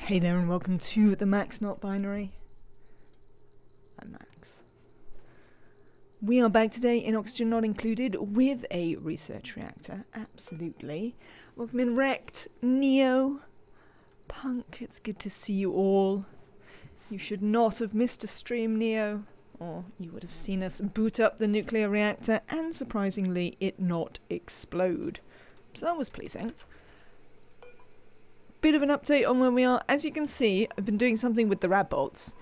Hey there and welcome to the Max Not Binary. I'm Max. We are back today in Oxygen Not Included with a research reactor, absolutely. Welcome in Rekt, Neo, Punk, it's good to see you all. You should not have missed a stream, Neo, or you would have seen us boot up the nuclear reactor and surprisingly it not explode. So that was pleasing. Bit of an update on where we are. As you can see, I've been doing something with the rad bolts.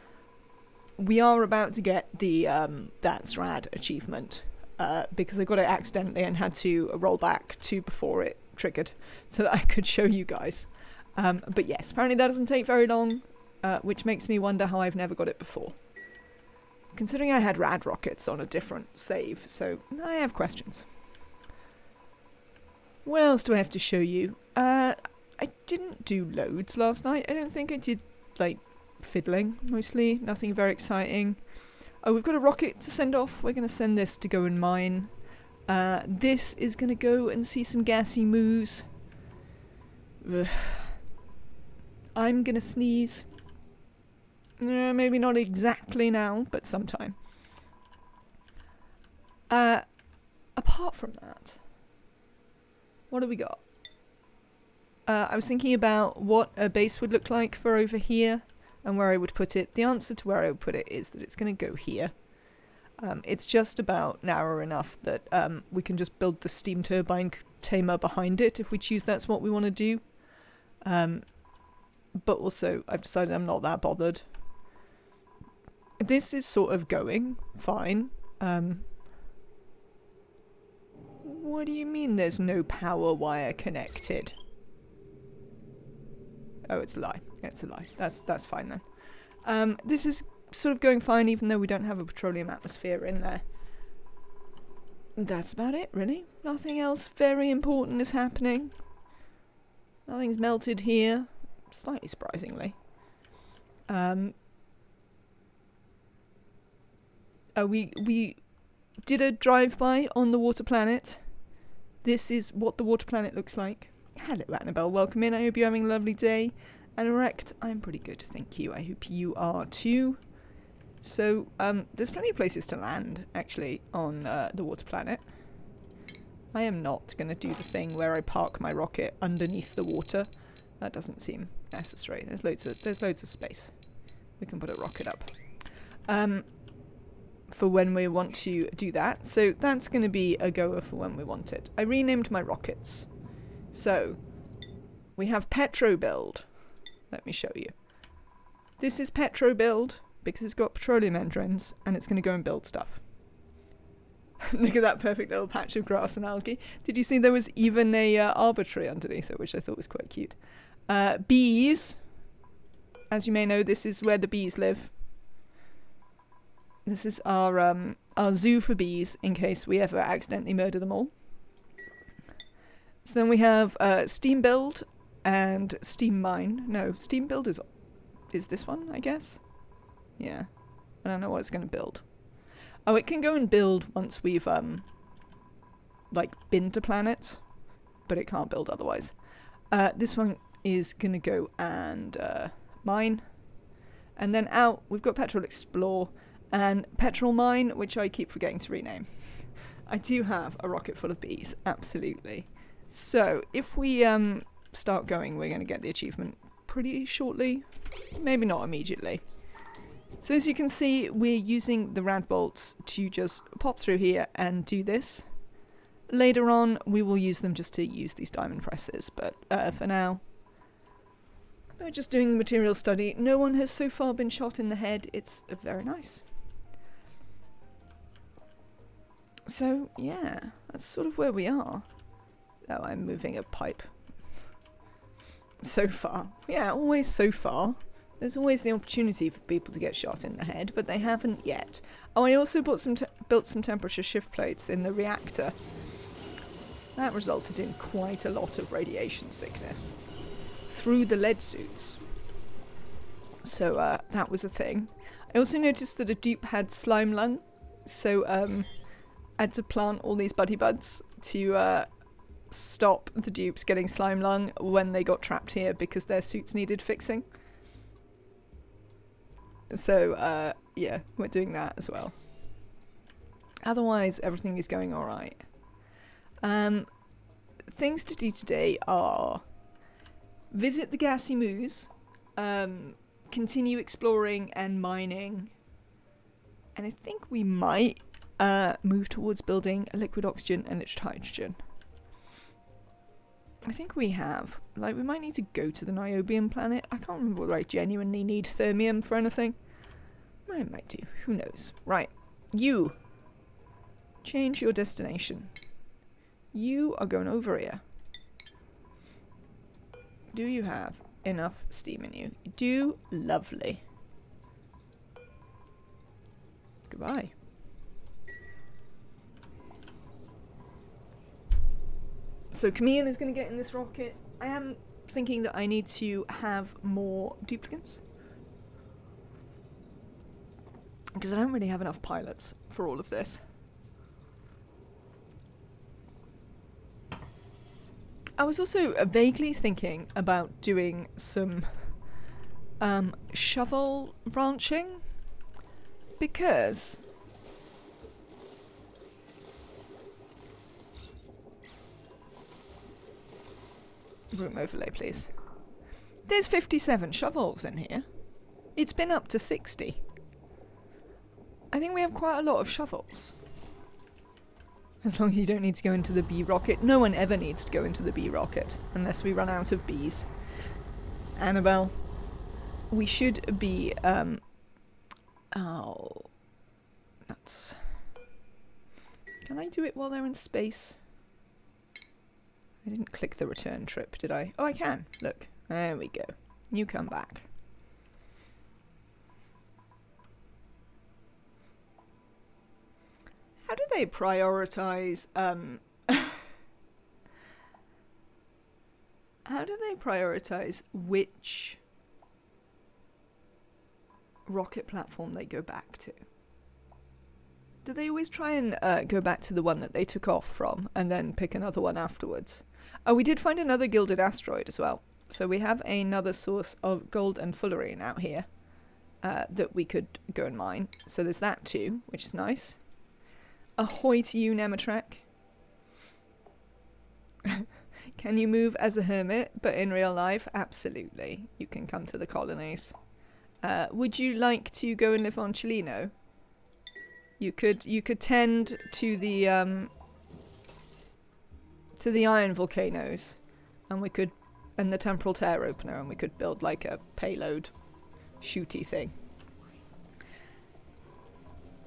We are about to get the That's Rad achievement because I got it accidentally and had to roll back to before it triggered so that I could show you guys. But yes, apparently that doesn't take very long, which makes me wonder how I've never got it before. Considering I had rad rockets on a different save, so I have questions. What else do I have to show you? I didn't do loads last night. I don't think I did, like, fiddling, mostly. Nothing very exciting. Oh, we've got a rocket to send off. We're going to send this to go and mine. This is going to go and see some gassy moos. Ugh. I'm going to sneeze. Maybe not exactly now, but sometime. Apart from that, what have we got? I was thinking about what a base would look like for over here and where I would put it. The answer to where I would put it is that it's going to go here. It's just about narrow enough that we can just build the steam turbine tamer behind it if we choose that's what we want to do. But also, I've decided I'm not that bothered. This is sort of going fine. What do you mean there's no power wire connected? Oh, it's a lie. It's a lie. That's fine then. This is sort of going fine even though we don't have a petroleum atmosphere in there. That's about it, really. Nothing else very important is happening. Nothing's melted here. Slightly surprisingly. We did a drive-by on the water planet. This is what the water planet looks like. Hello Annabelle, welcome in. I hope you're having a lovely day. And Erect, I'm pretty good, thank you. I hope you are too. So, there's plenty of places to land, actually, on the water planet. I am not going to do the thing where I park my rocket underneath the water. That doesn't seem necessary. There's loads of space. We can put a rocket up. For when we want to do that. So that's going to be a goer for when we want it. I renamed my rockets. So, we have Petro Build. Let me show you. This is Petro Build because it's got petroleum engines and it's going to go and build stuff. Look at that perfect little patch of grass and algae. Did you see there was even a arbitrary underneath it, which I thought was quite cute. Bees. As you may know, this is where the bees live. This is our zoo for bees in case we ever accidentally murder them all. So then we have Steam Build and Steam Mine. No, Steam Build is this one, I guess? Yeah. I don't know what it's going to build. Oh, it can go and build once we've, been to planets, but it can't build otherwise. This one is going to go and mine. And then out, we've got Petrol Explore and Petrol Mine, which I keep forgetting to rename. I do have a rocket full of bees, absolutely. So, if we start going, we're going to get the achievement pretty shortly. Maybe not immediately. So as you can see, we're using the rad bolts to just pop through here and do this. Later on, we will use them just to use these diamond presses, but for now, we're just doing the material study. No one has so far been shot in the head. It's very nice. So, yeah, that's sort of where we are. Oh, I'm moving a pipe. So far. Yeah, always so far. There's always the opportunity for people to get shot in the head, but they haven't yet. Oh, I also built some temperature shift plates in the reactor. That resulted in quite a lot of radiation sickness through the lead suits. So that was a thing. I also noticed that a dupe had slime lung, so I had to plant all these buddy buds to stop the dupes getting slime lung when they got trapped here because their suits needed fixing. So, yeah, we're doing that as well. Otherwise, everything is going all right. Things to do today are visit the gassy moos, continue exploring and mining, and I think we might move towards building a liquid oxygen and liquid hydrogen. I think we have. Like, we might need to go to the Niobium planet. I can't remember whether I genuinely need thermium for anything. I might do. Who knows? Right. You. Change your destination. You are going over here. Do you have enough steam in you? You do. Lovely. Goodbye. So Camille is going to get in this rocket. I am thinking that I need to have more duplicants. Because I don't really have enough pilots for all of this. I was also vaguely thinking about doing some shovel branching. Because room overlay, please. There's 57 shovels in here. It's been up to 60. I think we have quite a lot of shovels. As long as you don't need to go into the bee rocket. No one ever needs to go into the bee rocket unless we run out of bees. Annabelle, we should be, oh, nuts. Can I do it while they're in space? I didn't click the return trip, did I? Oh, I can. Look. There we go. You come back. How do they prioritize, how do they prioritize which rocket platform they go back to? Do they always try and go back to the one that they took off from and then pick another one afterwards? Oh, we did find another gilded asteroid as well. So we have another source of gold and fullerene out here that we could go and mine. So there's that too, which is nice. Ahoy to you, Nematrek. Can you move as a hermit, but in real life? Absolutely. You can come to the colonies. Would you like to go and live on Chelino? You could tend to the iron volcanoes, and the temporal tear opener, and we could build like a payload shooty thing.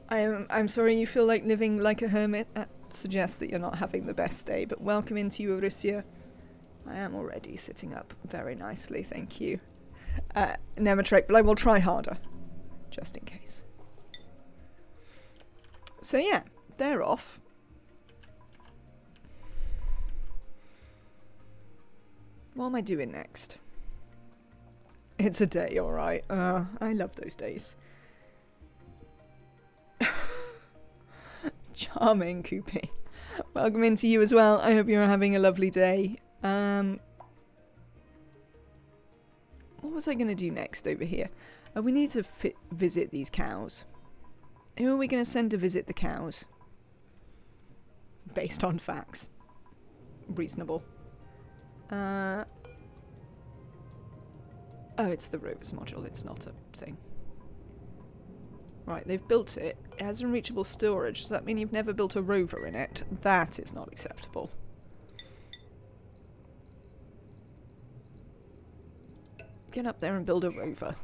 I'm sorry you feel like living like a hermit. That suggests that you're not having the best day, but welcome into Eurysia. I am already sitting up very nicely, thank you. Nematrek, but I will try harder, just in case. So yeah, they're off. What am I doing next? It's a day, alright. I love those days. Charming, Koopy. Welcome into you as well. I hope you're having a lovely day. What was I going to do next over here? Oh, we need to visit these cows. Who are we going to send to visit the cows? Based on facts. Reasonable. Oh, it's the rovers module. It's not a thing. Right, they've built it. It has unreachable storage. Does that mean you've never built a rover in it? That is not acceptable. Get up there and build a rover.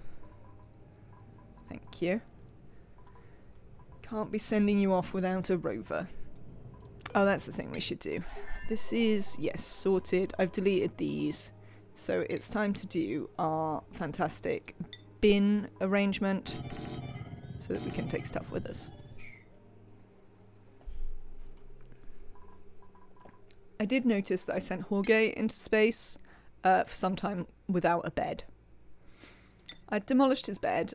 Thank you. Can't be sending you off without a rover. Oh, that's the thing we should do. This is, yes, sorted. I've deleted these. So it's time to do our fantastic bin arrangement so that we can take stuff with us. I did notice that I sent Jorge into space for some time without a bed. I demolished his bed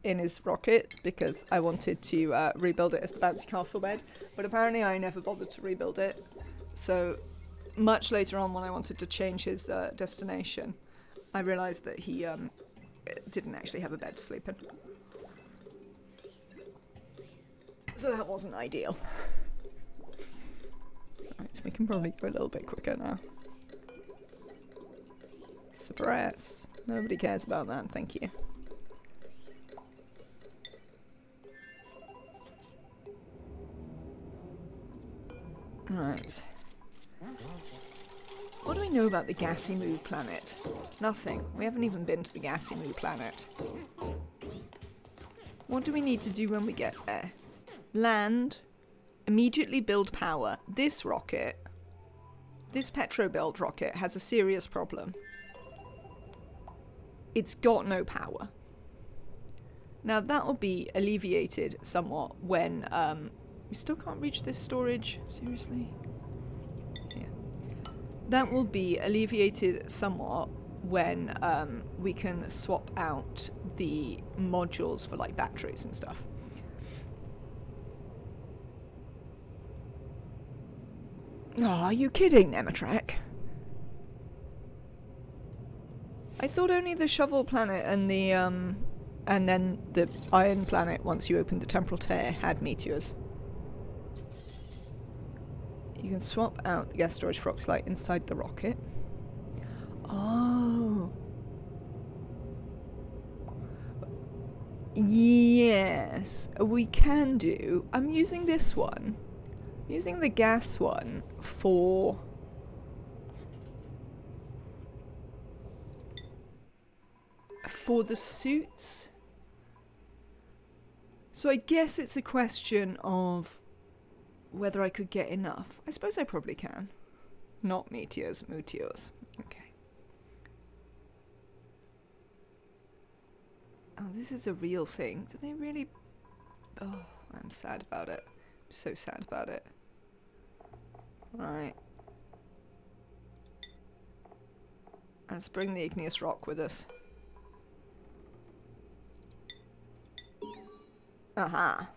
in his rocket because I wanted to rebuild it as the bouncy castle bed, but apparently I never bothered to rebuild it. So much later on, when I wanted to change his destination, I realised that he didn't actually have a bed to sleep in. So that wasn't ideal. Right, we can probably go a little bit quicker now. Suppress. Nobody cares about that, thank you. Right. What do we know about the Gassimu planet? Nothing. We haven't even been to the Gassimu planet. What do we need to do when we get there? Land. Immediately build power. This rocket, this Petrobuild rocket, has a serious problem. It's got no power. Now that will be alleviated somewhat when we still can't reach this storage. Seriously? Yeah. That will be alleviated somewhat when we can swap out the modules for like batteries and stuff. Oh, are you kidding, Nematrak? I thought only the Shovel Planet and the and then the Iron Planet, once you opened the Temporal Tear, had meteors. You can swap out the gas storage for Oxalite inside the rocket. Oh. Yes, we can do. I'm using this one. I'm using the gas one for... the suits. So I guess it's a question of whether I could get enough. I suppose I probably can. Not meteors, meteors. Okay. Oh, this is a real thing. Do they really... Oh, I'm sad about it. I'm so sad about it. Right. Let's bring the igneous rock with us. Aha.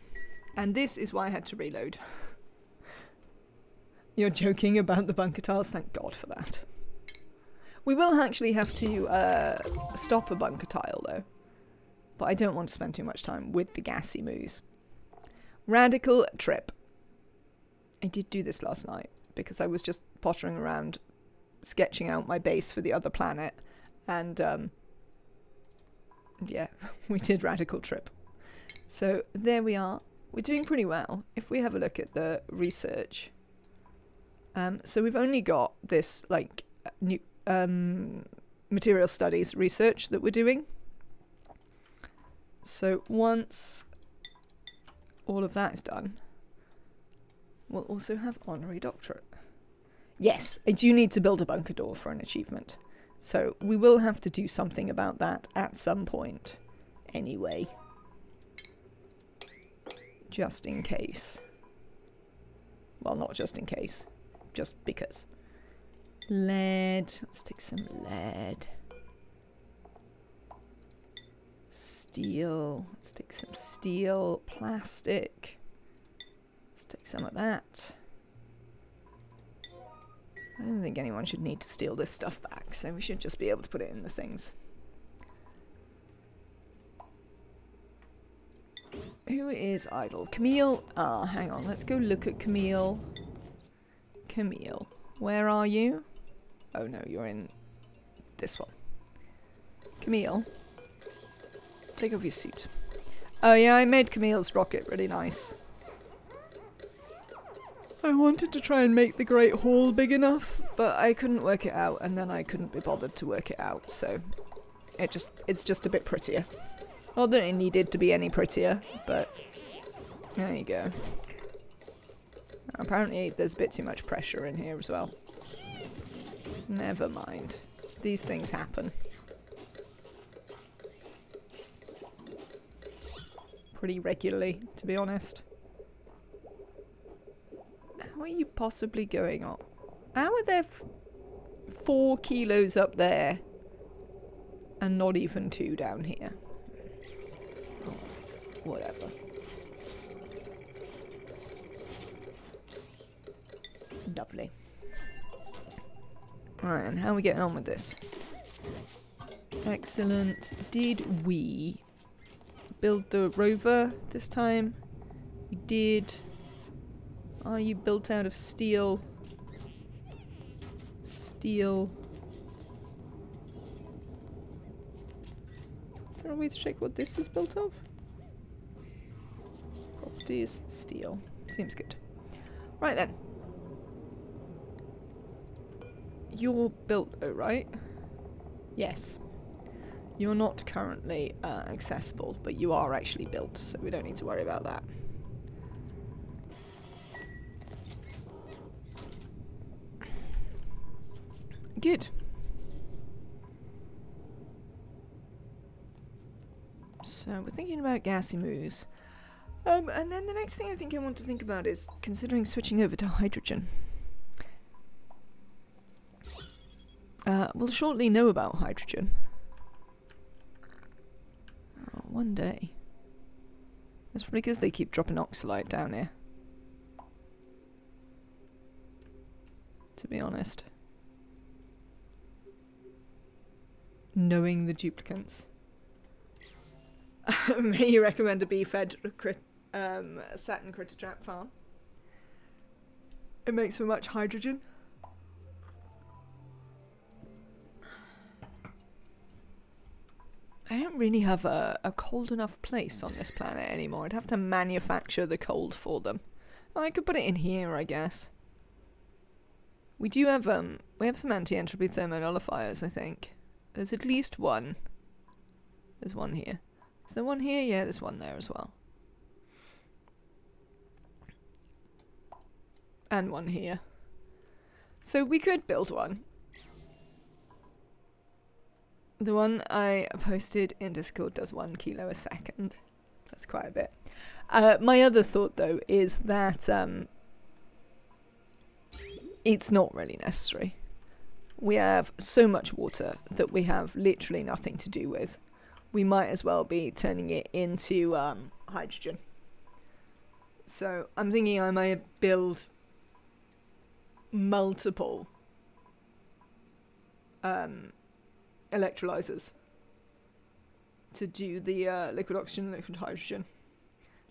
And this is why I had to reload. You're joking about the bunker tiles? Thank God for that. We will actually have to stop a bunker tile though. But I don't want to spend too much time with the Gassimus. Radical trip. I did do this last night because I was just pottering around sketching out my base for the other planet. And yeah, we did radical trip. So there we are. We're doing pretty well. If we have a look at the research. So we've only got this like new material studies research that we're doing. So once all of that is done, we'll also have honorary doctorate. Yes, I do need to build a bunker door for an achievement. So we will have to do something about that at some point anyway. Just in case. Well, not just in case. Just because. Lead. Let's take some lead. Steel. Let's take some steel. Plastic. Let's take some of that. I don't think anyone should need to steal this stuff back, so we should just be able to put it in the things. Who is idle? Camille? Ah, hang on. Let's go look at Camille. Camille. Where are you? Oh no, you're in this one. Camille. Take off your suit. Oh yeah, I made Camille's rocket really nice. I wanted to try and make the Great Hall big enough, but I couldn't work it out, and then I couldn't be bothered to work it out, so it's just a bit prettier. Not that it needed to be any prettier, but there you go. Apparently there's a bit too much pressure in here as well. Never mind. These things happen. Pretty regularly, to be honest. How are you possibly going on? How are there 4 kilos up there and not even 2 down here? Alright, whatever. Lovely. Alright, and how are we getting on with this? Excellent. Did we build the rover this time? You did. Are you built out of steel? Steel. Is there a way to check what this is built of? Properties, steel. Seems good. Right then. You're built though, right? Yes. You're not currently accessible, but you are actually built, so we don't need to worry about that. Good. So we're thinking about Gasimus. And then the next thing I think I want to think about is considering switching over to hydrogen. We'll shortly know about hydrogen. Oh, one day. That's probably because they keep dropping oxalite down here. To be honest. Knowing the duplicants. May you recommend a bee-fed Saturn critter trap farm? It makes for much hydrogen. I don't really have a cold enough place on this planet anymore. I'd have to manufacture the cold for them. Oh, I could put it in here, I guess. We do have we have some anti-entropy thermonullifiers, I think. There's at least one. There's one here. Is there one here? Yeah, there's one there as well. And one here. So we could build one. The one I posted in Discord does 1 kilo a second. That's quite a bit. My other thought, though, is that it's not really necessary. We have so much water that we have literally nothing to do with. We might as well be turning it into hydrogen. So I'm thinking I might build multiple electrolyzers to do the liquid oxygen and liquid hydrogen.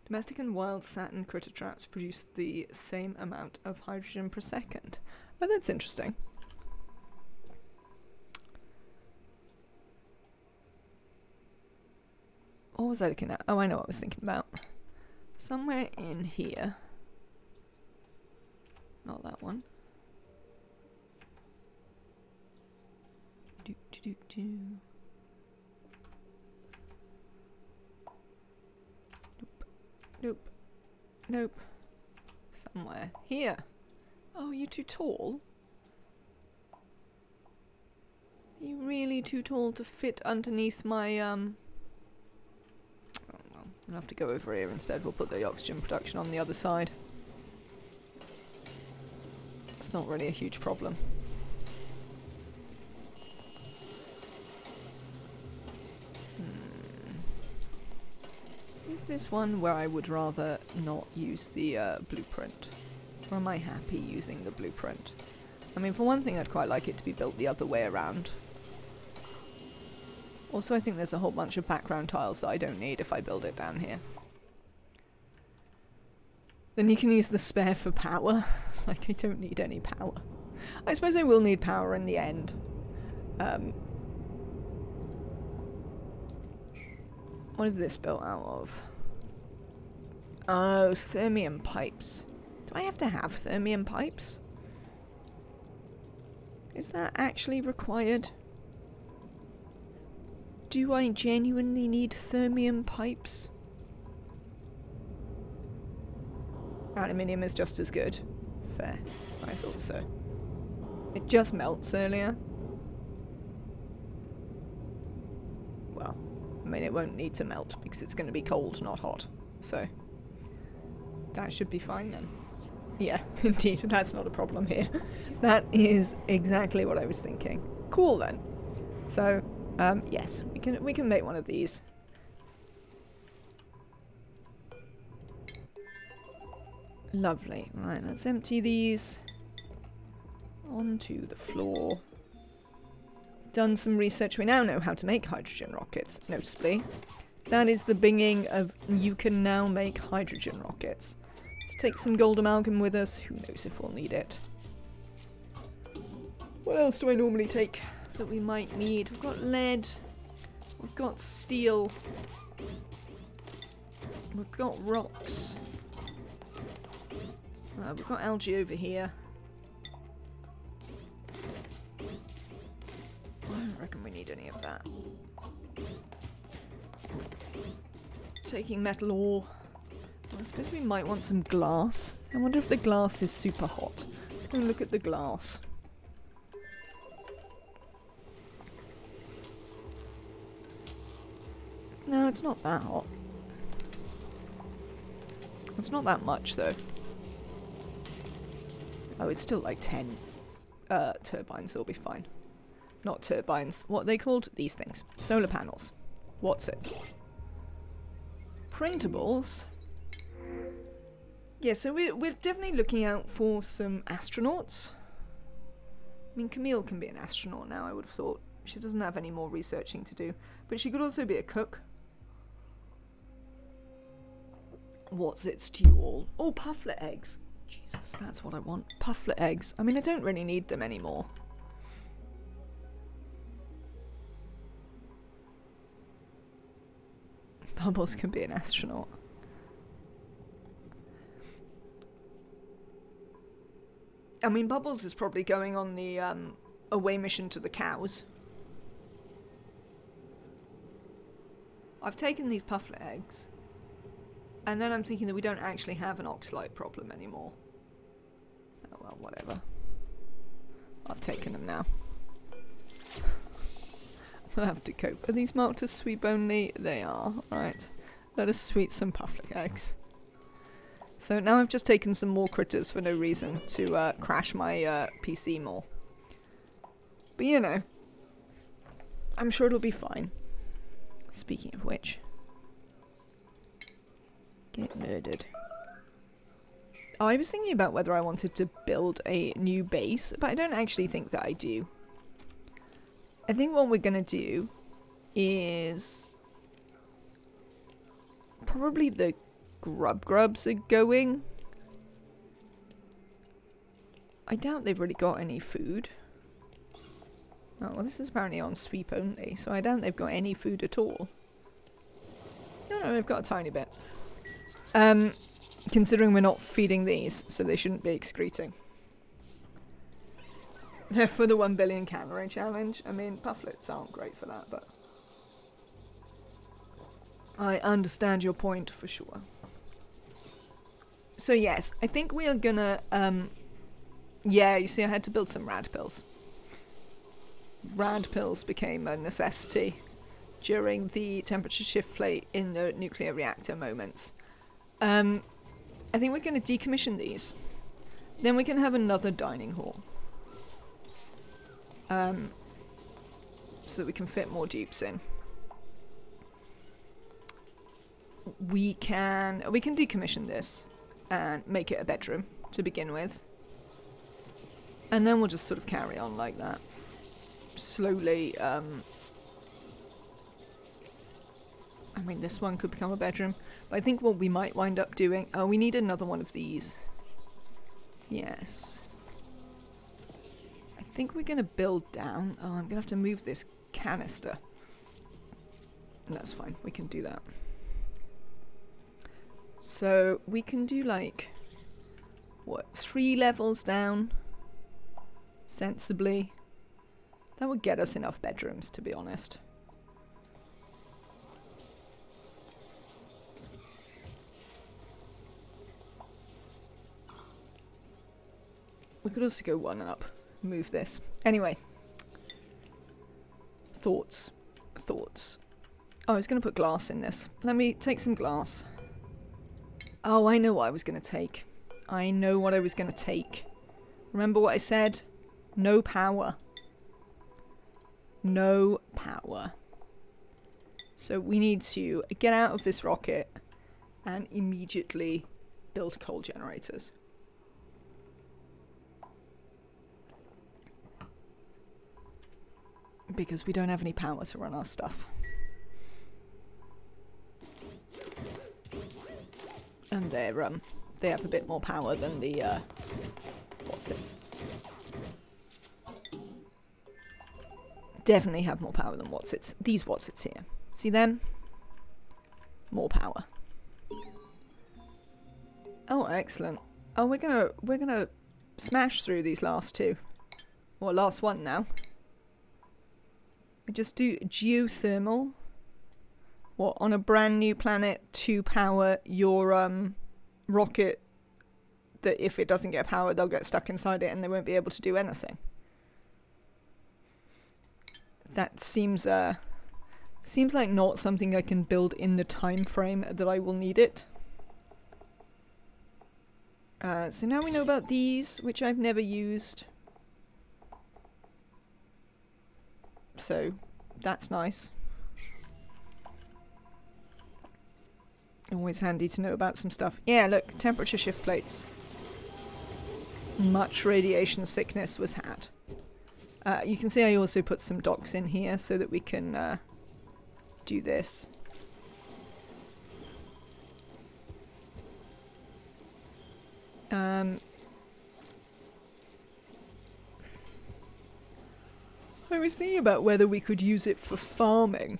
Domestic and wild Saturn critter traps produce the same amount of hydrogen per second. Oh, that's interesting. What was I looking at? Oh, I know what I was thinking about. Somewhere in here. Not that one. Nope. Nope. Somewhere. Here. Oh, you too tall? Are you really too tall to fit underneath my, Oh, well, we'll have to go over here instead. We'll put the oxygen production on the other side. It's not really a huge problem. Is this one where I would rather not use the blueprint? Or am I happy using the blueprint? I mean, for one thing, I'd quite like it to be built the other way around. Also, I think there's a whole bunch of background tiles that I don't need if I build it down here. Then you can use the spare for power. Like, I don't need any power. I suppose I will need power in the end. What is this built out of? Oh, thermium pipes. Do I have to have thermium pipes? Is that actually required? Do I genuinely need thermium pipes? Aluminium is just as good. Fair. I thought so. It just melts earlier. Well, I mean, it won't need to melt because it's going to be cold, not hot. So, that should be fine then. Yeah, indeed, that's not a problem here. That is exactly what I was thinking. Cool then. So, yes, we can make one of these. Lovely. Right, let's empty these onto the floor. Done some research. We now know how to make hydrogen rockets, noticeably. That is the binging of you can now make hydrogen rockets. Let's take some gold amalgam with us. Who knows if we'll need it. What else do I normally take that we might need? We've got lead. We've got steel. We've got rocks. We've got algae over here. I don't reckon we need any of that. Taking metal ore. Well, I suppose we might want some glass. I wonder if the glass is super hot. Let's go and look at the glass. No, it's not that hot. It's not that much, though. Oh, it's still like 10 turbines. It'll be fine. Not turbines. What are they called? These things. Solar panels. What's it? Printables. Yeah, so we're definitely looking out for some astronauts. I mean, Camille can be an astronaut now, I would have thought. She doesn't have any more researching to do. But she could also be a cook. What's its to you all? Oh, pufflet eggs. Jesus, that's what I want. Pufflet eggs. I mean, I don't really need them anymore. Bubbles can be an astronaut. I mean, Bubbles is probably going on the away mission to the cows. I've taken these pufflet eggs. And then I'm thinking that we don't actually have an oxalite problem anymore. Oh well, whatever. I've taken them now. We'll have to cope. Are these marked as sweep only? They are. Right. Let us sweet some pufflet eggs. So now I've just taken some more critters for no reason to crash my PC more. But you know, I'm sure it'll be fine. Speaking of which, get murdered. Oh, I was thinking about whether I wanted to build a new base, but I don't actually think that I do. I think what we're gonna do is probably the grubs are going. I doubt they've really got any food. Oh, well, this is apparently on sweep only, so I doubt they've got any food at all. No, they've got a tiny bit. Considering we're not feeding these, so they shouldn't be excreting. They're for the 1 billion calorie challenge. I mean, pufflets aren't great for that, but I understand your point for sure. So yes, I think we are gonna, yeah, you see I had to build some rad pills. Rad pills became a necessity during the temperature shift plate in the nuclear reactor moments. I think we're going to decommission these. Then we can have another dining hall. So that we can fit more dupes in. We can decommission this and make it a bedroom to begin with. And then we'll just sort of carry on like that. Slowly, I mean, this one could become a bedroom. But I think what we might wind up doing... Oh, we need another one of these. Yes. I think we're going to build down. Oh, I'm going to have to move this canister. That's fine. We can do that. So, we can do like... What? 3 levels down? Sensibly. That would get us enough bedrooms, to be honest. We could also go 1 up. Move this. Anyway. Thoughts. Oh, I was going to put glass in this. Let me take some glass. Oh, I know what I was going to take. Remember what I said? No power. No power. So we need to get out of this rocket and immediately build coal generators. Because we don't have any power to run our stuff. And they have a bit more power than the Wotsits. Definitely have more power than Wotsits. These Wotsits here. See them? More power. Oh, excellent. Oh, we're gonna smash through these last two. Or last one now. We just do geothermal. What, on a brand new planet to power your rocket that if it doesn't get power they'll get stuck inside it and they won't be able to do anything. That seems like not something I can build in the time frame that I will need it. So now we know about these, which I've never used. So that's nice. Always handy to know about some stuff. Yeah, look, temperature shift plates. Much radiation sickness was had. You can see I also put some docks in here so that we can do this. I was thinking about whether we could use it for farming.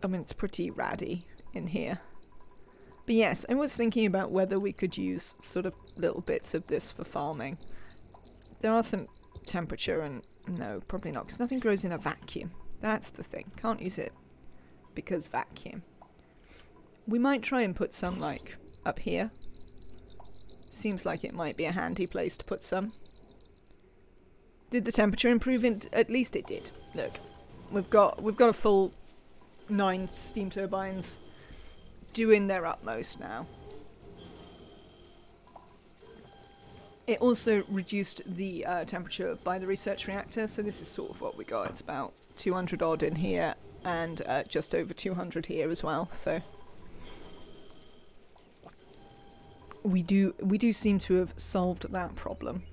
I mean, it's pretty ratty in here. But yes, I was thinking about whether we could use sort of little bits of this for farming. There are some temperature and... no, probably not, because nothing grows in a vacuum. That's the thing. Can't use it because vacuum. We might try and put some, like, up here. Seems like it might be a handy place to put some. Did the temperature improve? At least it did. Look, we've got a full 9 steam turbines doing their utmost now. It also reduced the temperature by the research reactor, so this is sort of what we got. It's about 200 odd in here and just over 200 here as well. So we do seem to have solved that problem,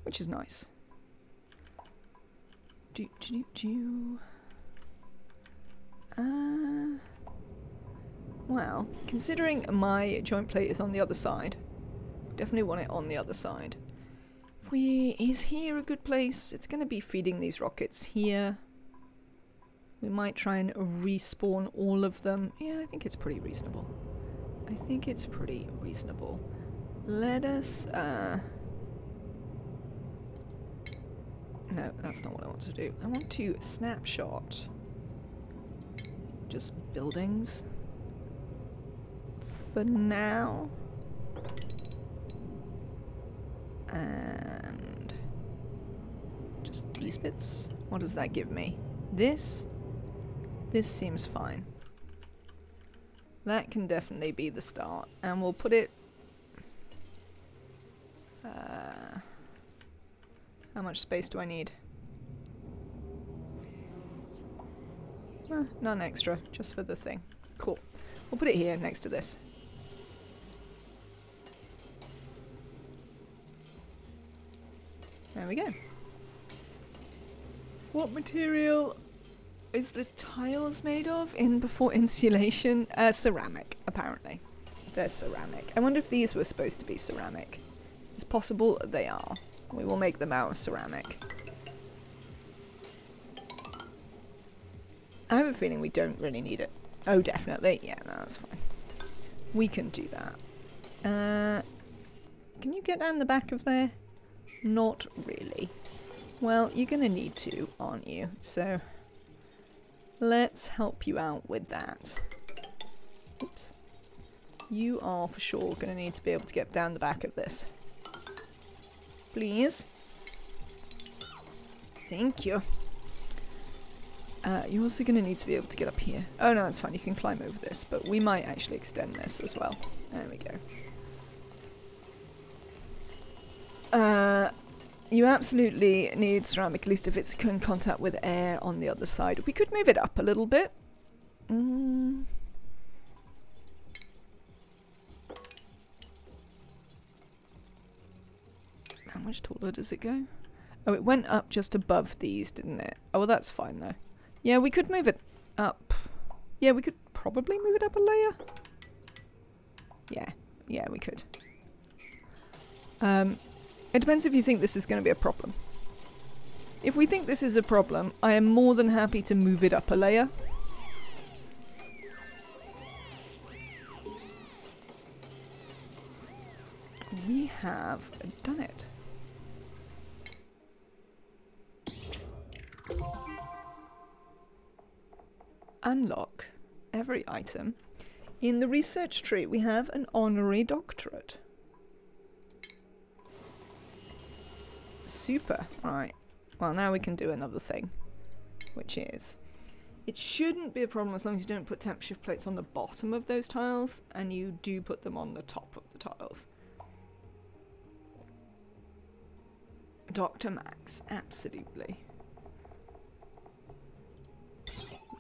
which is nice. Well, considering my joint plate is on the other side, definitely want it on the other side. Is here a good place? It's going to be feeding these rockets here. We might try and respawn all of them. Yeah, I think it's pretty reasonable. Let us, no, that's not what I want to do. I want to snapshot just buildings for now. And just these bits. What does that give me? This seems fine. That can definitely be the start. And we'll put it... how much space do I need? None extra, just for the thing. Cool. We'll put it here next to this. There we go. What material is the tiles made of in before insulation? Ceramic, apparently. They're ceramic. I wonder if these were supposed to be ceramic. It's possible they are. We will make them out of ceramic. I have a feeling we don't really need it. Oh, definitely. Yeah, no, that's fine. We can do that. Can you get down the back of there? Not really. Well, you're gonna need to, aren't you? So, let's help you out with that. Oops. You are for sure gonna need to be able to get down the back of this. Please. Thank you. You're also going to need to be able to get up here. Oh no, that's fine. You can climb over this, but we might actually extend this as well. There we go. You absolutely need ceramic, at least if it's in contact with air on the other side. We could move it up a little bit. How much taller does it go? Oh, it went up just above these, didn't it? Oh, well, that's fine, though. Yeah, we could move it up. Yeah, we could probably move it up a layer. Yeah, we could. It depends if you think this is going to be a problem. If we think this is a problem, I am more than happy to move it up a layer. We have done it. Unlock every item. In the research tree, we have an honorary doctorate. Super. Alright. Well, now we can do another thing, which is, it shouldn't be a problem as long as you don't put temp shift plates on the bottom of those tiles, and you do put them on the top of the tiles. Dr. Max, absolutely.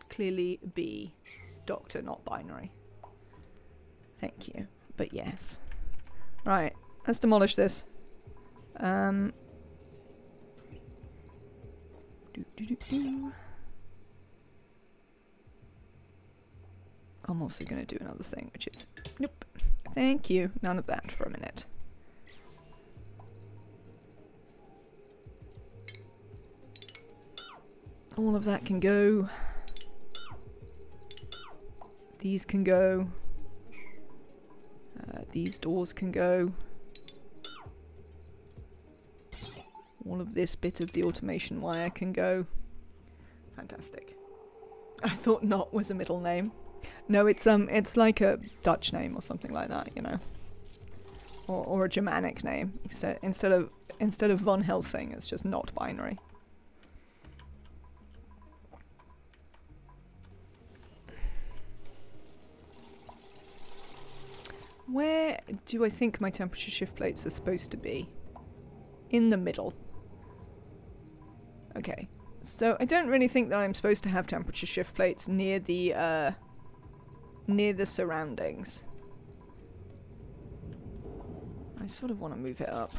Clearly be doctor, not binary. Thank you, but yes. Right, let's demolish this. I'm also going to do another thing, which is... Nope. Thank you. None of that for a minute. All of that can go. These can go. These doors can go. All of this bit of the automation wire can go. Fantastic. I thought Not was a middle name. No, it's like a Dutch name or something like that, you know. Or a Germanic name. Instead of von Helsing, it's just not binary. Where do I think my temperature shift plates are supposed to be? In the middle. Okay. So I don't really think that I'm supposed to have temperature shift plates near the surroundings. I sort of want to move it up.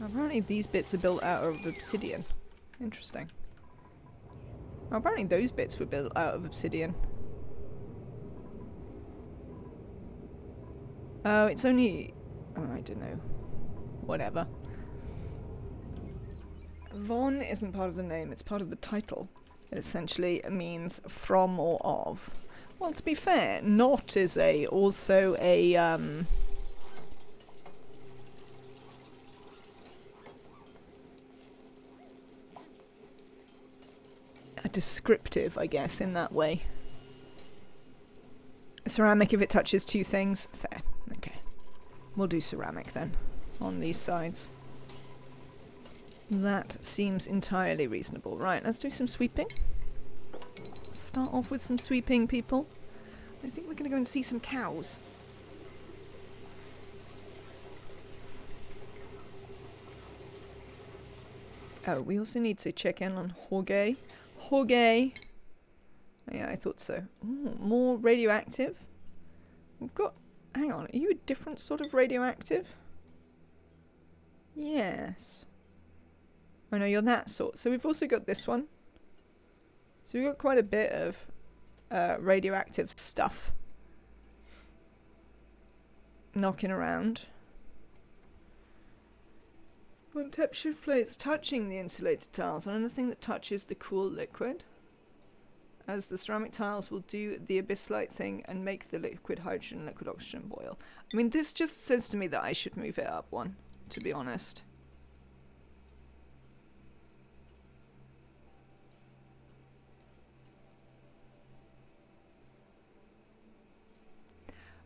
Apparently these bits are built out of obsidian. Interesting. Well, apparently those bits were built out of obsidian. Oh, it's only... Oh, I don't know. Whatever. Von isn't part of the name, it's part of the title. It essentially means from or of. Well, to be fair, not is also a descriptive, I guess, in that way. Ceramic if it touches two things. Fair. Okay. We'll do ceramic then, on these sides. That seems entirely reasonable. Right, let's do some sweeping. Start off with some sweeping, people. I think we're going to go and see some cows. Oh, we also need to check in on Jorge. Jorge! Yeah, I thought so. Ooh, more radioactive. We've got... Hang on, are you a different sort of radioactive? Yes. Oh no, you're that sort. So we've also got this one. So we've got quite a bit of radioactive stuff knocking around. When temp shift plates touching the insulated tiles on anything that touches the cool liquid, as the ceramic tiles will do the abyss-like thing and make the liquid hydrogen and liquid oxygen boil. I mean, this just says to me that I should move it up one, to be honest.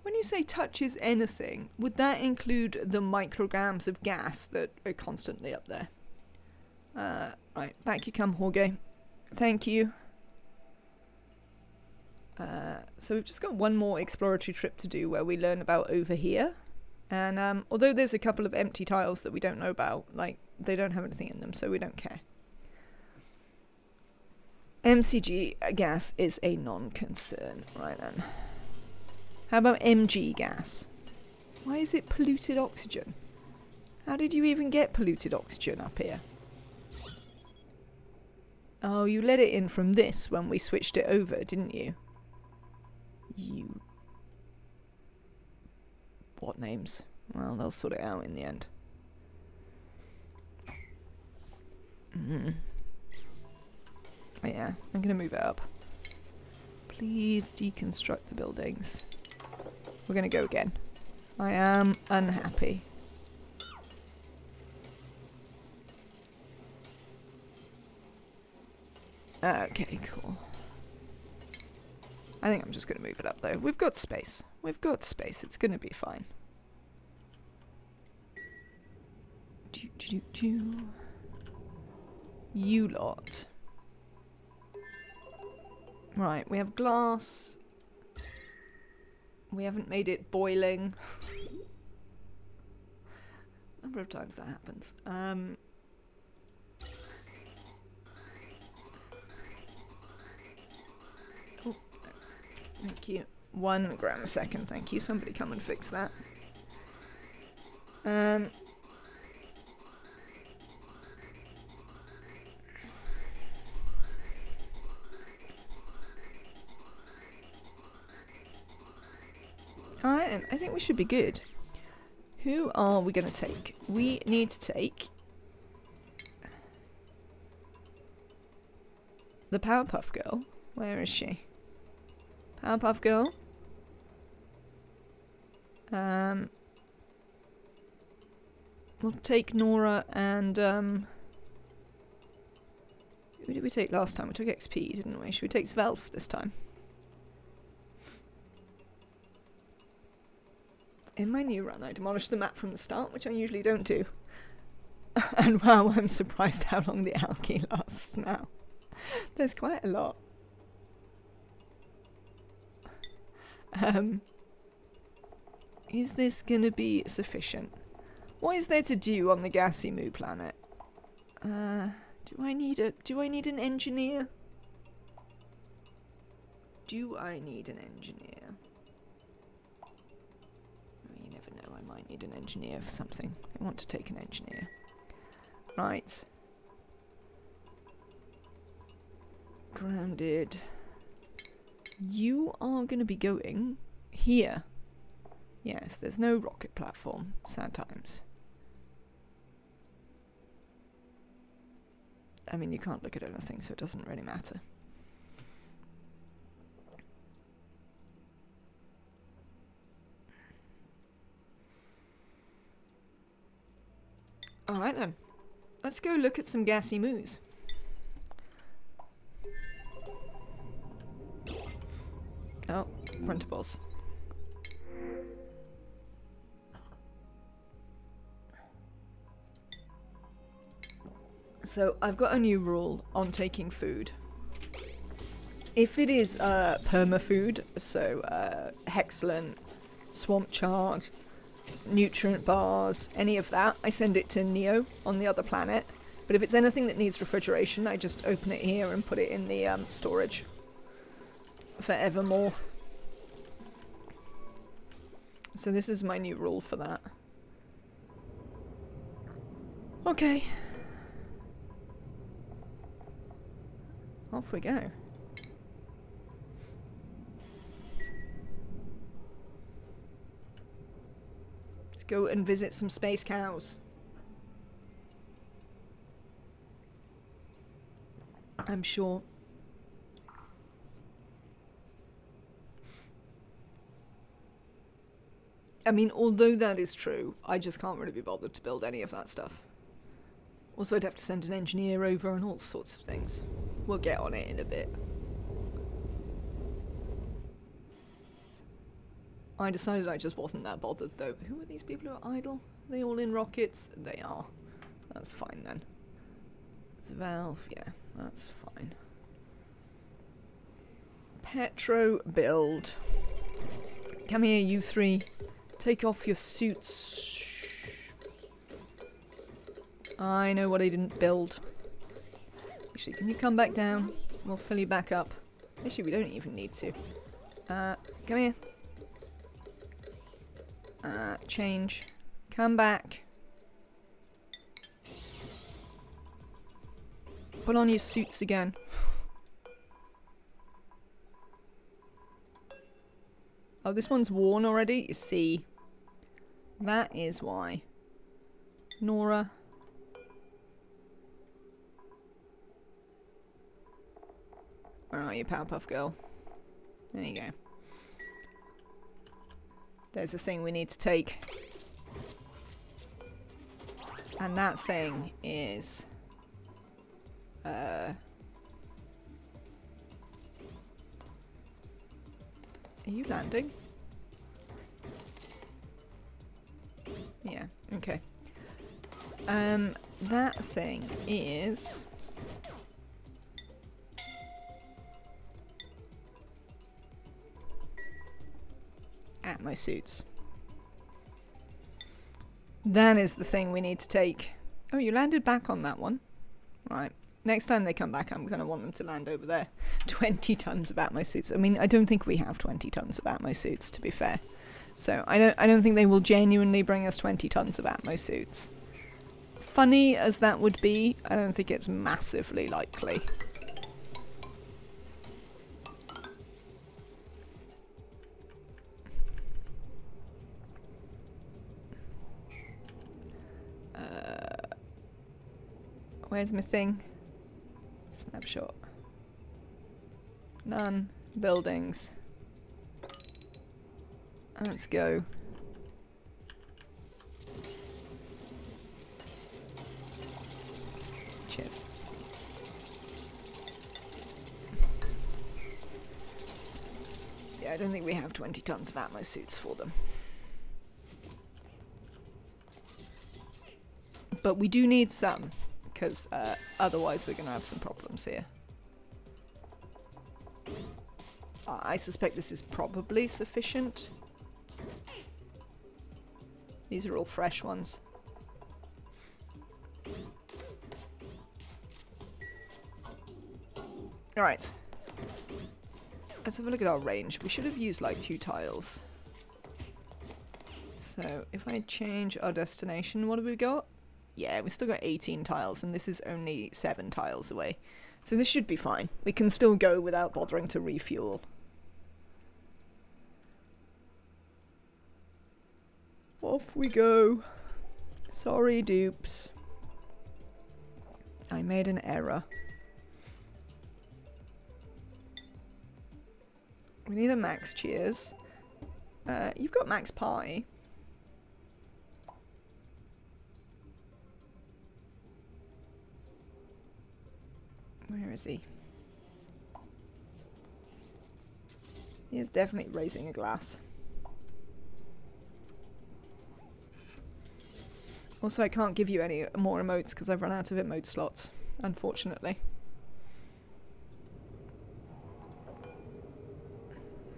When you say touches anything, would that include the micrograms of gas that are constantly up there? Right, back you come, Jorge. Thank you. So we've just got one more exploratory trip to do where we learn about over here. And although there's a couple of empty tiles that we don't know about, like, they don't have anything in them, so we don't care. MCG gas is a non-concern. Right then. How about MG gas? Why is it polluted oxygen? How did you even get polluted oxygen up here? Oh, you let it in from this when we switched it over, didn't you? You... What names? Well, they'll sort it out in the end. Oh, yeah, I'm gonna move it up. Please deconstruct the buildings. We're gonna go again. I am unhappy. Okay, cool. I think I'm just gonna move it up though. We've got space. We've got space. It's gonna be fine. You lot. Right, we have glass. We haven't made it boiling. Number of times that happens. Oh, thank you. 1 gram a second, thank you. Somebody come and fix that. Alright then, I think we should be good. Who are we going to take? We need to take the Powerpuff Girl. Where is she? Powerpuff Girl. We'll take Nora and who did we take last time? We took XP, didn't we? Should we take Svelf this time? In my new run, I demolished the map from the start, which I usually don't do. And wow, I'm surprised how long the algae lasts now. There's quite a lot. Is this gonna be sufficient? What is there to do on the Gassimu planet? Do I need an engineer? Do I need an engineer? You never know, I might need an engineer for something. I want to take an engineer. Right. Grounded. You are going to be going here. Yes, there's no rocket platform. Sad times. I mean, you can't look at anything, so it doesn't really matter. Alright then. Let's go look at some gassy moos. Oh, printables. So, I've got a new rule on taking food. If it is permafood, so Hexalent, Swamp Chard, nutrient bars, any of that, I send it to Neo on the other planet. But if it's anything that needs refrigeration, I just open it here and put it in the storage. Forevermore. So this is my new rule for that. Okay. Off we go. Let's go and visit some space cows. I'm sure. I mean, although that is true, I just can't really be bothered to build any of that stuff. Also, I'd have to send an engineer over and all sorts of things. We'll get on it in a bit. I decided I just wasn't that bothered, though. Who are these people who are idle? Are they all in rockets? They are. That's fine, then. It's a valve. Yeah, that's fine. Petro build. Come here, you three. Take off your suits. I know what I didn't build. Actually, can you come back down? We'll fill you back up. Actually, we don't even need to. Come here. Change. Come back. Put on your suits again. Oh, this one's worn already? See. That is why. Nora. Where are you, Powerpuff Girl? There you go. There's a thing we need to take. And that thing is... Are you landing? Yeah, okay. That thing is... Atmo suits. That is the thing we need to take. Oh, you landed back on that one. Right. Next time they come back, I'm going to want them to land over there. 20 tons of Atmo suits. I mean, I don't think we have 20 tons of Atmo suits, to be fair. So I don't think they will genuinely bring us 20 tons of Atmo suits. Funny as that would be, I don't think it's massively likely. Where's my thing? Snapshot. None. Buildings. Let's go. Cheers. Yeah, I don't think we have 20 tons of Atmo suits for them. But we do need some, because otherwise we're going to have some problems here. I suspect this is probably sufficient. These are all fresh ones. Alright. Let's have a look at our range. We should have used like 2 tiles. So if I change our destination, what have we got? Yeah, we still got 18 tiles, and this is only 7 tiles away. So this should be fine. We can still go without bothering to refuel. Off we go. Sorry, dupes. I made an error. We need a max cheers. You've got max pie. Where is he? He is definitely raising a glass. Also, I can't give you any more emotes because I've run out of emote slots, unfortunately.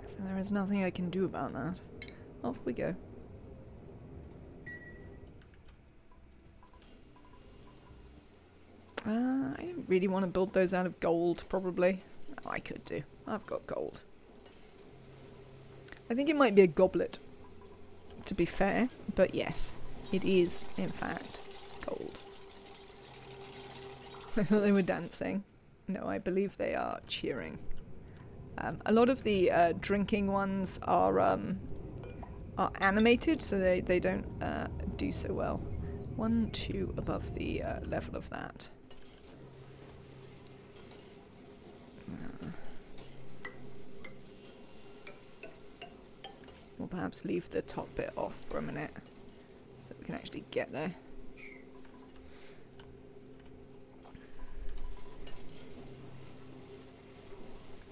So there is nothing I can do about that. Off we go. I don't really want to build those out of gold, probably. Oh, I could do. I've got gold. I think it might be a goblet, to be fair, but yes, it is, in fact, gold. I thought they were dancing. No, I believe they are cheering. A lot of the drinking ones are animated, so they don't do so well. 1, 2 above the level of that. We'll perhaps leave the top bit off for a minute so we can actually get there.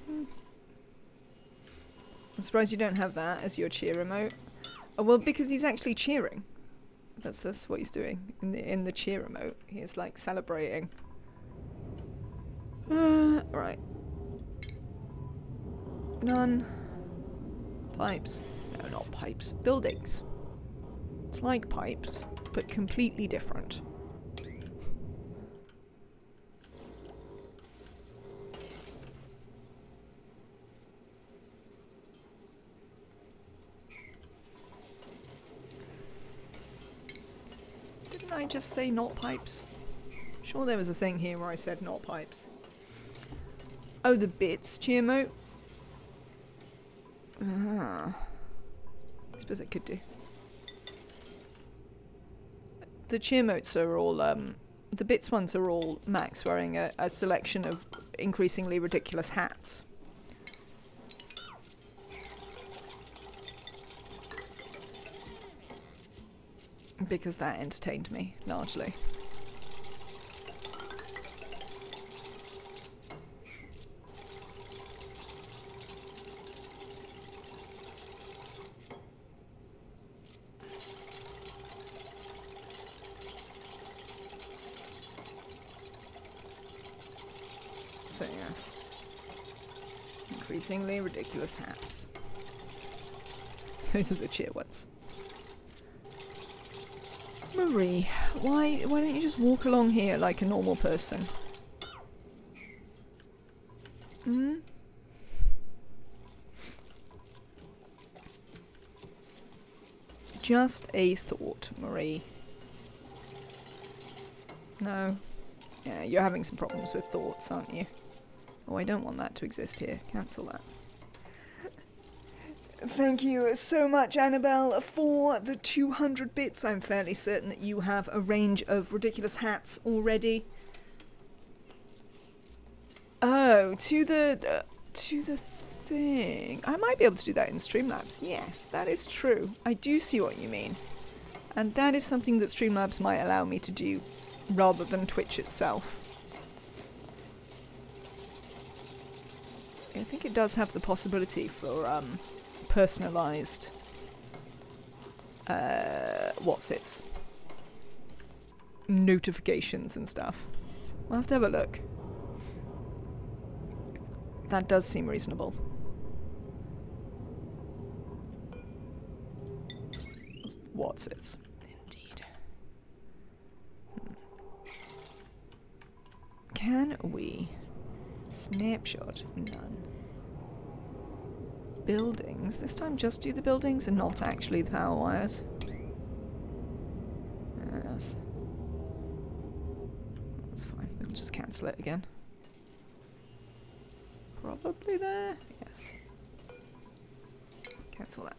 I'm surprised you don't have that as your cheer remote. Oh, well, because he's actually cheering. That's what he's doing in the cheer remote. He is like celebrating. Right. None. Pipes. No, not pipes. Buildings. It's like pipes, but completely different. Didn't I just say not pipes? Sure there was a thing here where I said not pipes. Oh, the bits cheer moat? Ah. I suppose I could do. The cheer moats are all, the bits ones are all Max wearing a selection of increasingly ridiculous hats. Because that entertained me, largely. So yes. Increasingly ridiculous hats. Those are the cheer ones. Marie, why don't you just walk along here like a normal person? Hmm? Just a thought, Marie. No. Yeah, you're having some problems with thoughts, aren't you? Oh, I don't want that to exist here. Cancel that. Thank you so much, Annabelle, for the 200 bits. I'm fairly certain that you have a range of ridiculous hats already. Oh, to the thing. I might be able to do that in Streamlabs. Yes, that is true. I do see what you mean. And that is something that Streamlabs might allow me to do rather than Twitch itself. I think it does have the possibility for personalised notifications and stuff. We'll have to have a look. That does seem reasonable. What's-its? Indeed. Can we snapshot? None. Buildings. This time just do the buildings and not actually the power wires. Yes. That's fine. We'll just cancel it again. Probably there. Yes. Cancel that.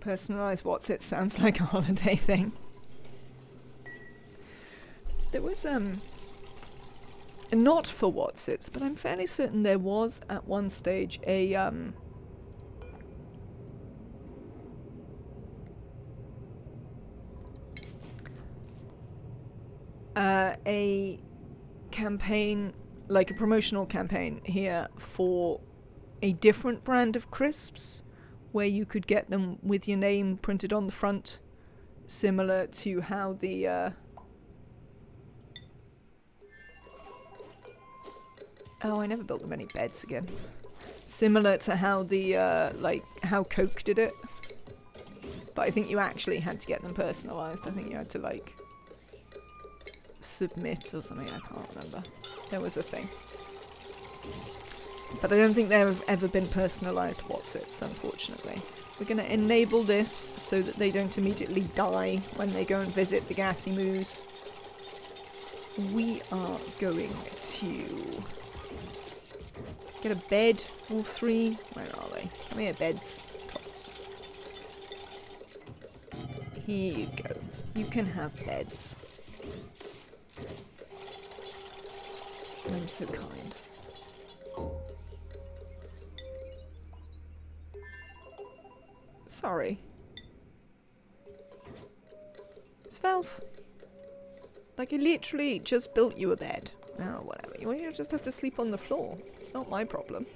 Personalised what's-it sounds like a holiday thing. There was not for what's-its, but I'm fairly certain there was at one stage a campaign, like a promotional campaign here for a different brand of crisps where you could get them with your name printed on the front, similar to how the oh, I never built them any beds again. Similar to how the, like, how Coke did it. But I think you actually had to get them personalised. I think you had to, like, submit or something. I can't remember. There was a thing. But I don't think there have ever been personalised what's-its, unfortunately. We're going to enable this so that they don't immediately die when they go and visit the Gassy Moos. We are going to get a bed, all three. Where are they? Come here, beds. Cots. Here you go. You can have beds. I'm so kind. Sorry. Svelf. Like, I literally just built you a bed. Oh, whatever. You just have to sleep on the floor. It's not my problem.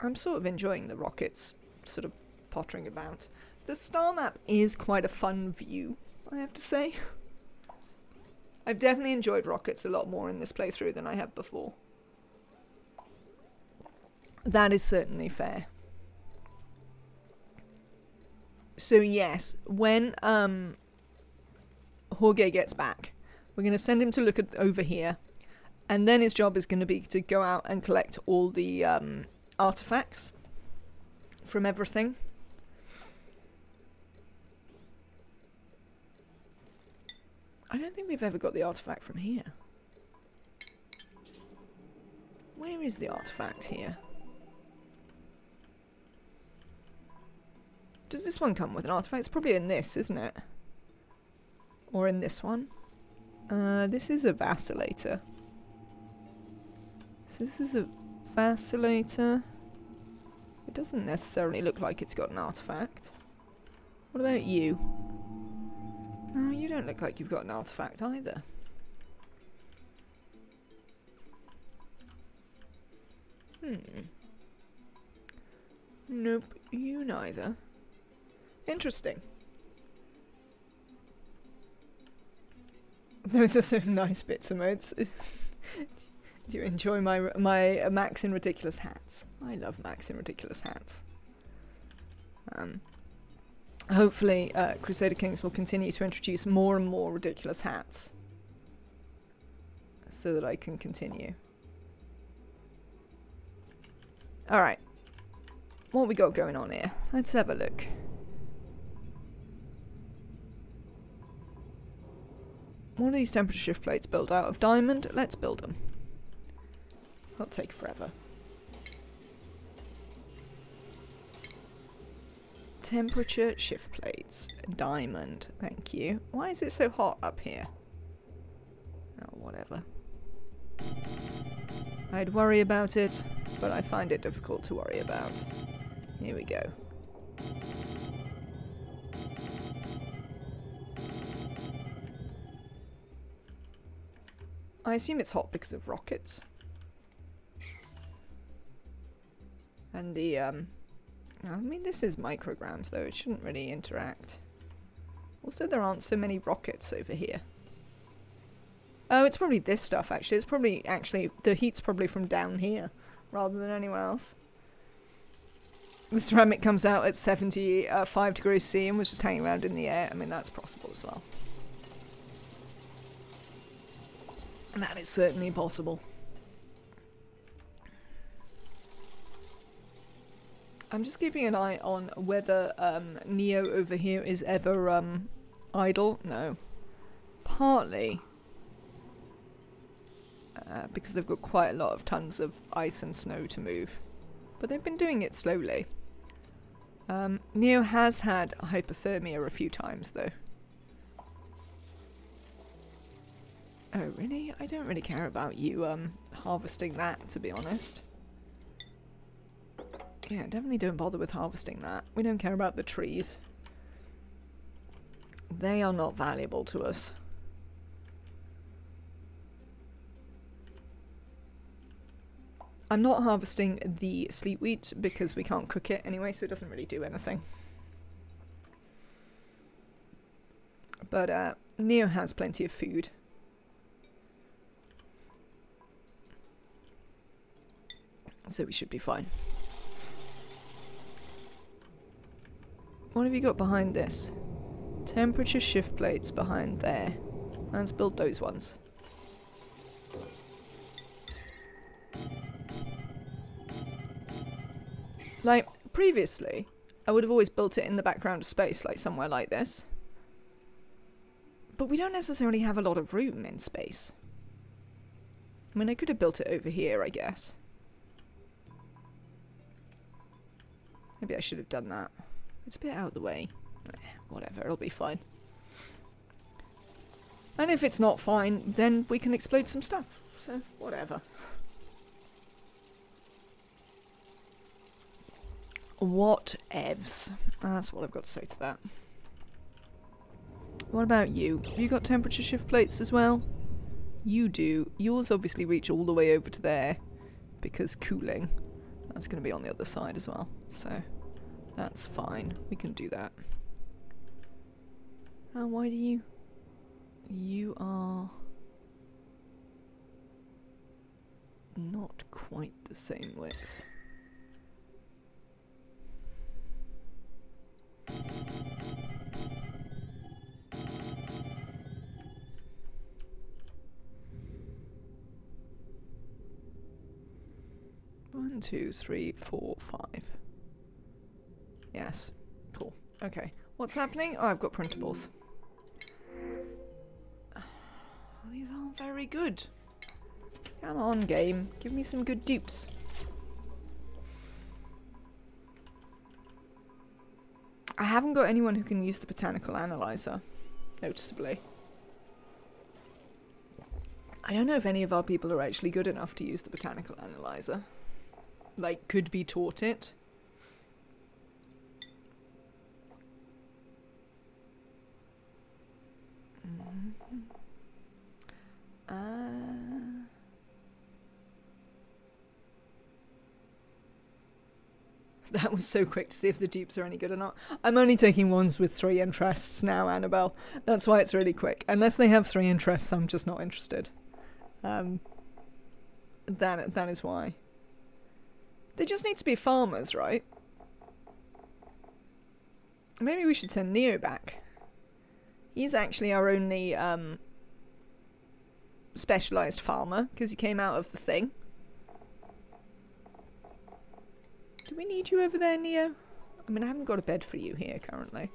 I'm sort of enjoying the rockets sort of pottering about. The star map is quite a fun view, I have to say. I've definitely enjoyed rockets a lot more in this playthrough than I have before. That is certainly fair. So yes, when Jorge gets back, we're going to send him to look at over here, and then his job is going to be to go out and collect all the artifacts from everything. I don't think we've ever got the artifact from here. Where is the artifact here? Does this one come with an artifact? It's probably in this, isn't it? Or in this one? This is a vacillator. So this is a vacillator. It doesn't necessarily look like it's got an artifact. What about you? Oh, you don't look like you've got an artifact either. Nope, you neither. Interesting. Those are some nice bits of modes. Do you enjoy my Max in Ridiculous hats? I love Max in Ridiculous hats. Hopefully, Crusader Kings will continue to introduce more and more ridiculous hats, so that I can continue. Alright. What we got going on here? Let's have a look. What are these temperature shift plates built out of? Diamond? Let's build them. It'll take forever. Temperature shift plates. Diamond. Thank you. Why is it so hot up here? Oh, whatever. I'd worry about it, but I find it difficult to worry about. Here we go. I assume it's hot because of rockets. And the, I mean, this is micrograms, though. It shouldn't really interact. Also, there aren't so many rockets over here. Oh, it's probably this stuff, actually. It's probably, the heat's probably from down here, rather than anywhere else. The ceramic comes out at 75 degrees C and was just hanging around in the air. I mean, that's possible as well. And that is certainly possible. I'm just keeping an eye on whether Neo over here is ever idle. No. Partly because they've got quite a lot of tons of ice and snow to move. But they've been doing it slowly. Neo has had hypothermia a few times, though. Oh, really? I don't really care about you harvesting that, to be honest. Yeah, definitely don't bother with harvesting that. We don't care about the trees. They are not valuable to us. I'm not harvesting the sleet wheat because we can't cook it anyway, so it doesn't really do anything. But Neo has plenty of food. So we should be fine. What have you got behind this? Temperature shift plates behind there. Let's build those ones. Like, previously, I would have always built it in the background of space, like somewhere like this. But we don't necessarily have a lot of room in space. I mean, I could have built it over here, I guess. Maybe I should have done that. It's a bit out of the way. Whatever, it'll be fine. And if it's not fine, then we can explode some stuff. So, whatever. Whatevs. That's what I've got to say to that. What about you? Have you got temperature shift plates as well? You do. Yours obviously reach all the way over to there because cooling. That's going to be on the other side as well. So that's fine. We can do that. Why do you... You are... not quite the same width. One, 2, 3, 4, 5. Yes. Cool. Okay. What's happening? Oh, I've got printables. Well, these aren't very good. Come on, game. Give me some good dupes. I haven't got anyone who can use the botanical analyzer, noticeably. I don't know if any of our people are actually good enough to use the botanical analyzer. Like, could be taught it. That was so quick to see if the dupes are any good or not. I'm only taking ones with 3 interests now, Annabelle. That's why it's really quick. Unless they have 3 interests, I'm just not interested. That is why. They just need to be farmers, right? Maybe we should send Neo back. He's actually our only specialised farmer, because he came out of the thing. Do we need you over there, Neo? I mean, I haven't got a bed for you here currently.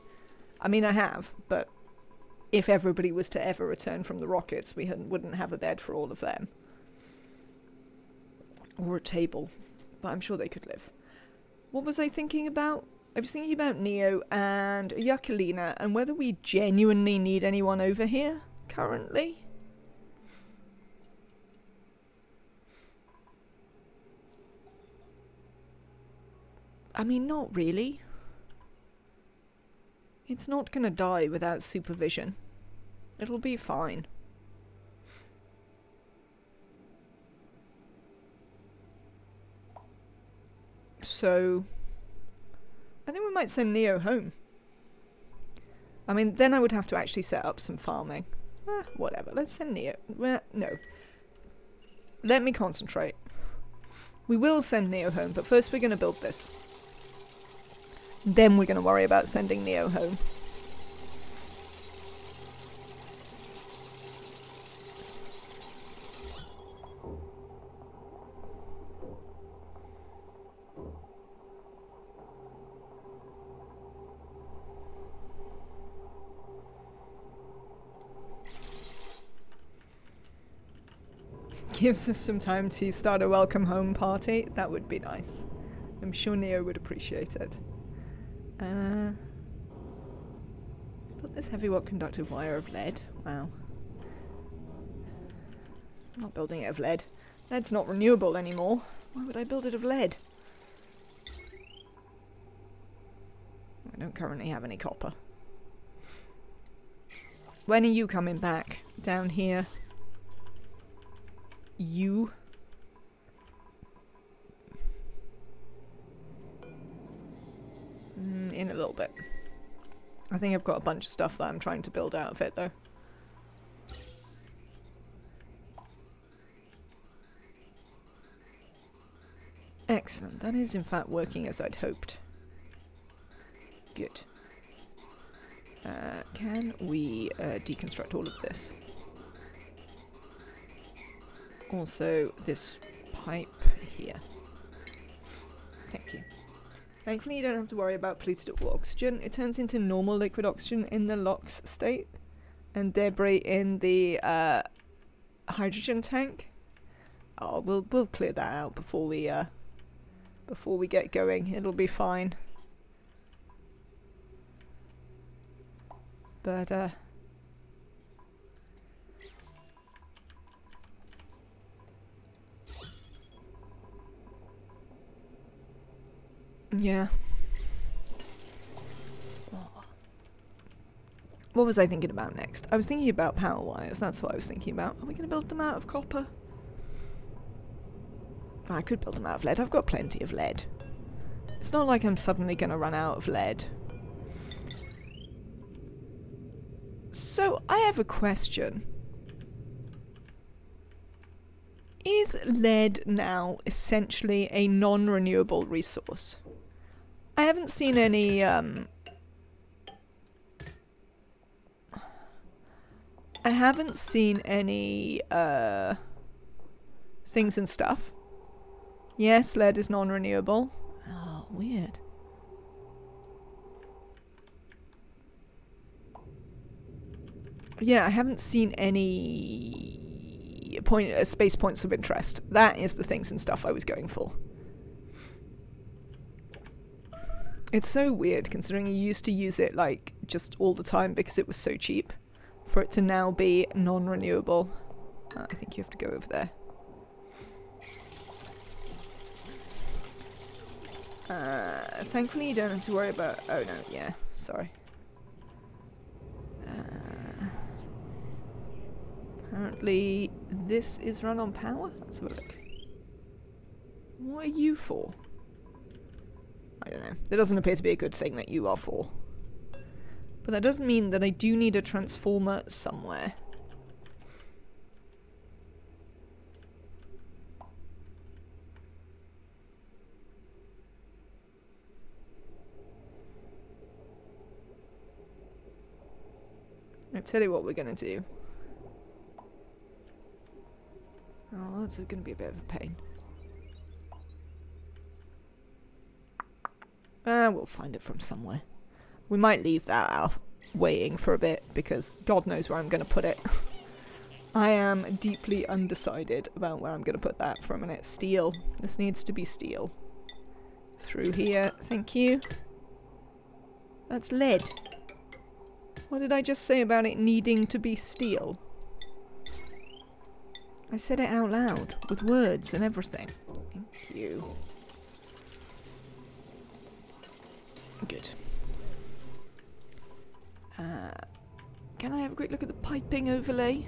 I mean, I have, but if everybody was to ever return from the rockets, we wouldn't have a bed for all of them. Or a table. But I'm sure they could live. What was I thinking about? I was thinking about Neo and Yakalina and whether we genuinely need anyone over here currently. I mean, not really. It's not gonna die without supervision. It'll be fine. So, I think we might send Neo home. I mean, then I would have to actually set up some farming. Whatever, let's send Neo. Well, no. Let me concentrate. We will send Neo home, but first we're going to build this. Then we're going to worry about sending Neo home. Gives us some time to start a welcome home party. That would be nice. I'm sure Neo would appreciate it. But this heavy watt conductive wire of lead. Wow. I'm not building it of lead. Lead's not renewable anymore. Why would I build it of lead? I don't currently have any copper. When are you coming back? Down here? You? In a little bit. I think I've got a bunch of stuff that I'm trying to build out of it though. Excellent. That is in fact working as I'd hoped. Good. Can we deconstruct all of this? Also, this pipe here. Thank you. Thankfully, you don't have to worry about polluted oxygen. It turns into normal liquid oxygen in the LOX state, and debris in the hydrogen tank. Oh, we'll clear that out before we get going. It'll be fine. But yeah. What was I thinking about next? I was thinking about power wires. That's what I was thinking about. Are we going to build them out of copper? I could build them out of lead. I've got plenty of lead. It's not like I'm suddenly going to run out of lead. So, I have a question. Is lead now essentially a non-renewable resource? I haven't seen any, I haven't seen any, things and stuff. Yes, lead is non-renewable. Oh, weird. Yeah, I haven't seen any space points of interest. That is the things and stuff I was going for. It's so weird considering you used to use it like just all the time because it was so cheap, for it to now be non-renewable. I think you have to go over there. Thankfully you don't have to worry about... Oh no, yeah, sorry. Apparently this is run on power? Let's have a look. What are you for? I don't know. There doesn't appear to be a good thing that you are for. But that doesn't mean that I do need a transformer somewhere. I'll tell you what we're going to do. Oh, that's going to be a bit of a pain. We'll find it from somewhere. We might leave that out waiting for a bit because God knows where I'm going to put it. I am deeply undecided about where I'm going to put that for a minute. Steel. This needs to be steel. Through here. Thank you. That's lead. What did I just say about it needing to be steel? I said it out loud with words and everything. Thank you. Good. Can I have a quick look at the piping overlay?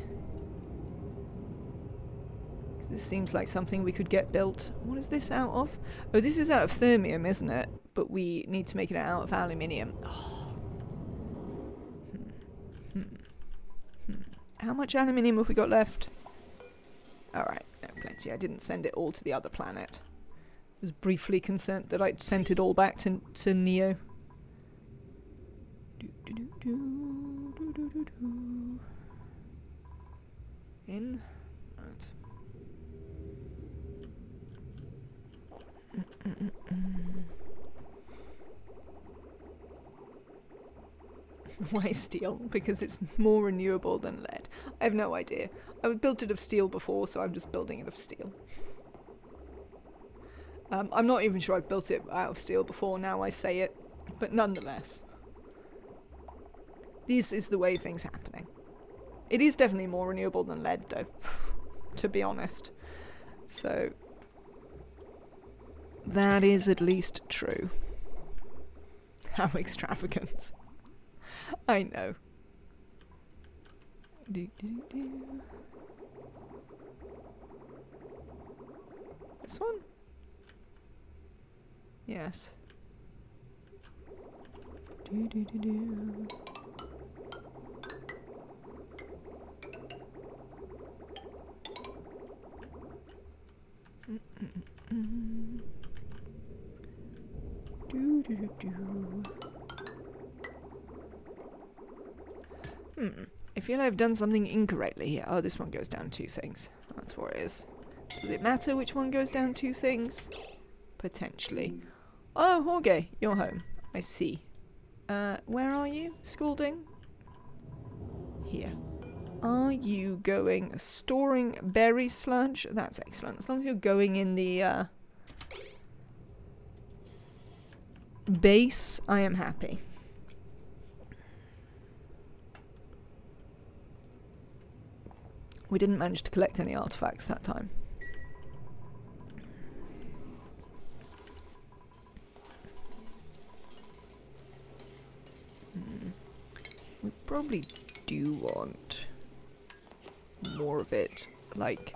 This seems like something we could get built. What is this out of? Oh, this is out of thermium, isn't it? But we need to make it out of aluminium. Oh. How much aluminium have we got left? Alright, no, plenty. I didn't send it all to the other planet. I was briefly concerned that I'd sent it all back to Neo. In. Right. Why steel? Because it's more renewable than lead. I have no idea. I've built it of steel before, so I'm just building it of steel. I'm not even sure I've built it out of steel before, now I say it. But nonetheless. This is the way things are happening. It is definitely more renewable than lead, though. To be honest. So... that is at least true. How extravagant. I know. This one? Yes. I feel I've done something incorrectly here. Oh, this one goes down 2 things. That's what it is. Does it matter which one goes down 2 things? Potentially. Oh, okay. You're home. I see. Where are you? Scalding? Here. Are you going storing berry sludge? That's excellent. As long as you're going in the base, I am happy. We didn't manage to collect any artifacts that time. We probably do want more of it, like,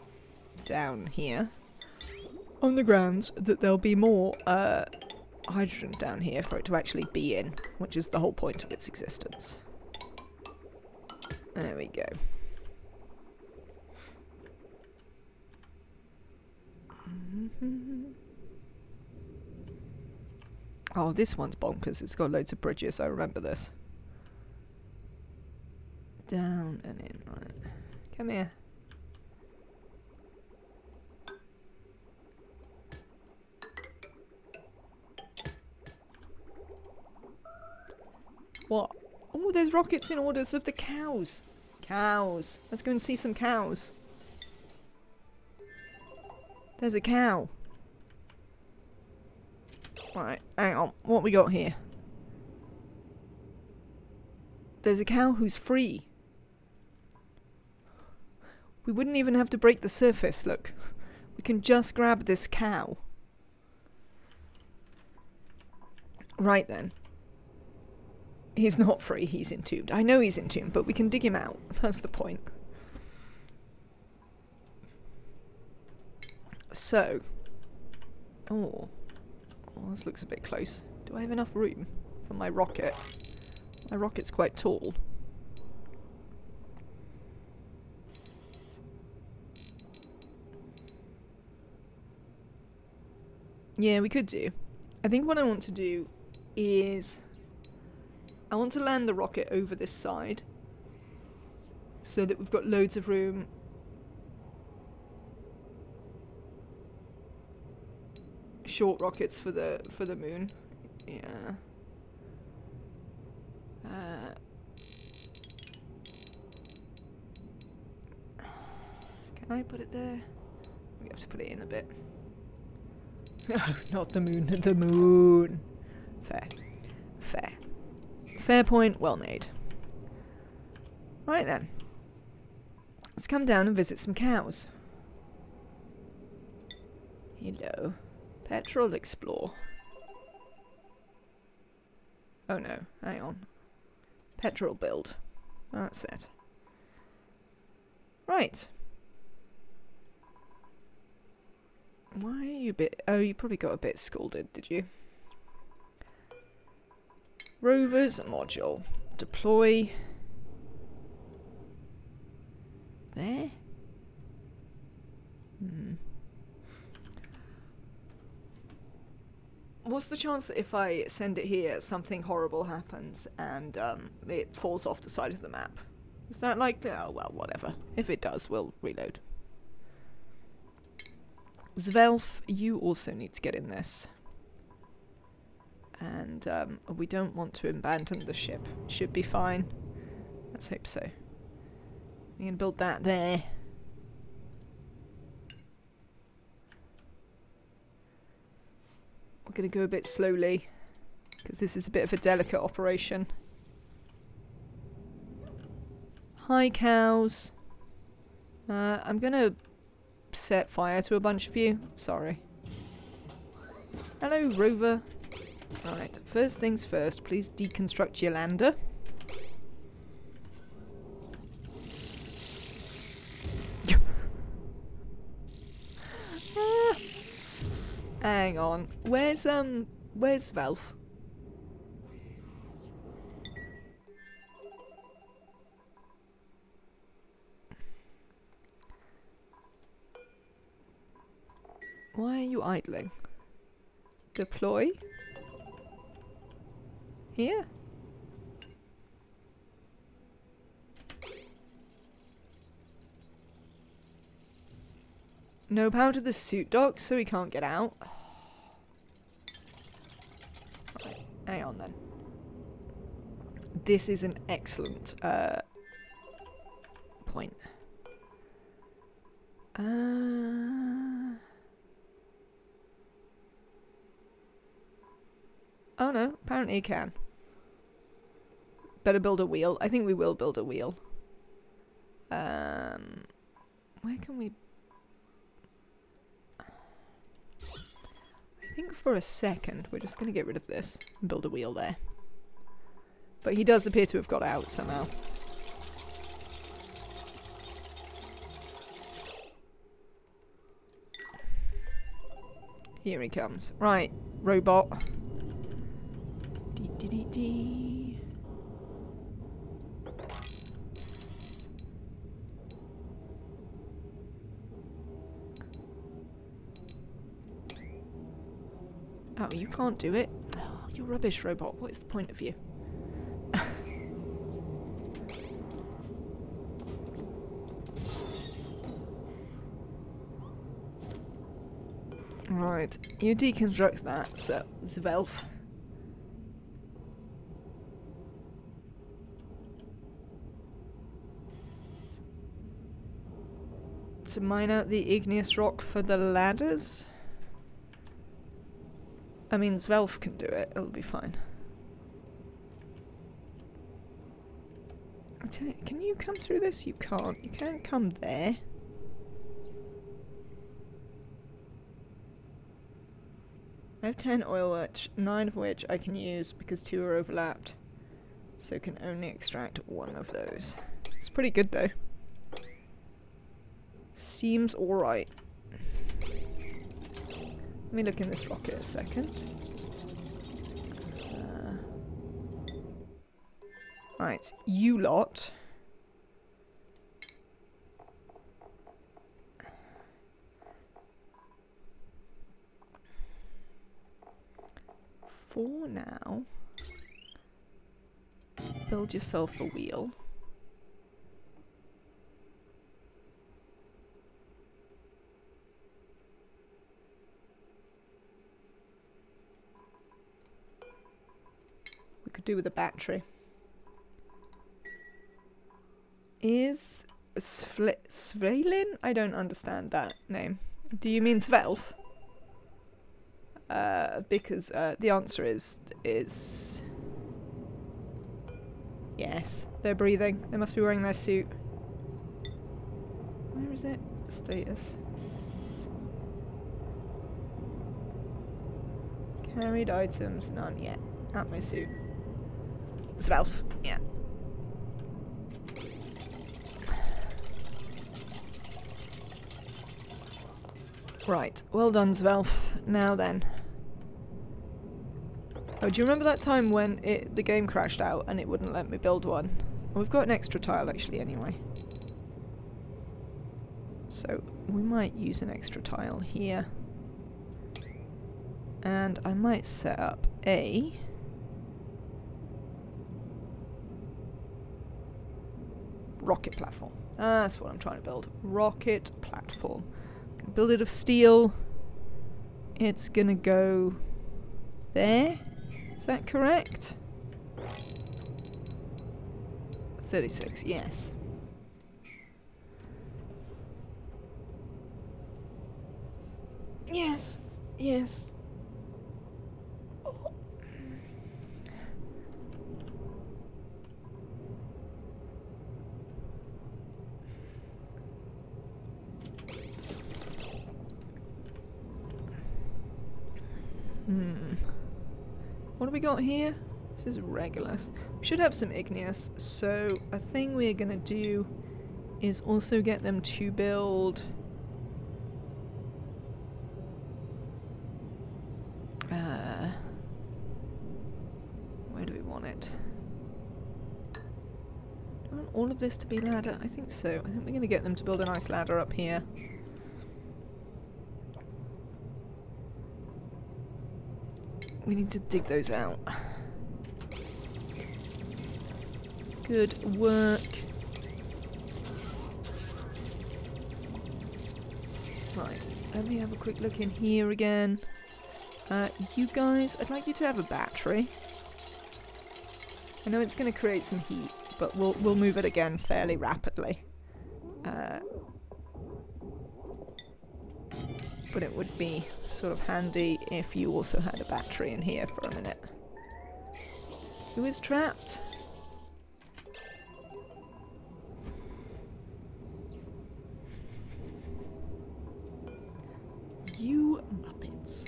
down here. On the grounds that there'll be more hydrogen down here for it to actually be in, which is the whole point of its existence. There we go. Oh, this one's bonkers. It's got loads of bridges. I remember this. Down and in. Right. Come here. What? Oh, there's rockets in orders of the cows. Cows. Let's go and see some cows. There's a cow. Right, hang on. What we got here? There's a cow who's free. We wouldn't even have to break the surface, look. We can just grab this cow. Right then. He's not free, he's entombed. I know he's entombed, but we can dig him out. That's the point. So. Oh, this looks a bit close. Do I have enough room for my rocket? My rocket's quite tall. Yeah, we could do. I think what I want to do is I want to land the rocket over this side so that we've got loads of room. Short rockets for the moon. Yeah. Can I put it there? We have to put it in a bit. No, not the moon. The moon. Fair. Fair. Fair point, well made. Right then. Let's come down and visit some cows. Hello. Petrol Explore. Oh no, hang on. Petrol build. That's it. Right. Why are you a bit... Oh, you probably got a bit scalded, did you? Rovers module. Deploy. There? What's the chance that if I send it here, something horrible happens and it falls off the side of the map? Is that likely? Oh, well, whatever. If it does, we'll reload. Zvelf, you also need to get in this. And we don't want to abandon the ship. Should be fine. Let's hope so. We can build that there. We're going to go a bit slowly because this is a bit of a delicate operation. Hi, cows. I'm going to set fire to a bunch of you. Sorry. Hello, Rover. Right, first things first, please deconstruct your lander. Hang on. Where's Valve? Why are you idling? Deploy? Here? No power to the suit dock, so he can't get out. Right, hang on then. This is an excellent point. Oh no, apparently he can. Better build a wheel. I think we will build a wheel. Where can we... I think for a second we're just going to get rid of this and build a wheel there. But he does appear to have got out somehow. Here he comes. Right, robot. Dee. Oh, you can't do it. Oh, you're rubbish, robot. What is the point of you? Right, you deconstruct that, so Zvelf. to mine out the igneous rock for the ladders? I mean, Zvelf can do it. It'll be fine. I tell you, can you come through this? You can't. You can't come there. I have 10 oil lich, 9 of which I can use because 2 are overlapped. So can only extract 1 of those. It's pretty good though. Seems alright. Let me look in this rocket a second. Right, you lot. For now, build yourself a wheel. We could do with a battery. Is Svelin? I don't understand that name. Do you mean Svelf? Because the answer is yes. They're breathing. They must be wearing their suit. Where is it? Status. Carried items, none yet. At my suit. Svelf, yeah. Right, well done, Zvelf. Now then. Oh, do you remember that time when the game crashed out and it wouldn't let me build one? Well, we've got an extra tile actually anyway. So we might use an extra tile here. And I might set up a rocket platform. That's what I'm trying to build. Rocket platform. Gonna build it of steel. It's gonna go there. Is that correct? 36, yes. Yes, yes. Oh. What do we got here? This is Regulus. We should have some igneous, so a thing we're gonna do is also get them to build where do we want it? Do I want all of this to be ladder? I think so. I think we're gonna get them to build a nice ladder up here. We need to dig those out. Good work. Right, let me have a quick look in here again. You guys, I'd like you to have a battery. I know it's going to create some heat, but we'll move it again fairly rapidly. But it would be sort of handy if you also had a battery in here for a minute. Who is trapped? You Muppets.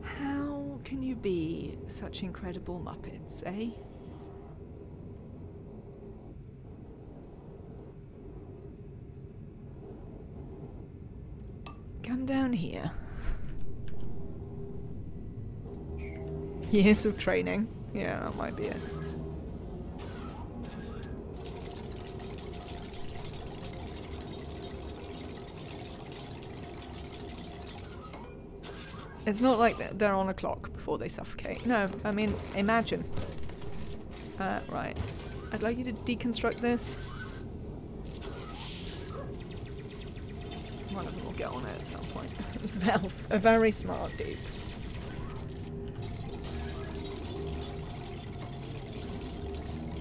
How can you be such incredible Muppets, eh? Come down here. Years of training. Yeah, that might be it. It's not like they're on a clock before they suffocate. No, I mean, imagine. Right. I'd like you to deconstruct this. One of them will get on it at some point. Zvelf, a very smart dude.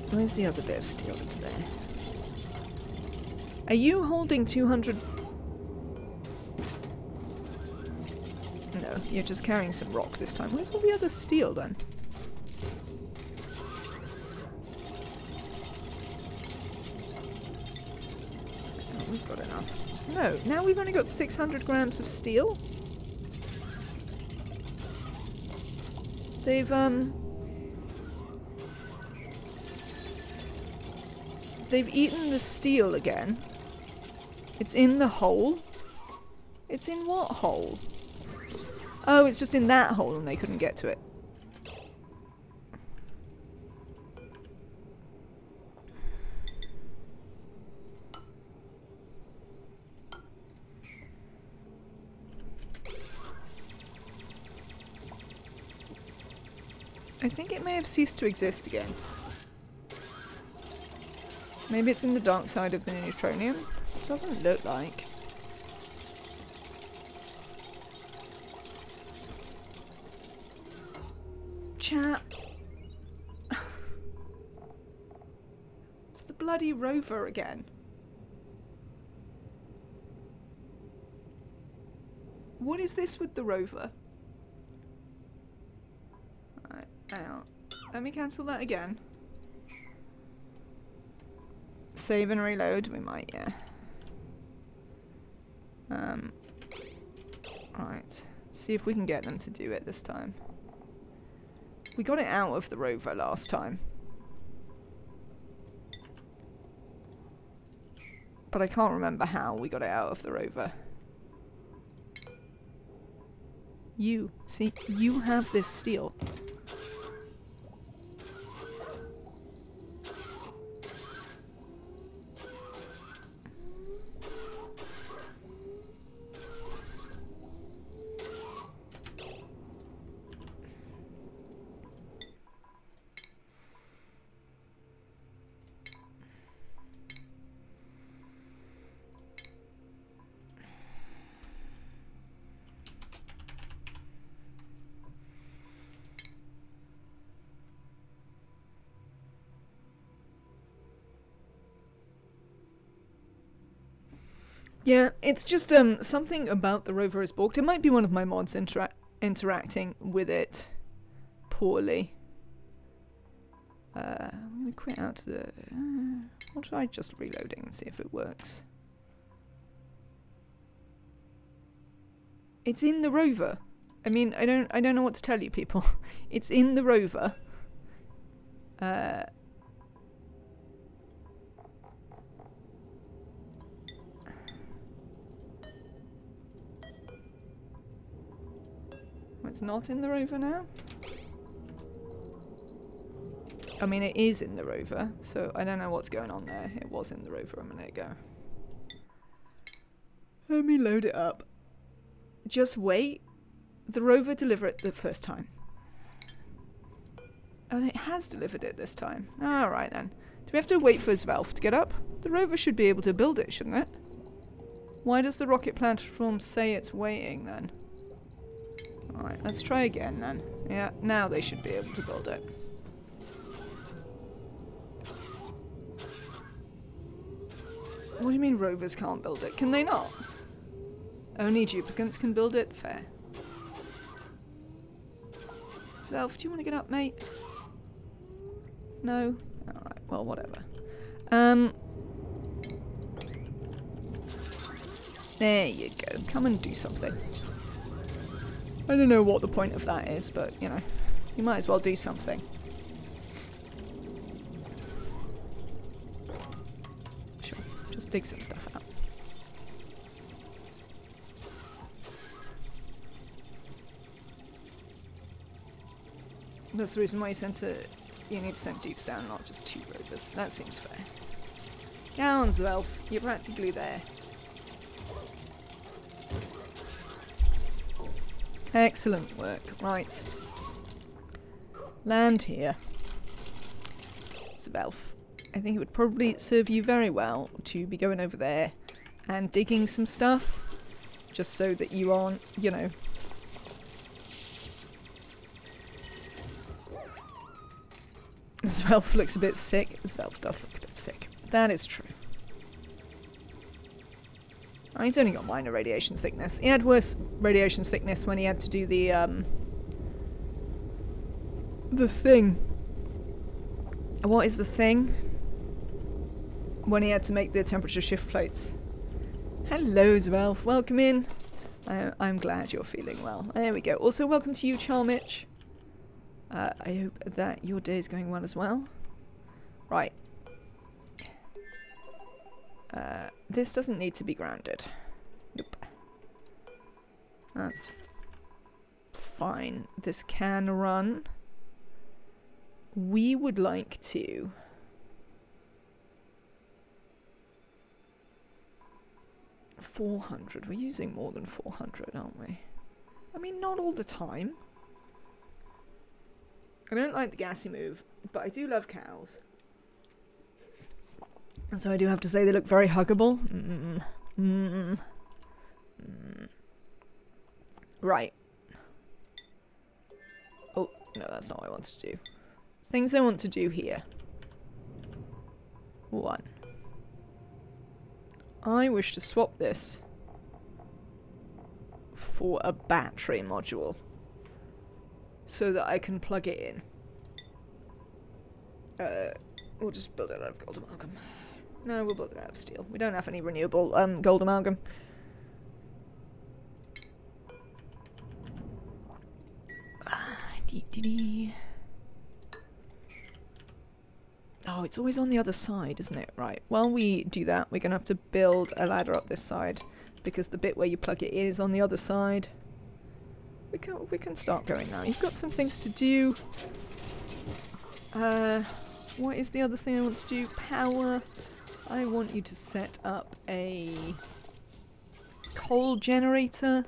Where's the other bit of steel that's there? Are you holding 200? No, you're just carrying some rock this time. Where's all the other steel then? Oh, we've got enough. No, now we've only got 600 grams of steel. They've eaten the steel again. It's in the hole. It's in what hole? Oh, it's just in that hole and they couldn't get to it. I think it may have ceased to exist again. Maybe it's in the dark side of the neutronium? Doesn't look like. Chat. It's the bloody rover again. What is this with the rover? Alright, hang on. Let me cancel that again. Save and reload, we might, yeah. Right. See if we can get them to do it this time. We got it out of the rover last time. But I can't remember how we got it out of the rover. You, see, you have this steel. Yeah, it's just something about the rover is balked. It might be one of my mods interacting with it poorly. I'm going to quit out to the... I'll try just reloading and see if it works. It's in the rover. I mean, I don't know what to tell you people. It's in the rover. It's not in the rover now? I mean, it is in the rover, so I don't know what's going on there. It was in the rover a minute ago. Let me load it up. Just wait. The rover delivered it the first time. Oh, it has delivered it this time. Alright then. Do we have to wait for Zvelf to get up? The rover should be able to build it, shouldn't it? Why does the rocket platform say it's waiting then? Alright, let's try again then. Yeah, now they should be able to build it. What do you mean rovers can't build it? Can they not? Only duplicants can build it? Fair. Zvelf, do you want to get up, mate? No? Alright, well, whatever. There you go. Come and do something. I don't know what the point of that is, but, you know, you might as well do something. Sure, just dig some stuff out. That's the reason why you need to send dupes down, not just 2 rovers. That seems fair. Down, Zvelf. You're practically there. Excellent work. Right. Land here. Zvelf. I think it would probably serve you very well to be going over there and digging some stuff. Just so that you aren't, you know... Zvelf looks a bit sick. Zvelf does look a bit sick. That is true. Oh, he's only got minor radiation sickness. He had worse radiation sickness when he had to do the thing. What is the thing? When he had to make the temperature shift plates. Hello, Zwelf. Welcome in. I'm glad you're feeling well. There we go. Also, welcome to you, Charmitch. I hope that your day is going well as well. Right. This doesn't need to be grounded. Nope. That's fine. This can run. We would like to... $400. We're using more than 400, aren't we? I mean, not all the time. I don't like the gassy move, but I do love cows. And so I do have to say they look very huggable. Right. Oh, no, that's not what I wanted to do. Things I want to do here. 1. I wish to swap this for a battery module so that I can plug it in. We'll just build it out of gold amalgam. No, we'll build it out of steel. We don't have any renewable gold amalgam. Oh, it's always on the other side, isn't it? Right. While we do that, we're going to have to build a ladder up this side because the bit where you plug it in is on the other side. We can start going now. You've got some things to do. What is the other thing I want to do? Power. I want you to set up a coal generator.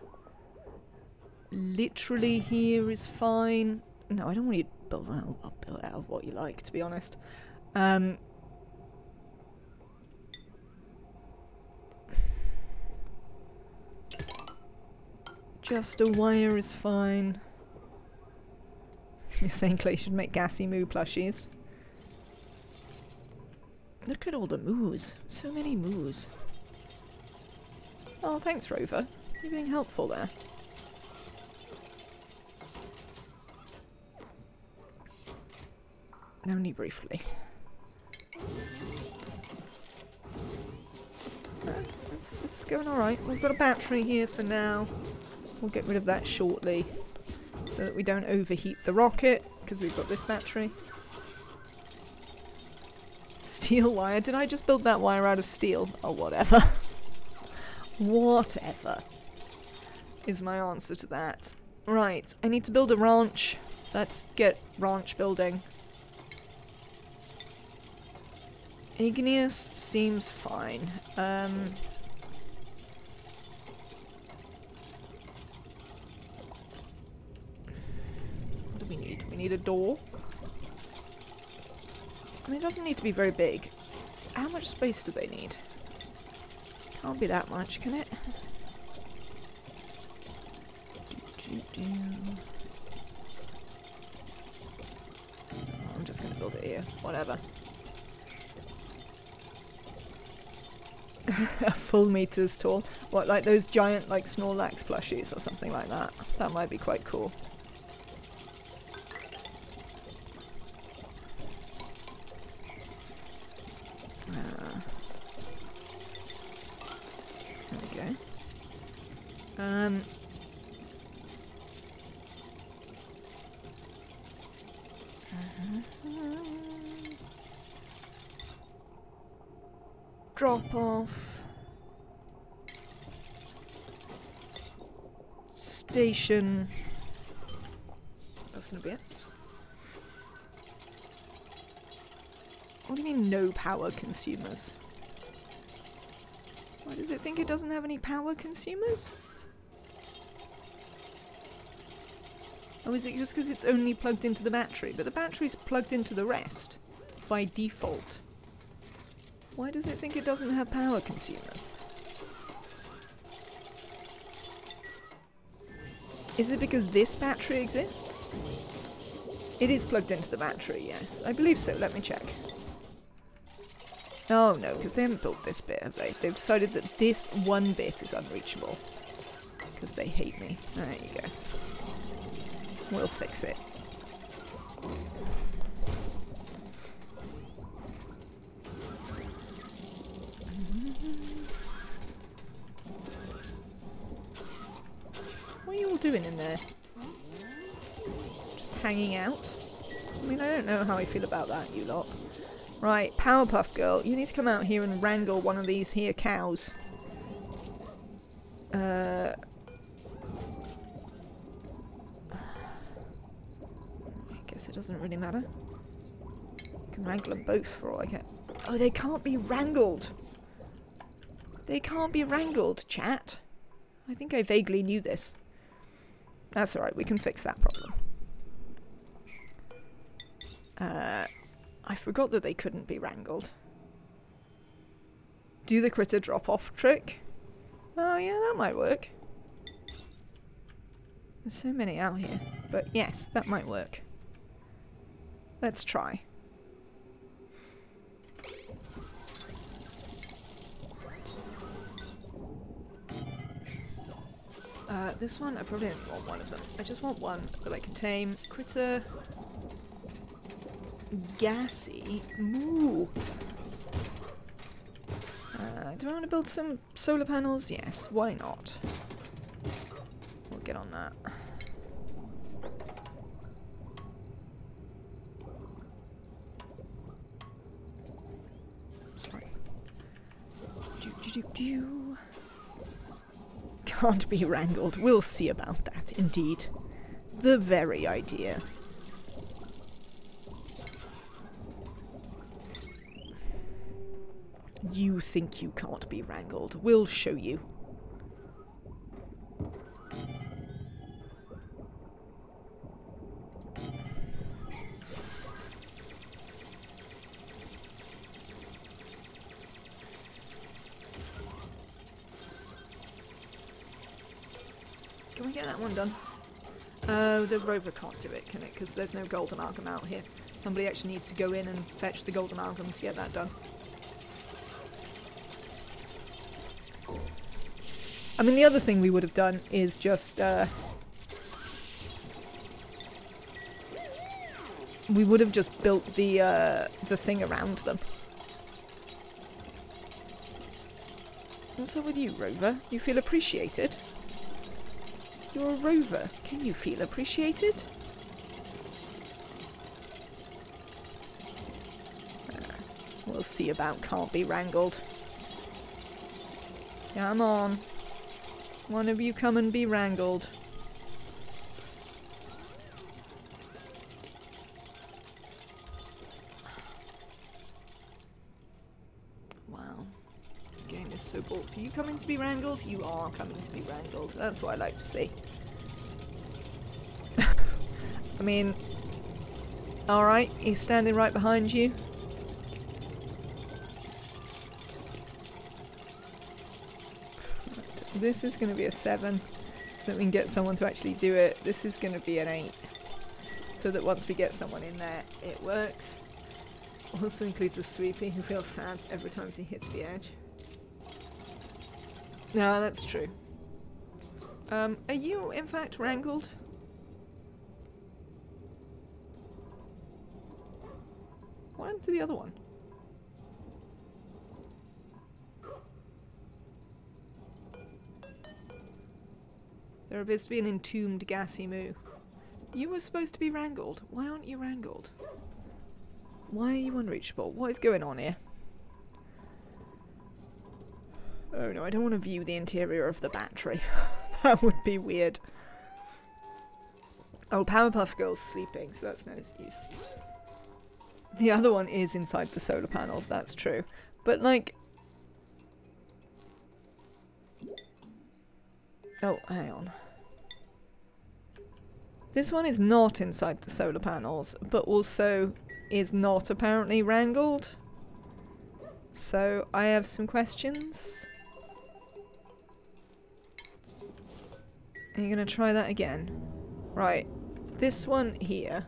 Literally here is fine. No, I don't want you to build it out. I'll build it out of what you like, to be honest. Just a wire is fine. You're saying Clay should make gassy moo plushies. Look at all the moos. So many moos. Oh, thanks, Rover. You're being helpful there. Only briefly. It's going alright. We've got a battery here for now. We'll get rid of that shortly so that we don't overheat the rocket because we've got this battery. Steel wire. Did I just build that wire out of steel? Oh, whatever. Whatever is my answer to that. Right, I need to build a ranch. Let's get ranch building. Igneous seems fine. What do we need? We need a door. I mean, it doesn't need to be very big. How much space do they need? Can't be that much, can it? I'm just gonna build it here. Whatever. Full meters tall. What, like those giant, like, Snorlax plushies or something like that? That might be quite cool. There we go. Drop off. Station. That's gonna be it. What do you mean no power consumers? Why does it think it doesn't have any power consumers? Oh, is it just because it's only plugged into the battery? But the battery's plugged into the rest by default. Why does it think it doesn't have power consumers? Is it because this battery exists? It is plugged into the battery, yes. I believe so. Let me check. Oh no, because they haven't built this bit, have they? They've decided that this one bit is unreachable. Because they hate me. There you go. We'll fix it. What are you all doing in there? Just hanging out? I mean, I don't know how I feel about that, you lot. Right, Powerpuff Girl, you need to come out here and wrangle one of these here cows. I guess it doesn't really matter. I can wrangle them both for all I care. Oh, they can't be wrangled! They can't be wrangled, chat. I think I vaguely knew this. That's alright, we can fix that problem. I forgot that they couldn't be wrangled. Do the critter drop-off trick? Oh yeah, that might work. There's so many out here. But yes, that might work. Let's try. This one, I probably don't want one of them. I just want one that I can tame. Critter. Gassy. Ooh. Do I want to build some solar panels? Yes, why not? We'll get on that. Sorry. Can't be wrangled. We'll see about that, indeed. The very idea. You think you can't be wrangled. We'll show you. Can we get that one done? Oh, the rover can't do it, can it? Because there's no gold amalgam out here. Somebody actually needs to go in and fetch the gold amalgam to get that done. I mean, the other thing we would have done is just, we would have just built the thing around them. What's up with you, Rover? You feel appreciated? You're a rover. Can you feel appreciated? We'll see about can't be wrangled. Come on. One of you come and be wrangled. Wow. The game is so bulky. Are you coming to be wrangled? You are coming to be wrangled. That's what I like to see. I mean, alright, he's standing right behind you. This is going to be a 7, so that we can get someone to actually do it. This is going to be an 8, so that once we get someone in there, it works. Also includes a sweepy who feels sad every time he hits the edge. No, that's true. Are you, in fact, wrangled? What happened to the other one? There appears to be an entombed gassy moo. You were supposed to be wrangled. Why aren't you wrangled? Why are you unreachable? What is going on here? Oh no, I don't want to view the interior of the battery. That would be weird. Oh, Powerpuff Girl's sleeping, so that's no use. The other one is inside the solar panels, that's true. But like... Oh, hang on. This one is not inside the solar panels, but also is not apparently wrangled. So I have some questions. Are you going to try that again? Right. This one here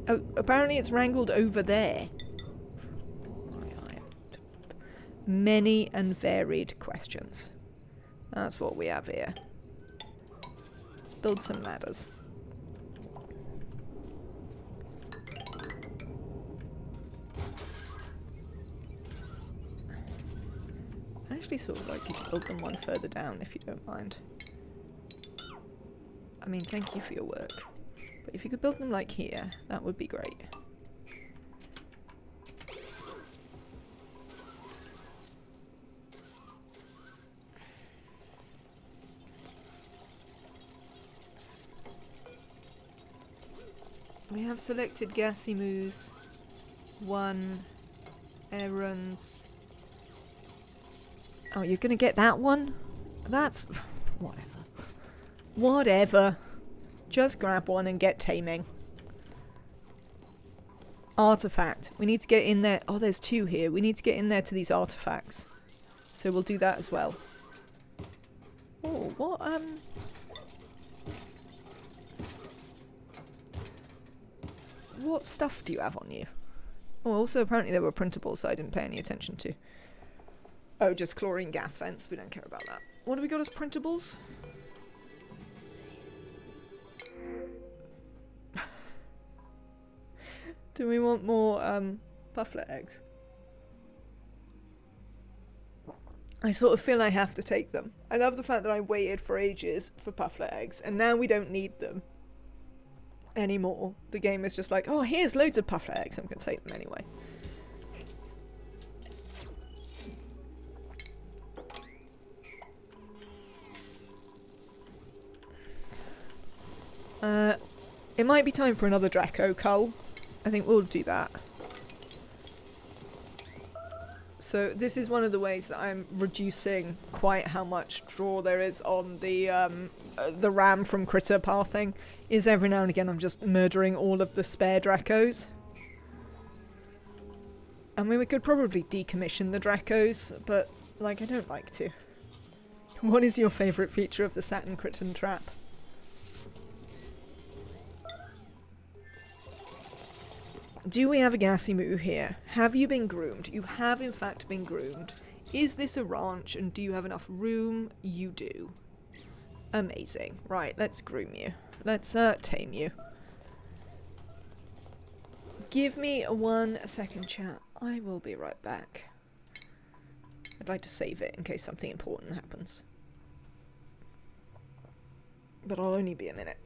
Oh, apparently it's wrangled over there. Many and varied questions. That's what we have here. Let's build some ladders. I actually sort of like you to build them one further down if you don't mind. I mean, thank you for your work. But if you could build them like here, that would be great. We have selected Gasimus, 1, errands. Oh, you're gonna get that one? That's... whatever. Whatever. Just grab one and get taming. Artifact. We need to get in there. Oh, there's 2 here. We need to get in there to these artifacts. So we'll do that as well. Oh, what, what stuff do you have on you? Oh, also apparently there were printables that I didn't pay any attention to. Oh, just chlorine gas vents. We don't care about that. What do we got as printables? Do we want more pufflet eggs? I sort of feel I have to take them. I love the fact that I waited for ages for pufflet eggs, and now we don't need them anymore. The game is just like, oh, here's loads of pufflet eggs. I'm going to take them anyway. It might be time for another Draco cull. I think we'll do that. So this is one of the ways that I'm reducing quite how much draw there is on the RAM from critter pathing, is every now and again I'm just murdering all of the spare Dracos. I mean, we could probably decommission the Dracos, but, like, I don't like to. What is your favourite feature of the Saturn Critter Trap? Do we have a Gasimu here? Have you been groomed? You have in fact been groomed. Is this a ranch and do you have enough room? You do. Amazing. Right, let's groom you. Let's tame you. Give me 1 second, chat. I will be right back. I'd like to save it in case something important happens. But I'll only be a minute.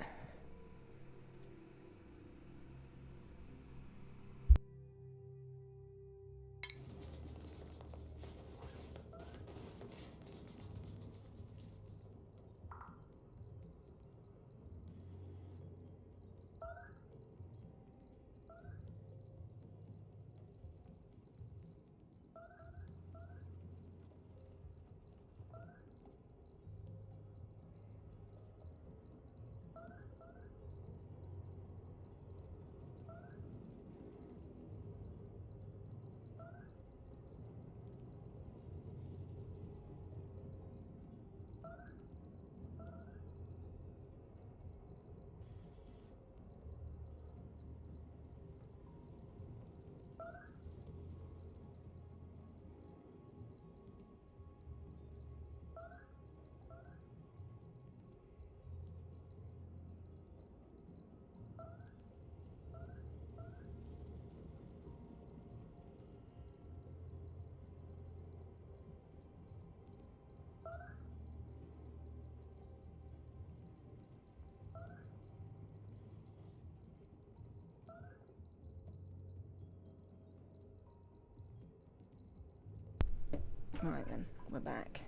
Alright then, we're back.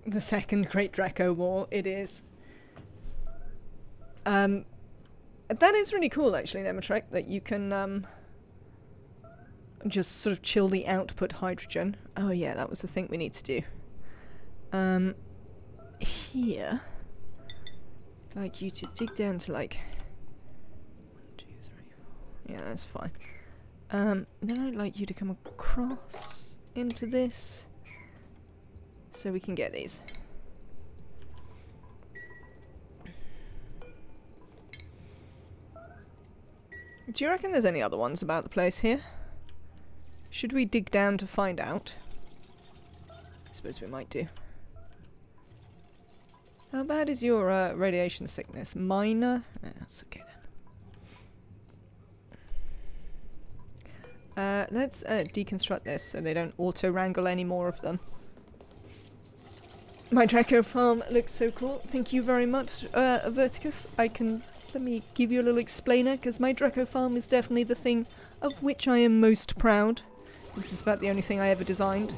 The second Great Draco War, it is. That is really cool actually, Nematrek, that you can just sort of chill the output hydrogen. Oh yeah, that was the thing we need to do. Here, I'd like you to dig down to like 1, 2, 3, 4. Yeah, that's fine. Then I'd like you to come across into this so we can get these. Do you reckon there's any other ones about the place here? Should we dig down to find out? I suppose we might do. How bad is your radiation sickness? Minor? That's okay then. Let's deconstruct this so they don't auto-wrangle any more of them. My Draco farm looks so cool. Thank you very much, Verticus. Let me give you a little explainer, because my Draco farm is definitely the thing of which I am most proud. This is about the only thing I ever designed.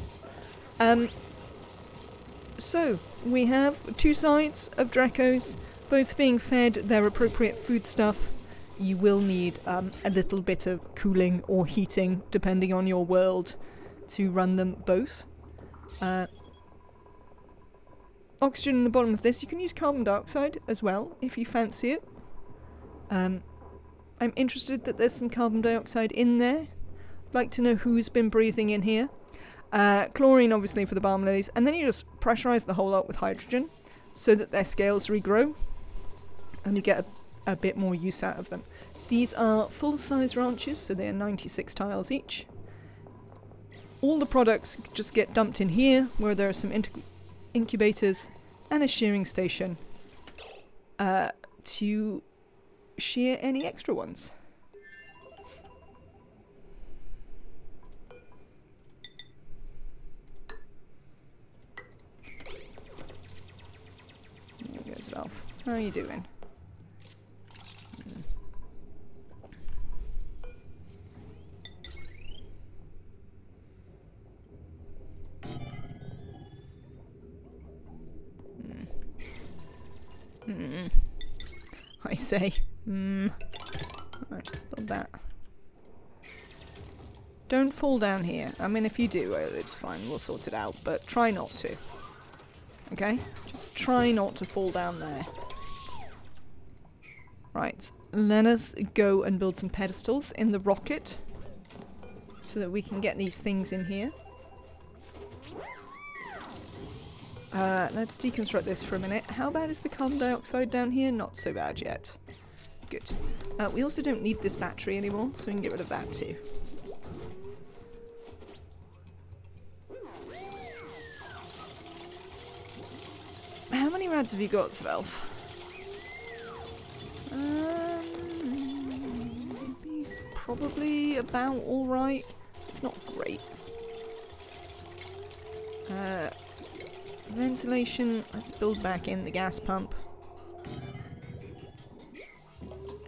So, we have 2 sides of Dracos, both being fed their appropriate food stuff. You will need a little bit of cooling or heating, depending on your world, to run them both. Oxygen in the bottom of this. You can use carbon dioxide as well, if you fancy it. I'm interested that there's some carbon dioxide in there. Like to know who's been breathing in here. Chlorine, obviously, for the balm lilies. And then you just pressurize the whole lot with hydrogen so that their scales regrow. And you get a bit more use out of them. These are full-size ranches, so they are 96 tiles each. All the products just get dumped in here, where there are some incubators and a shearing station to shear any extra ones. There goes Ralph. How are you doing? I say. Right, build that. Don't fall down here. I mean, if you do, it's fine. We'll sort it out. But try not to. Okay? Just try not to fall down there. Right. Let us go and build some pedestals in the rocket. So that we can get these things in here. Let's deconstruct this for a minute. How bad is the carbon dioxide down here? Not so bad yet. Good. We also don't need this battery anymore, so we can get rid of that too. How many rads have you got, Svelf? He's probably about alright. It's not great. Ventilation, let's build back in the gas pump.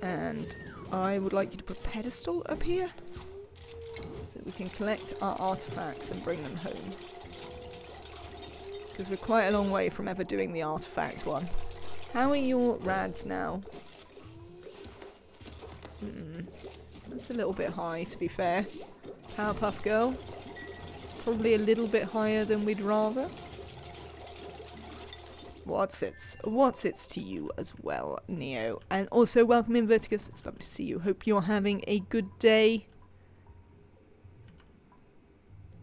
And I would like you to put a pedestal up here so that we can collect our artifacts and bring them home. Because we're quite a long way from ever doing the artifact one. How are your rads now? That's a little bit high, to be fair. Powerpuff Girl. It's probably a little bit higher than we'd rather. What's it's to you as well, Neo. And also welcome in, Verticus. It's lovely to see you. Hope you're having a good day.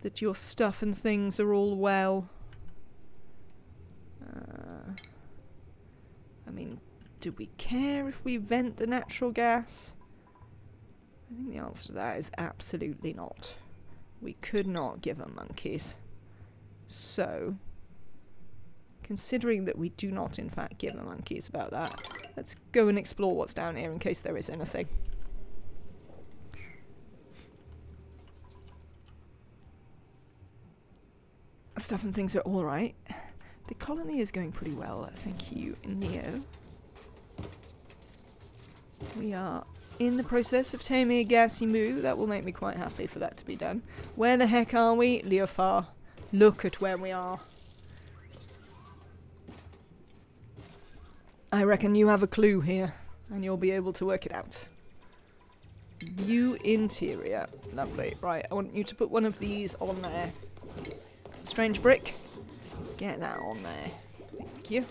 That your stuff and things are all well. I mean, do we care if we vent the natural gas? I think the answer to that is absolutely not. We could not give them monkeys. So, considering that we do not in fact give them monkeys about that, let's go and explore what's down here in case there is anything. Stuff and things are alright. The colony is going pretty well, thank you, Neo. We are in the process of taming a gassy moo. That will make me quite happy for that to be done. Where the heck are we? Leofar. Look at where we are. I reckon you have a clue here, and you'll be able to work it out. View interior. Lovely. Right, I want you to put one of these on there. Strange brick. Get that on there. Thank you.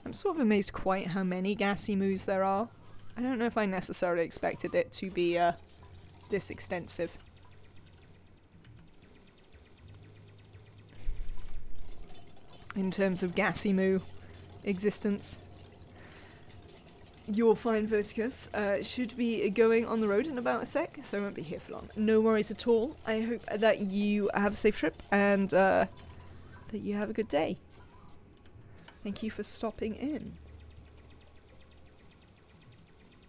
I'm sort of amazed quite how many gassy moos there are. I don't know if I necessarily expected it to be this extensive. In terms of gassy moo existence. You're fine, Verticus. Should be going on the road in about a sec, so I won't be here for long. No worries at all. I hope that you have a safe trip and that you have a good day. Thank you for stopping in.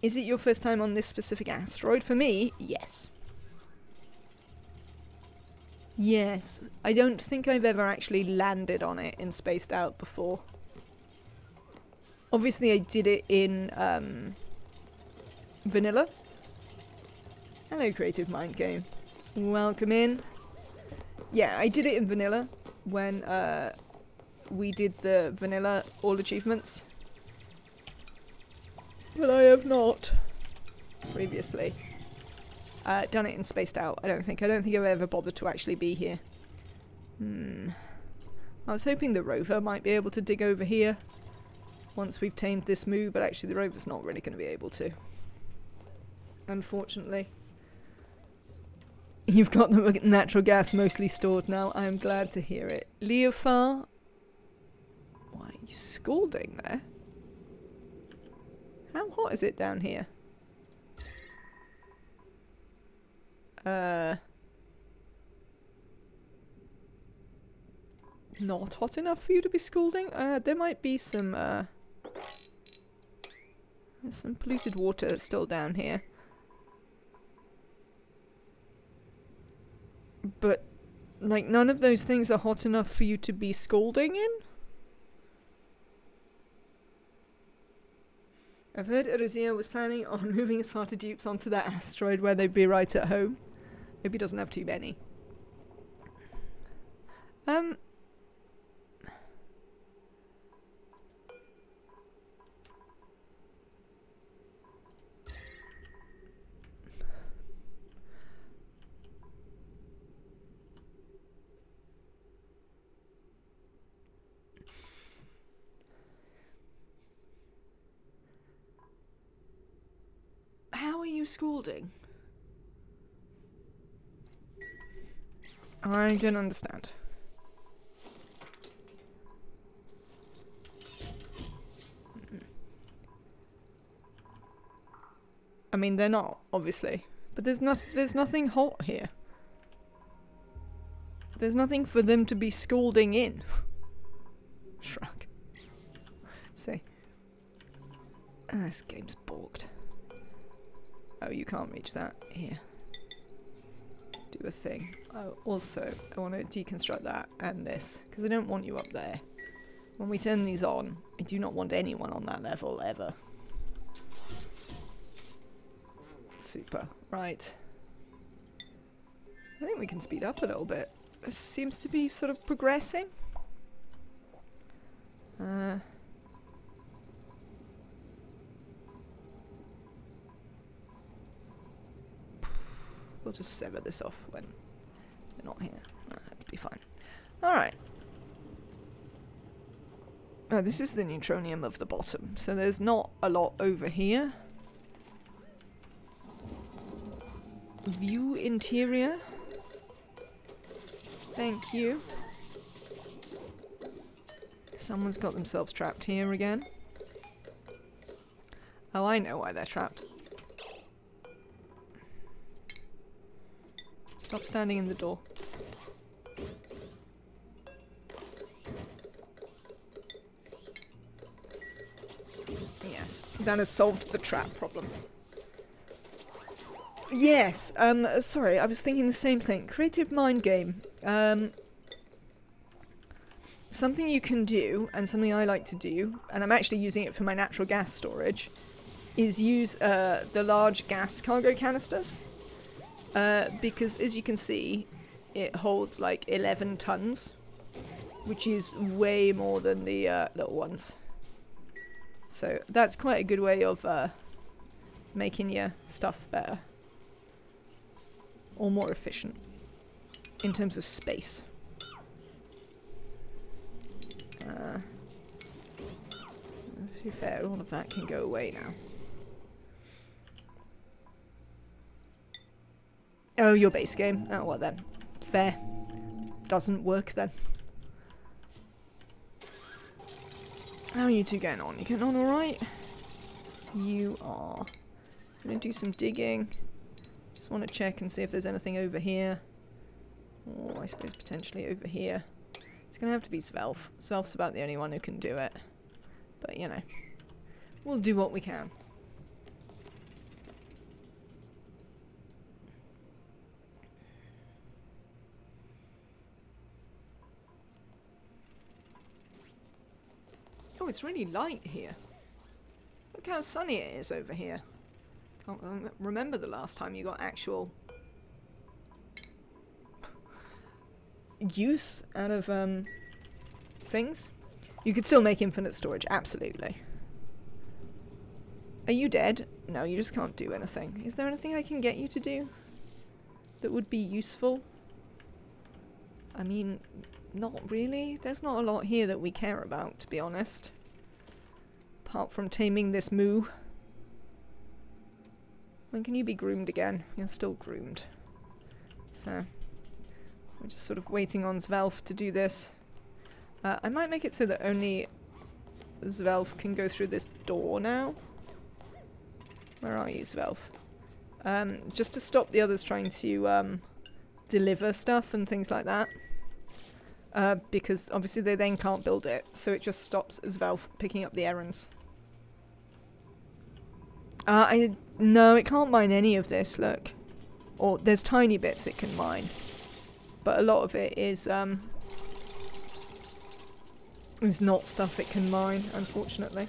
Is it your first time on this specific asteroid? For me, yes. Yes. I don't think I've ever actually landed on it in Spaced Out before. Obviously I did it in vanilla. Hello, Creative Mind Game. Welcome in. Yeah, I did it in vanilla when we did the vanilla all achievements. But I have not previously done it in Spaced Out. I don't think I've ever bothered to actually be here. I was hoping the rover might be able to dig over here once we've tamed this moo, but actually the rover's not really going to be able to. Unfortunately. You've got the natural gas mostly stored now. I'm glad to hear it. Leofar? Why are you scalding there? How hot is it down here? Not hot enough for you to be scalding? There might be some, there's some polluted water still down here. But, like, none of those things are hot enough for you to be scalding in? I've heard Erizia was planning on moving his Sparta dupes onto that asteroid where they'd be right at home. Hope he doesn't have too many. How are you scalding? I don't understand. I mean, they're not, obviously. But there's nothing hot here. There's nothing for them to be scalding in. Shrug. See. This game's balked. Oh, you can't reach that. Here. Do a thing. Oh, also, I want to deconstruct that and this, because I don't want you up there. When we turn these on, I do not want anyone on that level, ever. Super. Right. I think we can speed up a little bit. This seems to be sort of progressing. We'll just sever this off when they're not here. That'll be fine. Alright. Oh, this is the neutronium of the bottom, so there's not a lot over here. View interior. Thank you. Someone's got themselves trapped here again. Oh, I know why they're trapped. Stop standing in the door. Yes, that has solved the trap problem. Yes, sorry, I was thinking the same thing. Creative Mind Game. Something you can do, and something I like to do, and I'm actually using it for my natural gas storage, is use the large gas cargo canisters. Because as you can see, it holds like 11 tons, which is way more than the little ones. So that's quite a good way of making your stuff better. Or more efficient in terms of space. To be fair, all of that can go away now. Oh, your base game. Oh, well then. Fair. Doesn't work then. How are you two getting on? You getting on alright? You are. I'm going to do some digging. Just want to check and see if there's anything over here. Or I suppose potentially over here. It's going to have to be Svelf. Svelf's about the only one who can do it. But, you know, we'll do what we can. Oh, it's really light here. Look how sunny it is over here. Can't remember the last time you got actual use out of things. You could still make infinite storage, absolutely. Are you dead? No, you just can't do anything. Is there anything I can get you to do that would be useful? I mean, not really. There's not a lot here that we care about, to be honest. Apart from taming this moo. When can you be groomed again? You're still groomed. So, we're just sort of waiting on Svelf to do this. I might make it so that only Svelf can go through this door now. Where are you, Svelf? Just to stop the others trying to deliver stuff and things like that. Because obviously they then can't build it, so it just stops Svelf picking up the errands. No, it can't mine any of this, look. Or there's tiny bits it can mine. But a lot of it is not stuff it can mine, unfortunately.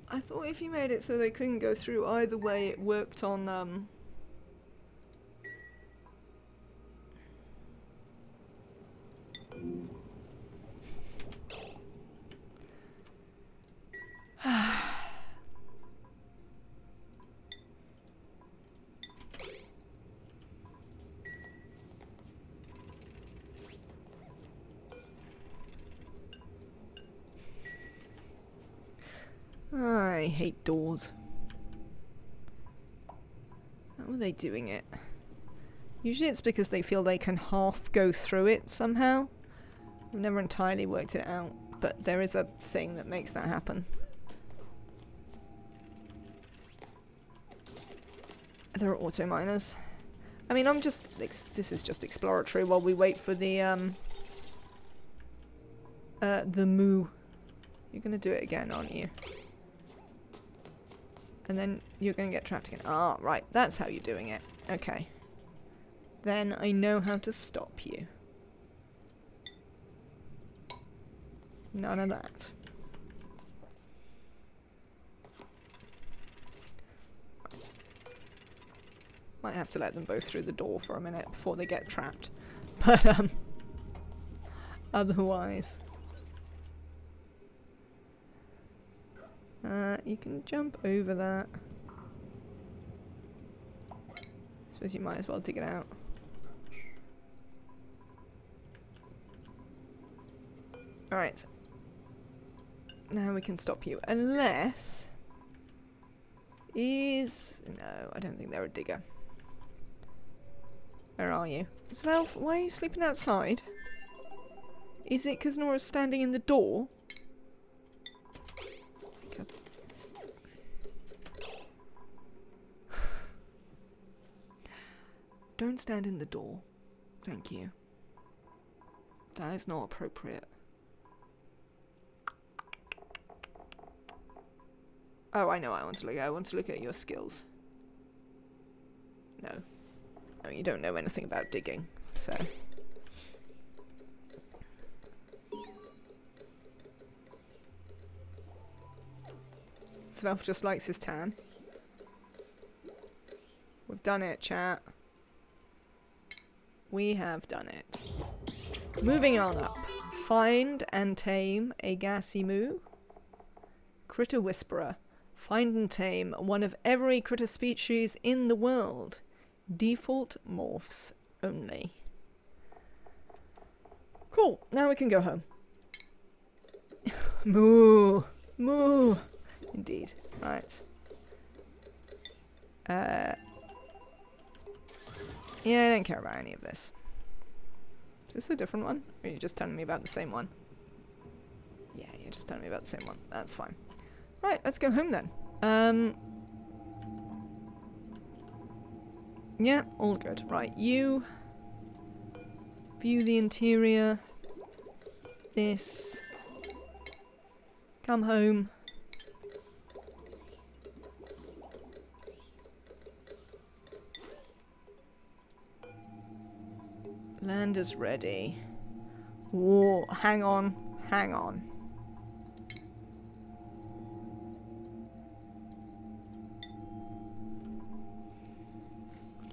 I thought if you made it so they couldn't go through either way, it worked on, I hate doors. How are they doing it? Usually it's because they feel they can half go through it somehow. I've never entirely worked it out, but there is a thing that makes that happen. There are auto miners. I mean, I'm just... this is just exploratory while we wait for the moo. You're gonna do it again, aren't you? And then you're going to get trapped again. Ah, right. That's how you're doing it. Okay. Then I know how to stop you. None of that. Right. Might have to let them both through the door for a minute before they get trapped. But, otherwise... you can jump over that. Suppose you might as well dig it out. Alright. Now we can stop you. Unless... No, I don't think they're a digger. Where are you? Svelf, why are you sleeping outside? Is it because Nora's standing in the door? Don't stand in the door. Thank you. That is not appropriate. Oh, I know what I want to look at. I want to look at your skills. No. No, you don't know anything about digging, so... Svelf just likes his tan. We've done it, chat. We have done it. Moving on up. Find and tame a gassy moo. Critter Whisperer. Find and tame one of every critter species in the world. Default morphs only. Cool. Now we can go home. Moo. Moo. Indeed. Right. Yeah, I don't care about any of this. Is this a different one? Or are you just telling me about the same one? Yeah, you're just telling me about the same one. That's fine. Right, let's go home then. Yeah, all good. Right, you view the interior. This. Come home. Land is ready. Whoa, hang on, hang on.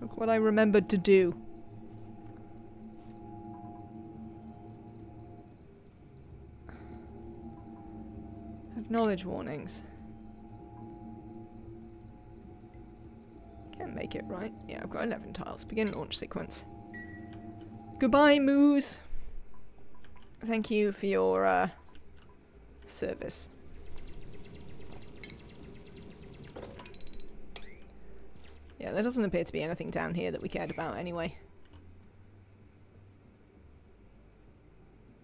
Look what I remembered to do. Acknowledge warnings. Can't make it, right? Yeah, I've got 11 tiles. Begin launch sequence. Goodbye, Moose. Thank you for your service. Yeah, there doesn't appear to be anything down here that we cared about anyway.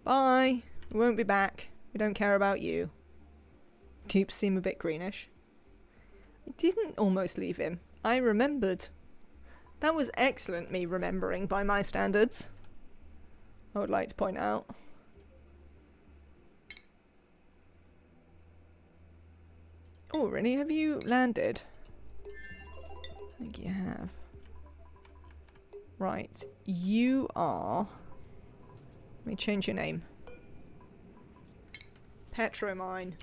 Bye. We won't be back. We don't care about you. Dupes seem a bit greenish. I didn't almost leave him. I remembered. That was excellent, me remembering by my standards. I would like to point out. Oh, really? Have you landed? I think you have. Right. You are... Let me change your name. Petromine.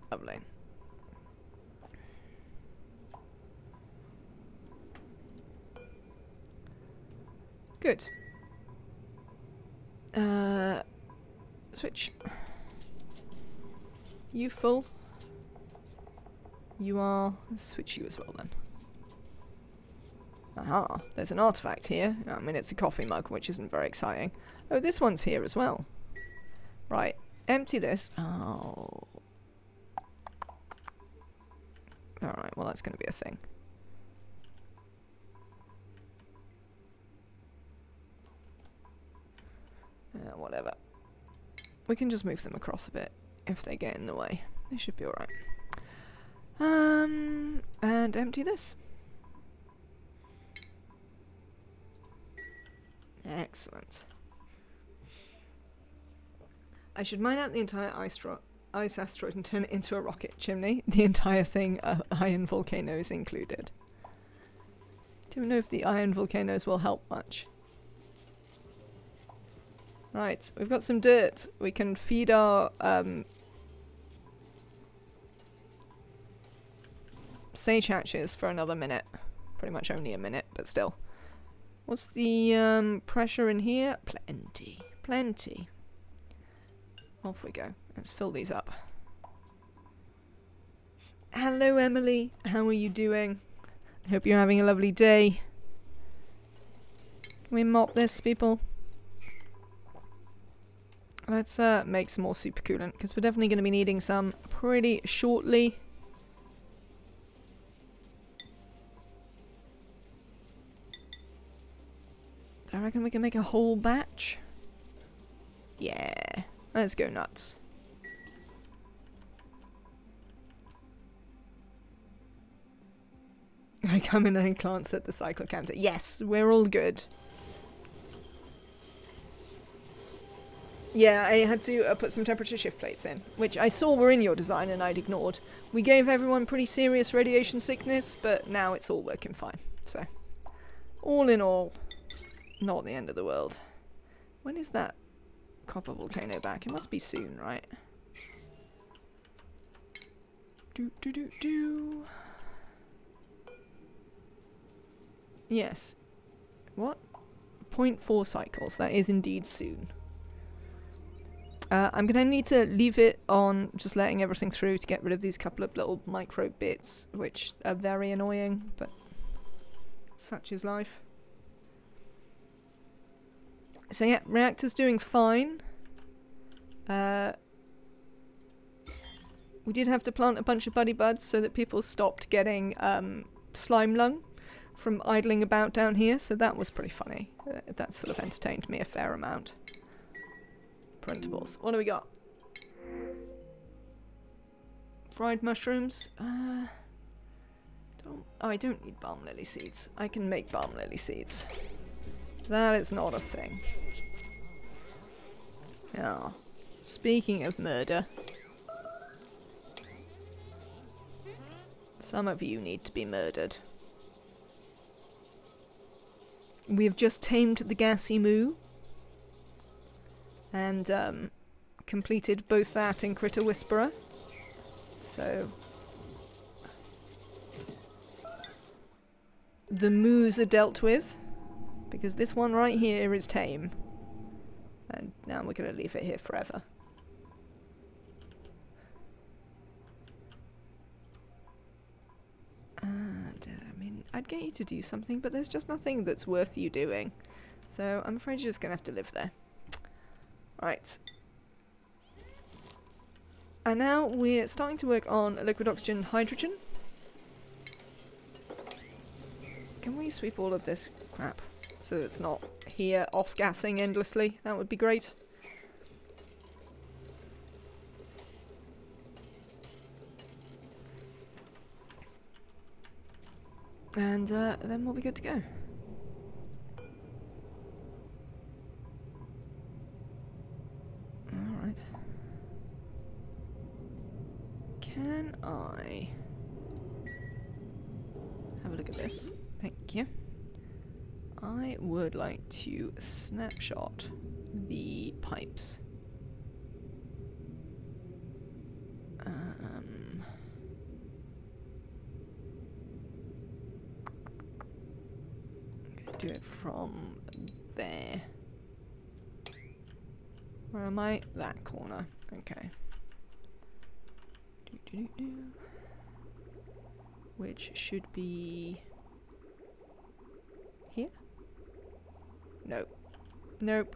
Lovely. Good. Switch. You full? You are... Let's switch you as well then. Aha, there's an artifact here. I mean, it's a coffee mug, which isn't very exciting. Oh, this one's here as well. Right, empty this. Oh. Alright, well that's going to be a thing. Whatever. We can just move them across a bit if they get in the way. They should be alright. And empty this. Excellent. I should mine out the entire ice asteroid and turn it into a rocket chimney. The entire thing, iron volcanoes included. Don't know if the iron volcanoes will help much. Right, we've got some dirt. We can feed our sage hatches for another minute. Pretty much only a minute, but still. What's the pressure in here? Plenty. Plenty. Off we go. Let's fill these up. Hello, Emily. How are you doing? I hope you're having a lovely day. Can we mop this, people? Let's make some more super coolant, because we're definitely going to be needing some pretty shortly. I reckon we can make a whole batch. Yeah, let's go nuts. I come in and glance at the cyclocanter. Yes, we're all good. Yeah, I had to put some temperature shift plates in, which I saw were in your design and I'd ignored. We gave everyone pretty serious radiation sickness, but now it's all working fine. So, all in all, not the end of the world. When is that copper volcano back? It must be soon, right? Do. Yes. What? 0.4 cycles. That is indeed soon. I'm going to need to leave it on just letting everything through to get rid of these couple of little micro bits, which are very annoying, but such is life. So yeah, reactor's doing fine. We did have to plant a bunch of buddy buds so that people stopped getting slime lung from idling about down here, so that was pretty funny. That sort of entertained me a fair amount. Printables. What do we got? Fried mushrooms. I don't need balm lily seeds. I can make balm lily seeds. That is not a thing. Oh. Speaking of murder. Some of you need to be murdered. We have just tamed the gassy moo. And completed both that and Critter Whisperer. So the moos are dealt with, because this one right here is tame. And now we're going to leave it here forever. And, I mean, I'd get you to do something, but there's just nothing that's worth you doing. So I'm afraid you're just going to have to live there. Right. And now we're starting to work on liquid oxygen hydrogen. Can we sweep all of this crap so that it's not here off-gassing endlessly? That would be great. And then we'll be good to go. Alright. Can I have a look at this? Thank you. I would like to snapshot the pipes. Do it from there. Where am I? That corner. Okay. Which should be here? Nope. Nope.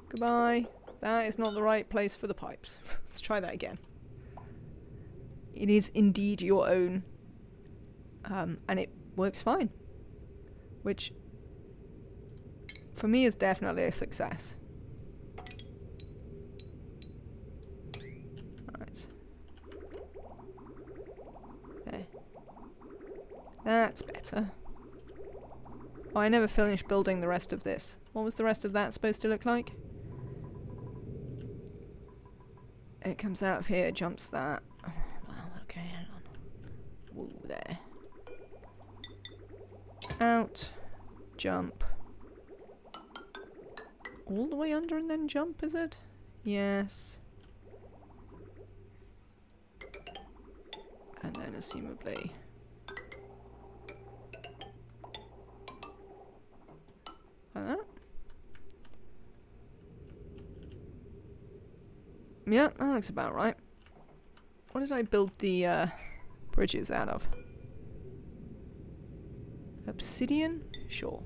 Goodbye. That is not the right place for the pipes. Let's try that again. It is indeed your own. And it works fine. Which, for me, is definitely a success. Alright. There. That's better. Oh, I never finished building the rest of this. What was the rest of that supposed to look like? It comes out of here, jumps that. Oh, wow, okay, hang on. Woo, there. Out, jump. All the way under and then jump, is it? Yes. And then assumably... like that. Yeah, that looks about right. What did I build the bridges out of? Obsidian? Sure.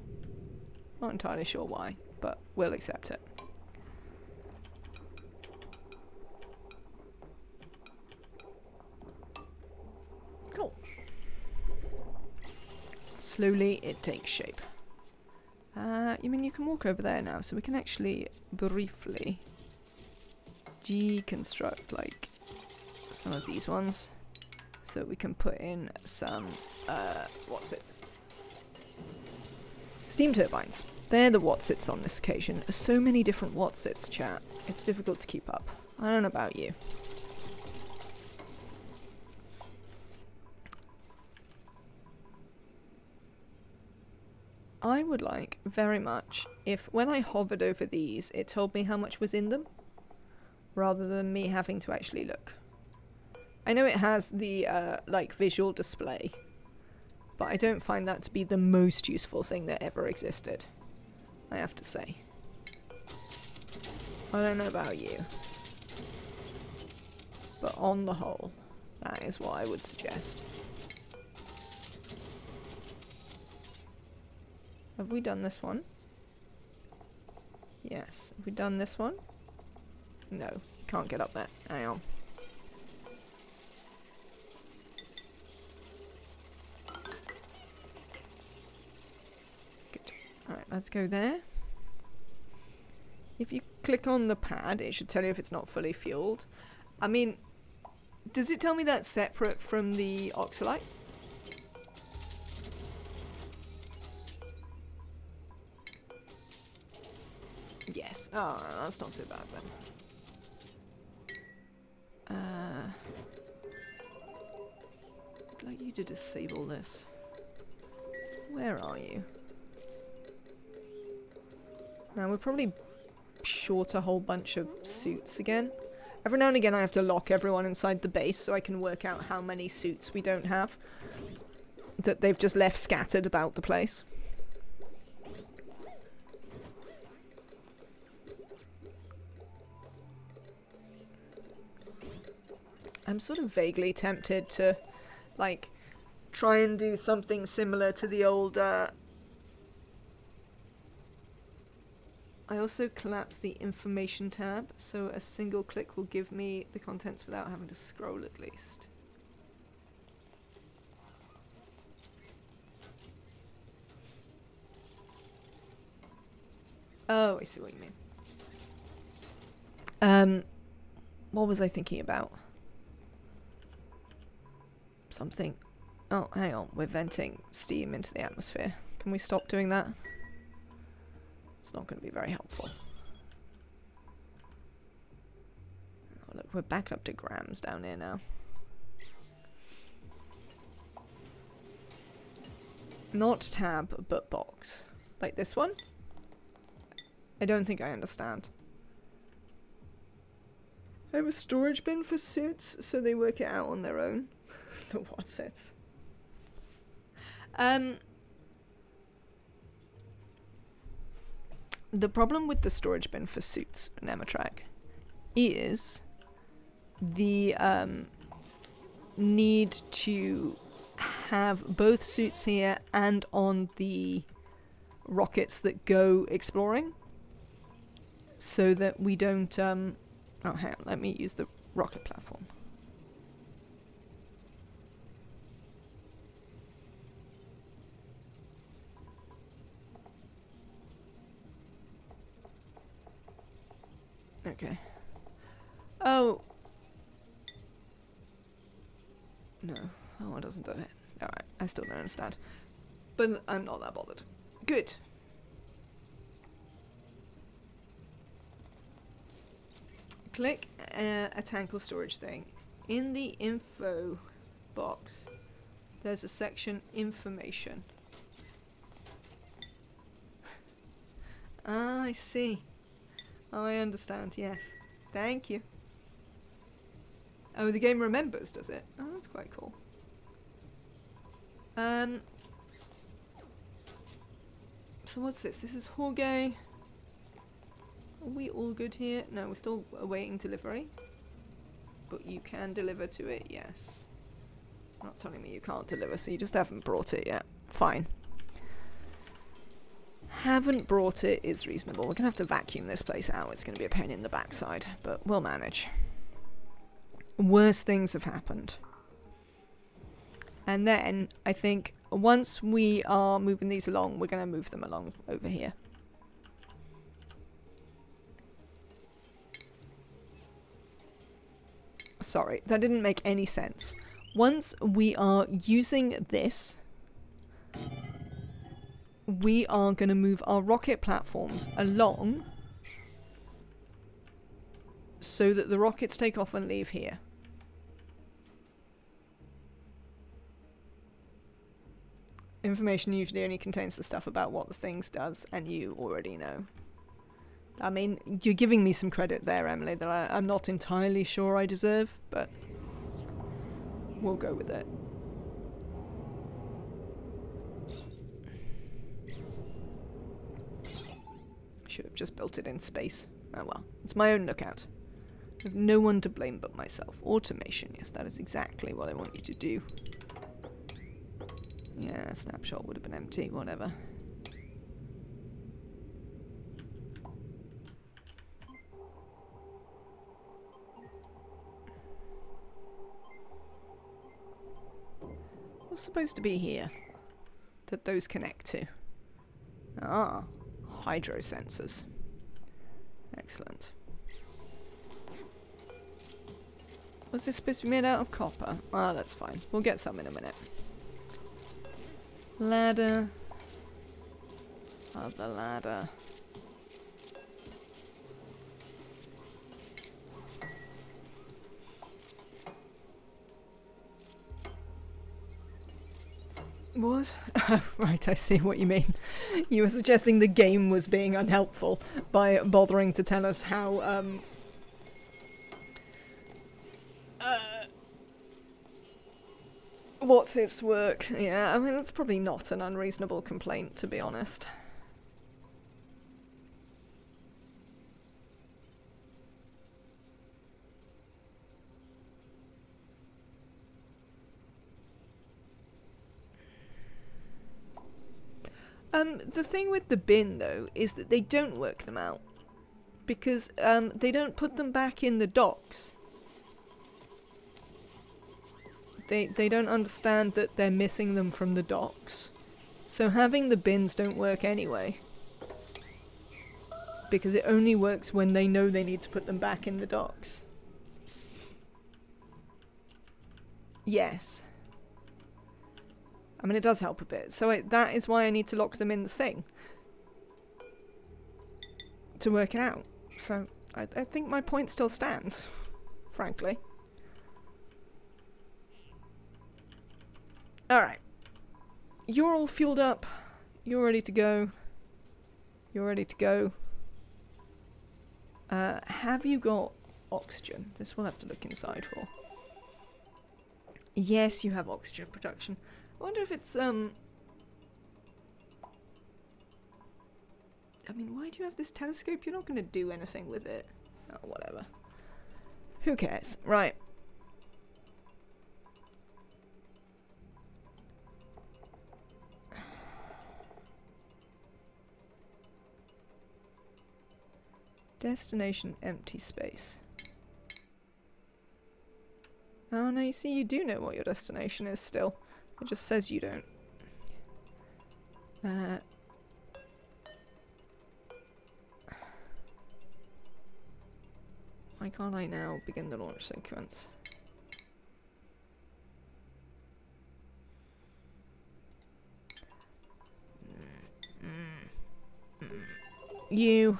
Not entirely sure why, but we'll accept it. Cool. Slowly it takes shape. You mean you can walk over there now, so we can actually briefly deconstruct like some of these ones, so we can put in some steam turbines. They're the whatsits on this occasion. So many different whatsits, chat. It's difficult to keep up. I don't know about you. I would like very much if when I hovered over these it told me how much was in them rather than me having to actually look. I know it has the like visual display, but I don't find that to be the most useful thing that ever existed, I have to say. I don't know about you, but on the whole, that is what I would suggest. Have we done this one? Yes. Have we done this one? No. Can't get up there. Hang on. Right, let's go there. If you click on the pad, it should tell you if it's not fully fueled. I mean, does it tell me that's separate from the Oxalite? Yes. Oh, that's not so bad then. I'd like you to disable this. Where are you? Now we're probably short a whole bunch of suits again. Every now and again I have to lock everyone inside the base so I can work out how many suits we don't have. That they've just left scattered about the place. I'm sort of vaguely tempted to, like, try and do something similar to the old, I also collapsed the information tab, so a single click will give me the contents without having to scroll at least. Oh, I see what you mean. What was I thinking about? Something. Oh, hang on. We're venting steam into the atmosphere. Can we stop doing that? It's not going to be very helpful. Oh, look, we're back up to grams down here now. Not tab, but box. Like this one? I don't think I understand. I have a storage bin for suits, so they work it out on their own. The what sets? The problem with the storage bin for suits, Nematrak, is the need to have both suits here and on the rockets that go exploring, so that we don't. Oh, hang on, let me use the rocket platform. Okay. Oh. No. Oh, it doesn't do it. Alright, I still don't understand. But I'm not that bothered. Good. Click a tank or storage thing. In the info box, there's a section information. Ah, I see. Oh, I understand, yes. Thank you. Oh, the game remembers, does it? Oh, that's quite cool. So what's this? This is Jorge. Are we all good here? No, we're still awaiting delivery. But you can deliver to it, yes. You're not telling me you can't deliver, so you just haven't brought it yet. Fine. Haven't brought it is reasonable. We're going to have to vacuum this place out. It's going to be a pain in the backside, but we'll manage. Worse things have happened. And then, I think, once we are moving these along, we're going to move them along over here. Sorry, that didn't make any sense. Once we are using this, we are going to move our rocket platforms along so that the rockets take off and leave here. Information usually only contains the stuff about what the things does, and you already know. I mean, you're giving me some credit there, Emily, that I'm not entirely sure I deserve, but we'll go with it. Should have just built it in space. Oh well, it's my own lookout. I have no one to blame but myself. Automation, yes, that is exactly what I want you to do. Yeah, snapshot would have been empty, whatever. What's supposed to be here that those connect to? Ah, hydro sensors. Excellent. Was this supposed to be made out of copper? Ah, that's fine. We'll get some in a minute. Ladder. Other ladder. What? Right, I see what you mean. You were suggesting the game was being unhelpful by bothering to tell us how, what's its work? Yeah, I mean, that's probably not an unreasonable complaint, to be honest. The thing with the bin, though, is that they don't work them out. Because, they don't put them back in the docks. They don't understand that they're missing them from the docks. So having the bins don't work anyway. Because it only works when they know they need to put them back in the docks. Yes. I mean, it does help a bit. So that is why I need to lock them in the thing. To work it out. So I think my point still stands. Frankly. Alright. You're all fueled up. You're ready to go. You're ready to go. Have you got oxygen? This we'll have to look inside for. Yes, you have oxygen production. I wonder if it's, I mean, why do you have this telescope? You're not going to do anything with it. Oh, whatever. Who cares? Right. Destination empty space. Oh, no, you see, you do know what your destination is still. It just says you don't. Why can't I now begin the launch sequence? You.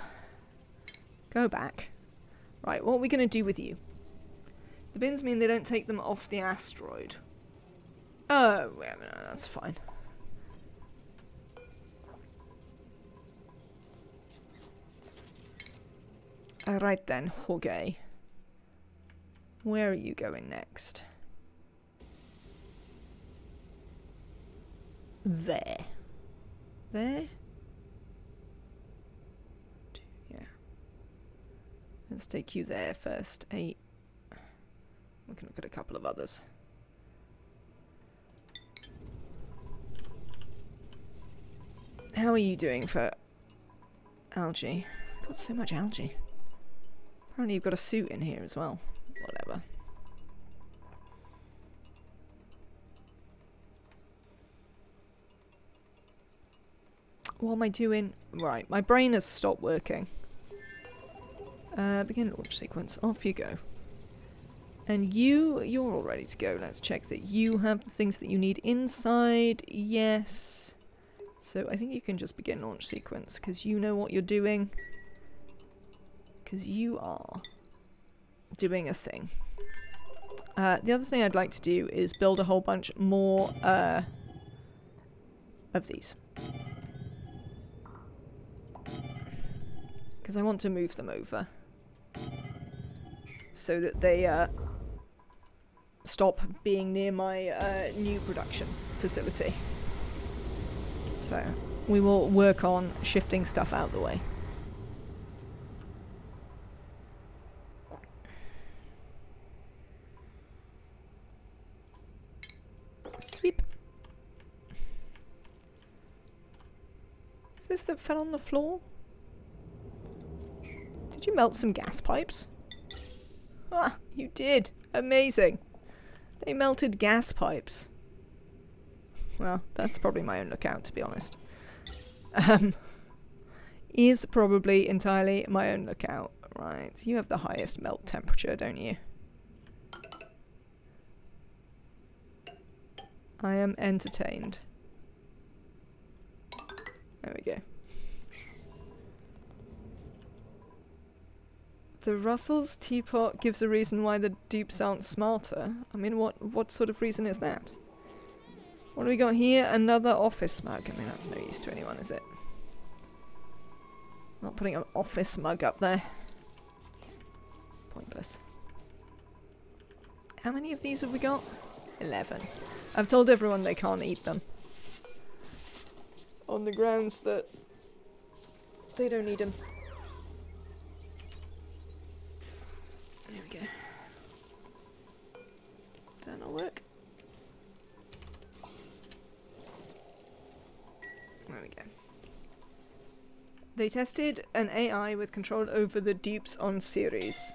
Go back. Right, what are we going to do with you? The bins mean they don't take them off the asteroid. Oh, yeah, no, that's fine. Alright then, Jorge. Where are you going next? There. There? Yeah. Let's take you there first. 8. We can look at a couple of others. How are you doing for algae? Got so much algae. Apparently you've got a suit in here as well. Whatever. What am I doing? Right, my brain has stopped working. Begin launch sequence. Off you go. And you're all ready to go. Let's check that you have the things that you need inside. Yes. So I think you can just begin launch sequence, because you know what you're doing. Because you are doing a thing. The other thing I'd like to do is build a whole bunch more of these. Because I want to move them over. So that they stop being near my new production facility. So we will work on shifting stuff out of the way. Sweep. Is this that fell on the floor? Did you melt some gas pipes? Ah, you did. Amazing. They melted gas pipes. Well, that's probably my own lookout, to be honest. is probably entirely my own lookout. Right, you have the highest melt temperature, don't you? I am entertained. There we go. The Russell's teapot gives a reason why the dupes aren't smarter. I mean, what sort of reason is that? What do we got here? Another office mug. I mean, that's no use to anyone, is it? Not putting an office mug up there. Pointless. How many of these have we got? 11. I've told everyone they can't eat them. On the grounds that they don't need them. There we go. That'll work. There we go. They tested an AI with control over the dupes on Ceres.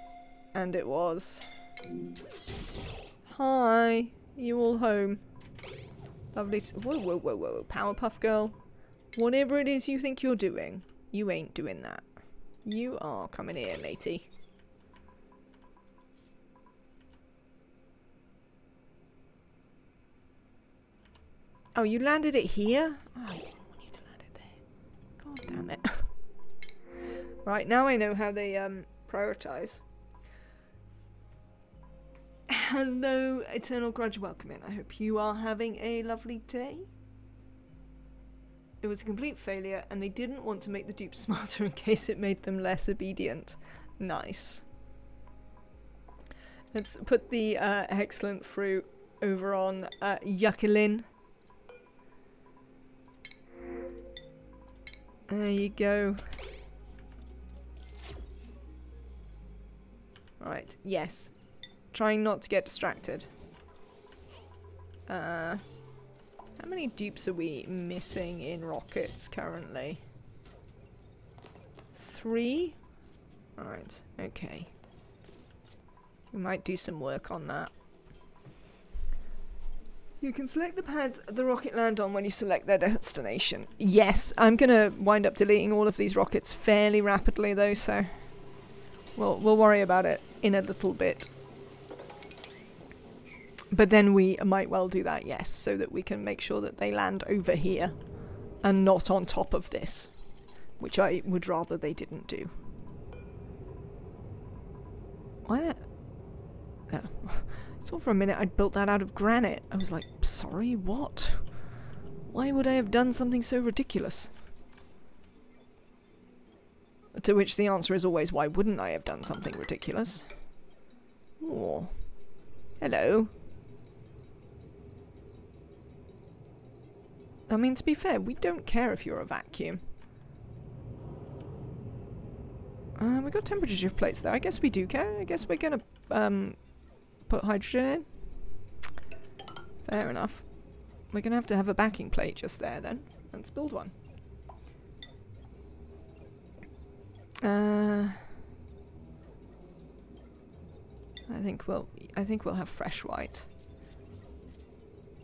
And it was... Hi, you all home? Lovely. Whoa, whoa, whoa, whoa. Powerpuff Girl. Whatever it is you think you're doing, you ain't doing that. You are coming here, matey. Oh, you landed it here? Oh, I didn't want you to land it there. God damn it. Right, now I know how they prioritize. Hello, Eternal Grudge, welcome in. I hope you are having a lovely day. It was a complete failure, and they didn't want to make the dupes smarter in case it made them less obedient. Nice. Let's put the excellent fruit over on Yuckalin. There you go. Right, yes. Trying not to get distracted. How many dupes are we missing in rockets currently? 3? Alright, okay. We might do some work on that. You can select the pads the rocket land on when you select their destination. Yes, I'm gonna wind up deleting all of these rockets fairly rapidly though, so we'll worry about it in a little bit. But then we might well do that, yes, so that we can make sure that they land over here and not on top of this, which I would rather they didn't do. Why that? No. I thought for a minute I'd built that out of granite. I was like, sorry, what? Why would I have done something so ridiculous? To which the answer is always, why wouldn't I have done something ridiculous? Oh. Hello. I mean, to be fair, we don't care if you're a vacuum. We got temperature shift plates there. I guess we do care. I guess we're gonna, put hydrogen in. Fair enough. We're gonna have to have a backing plate just there then. Let's build one. I think we'll have fresh white.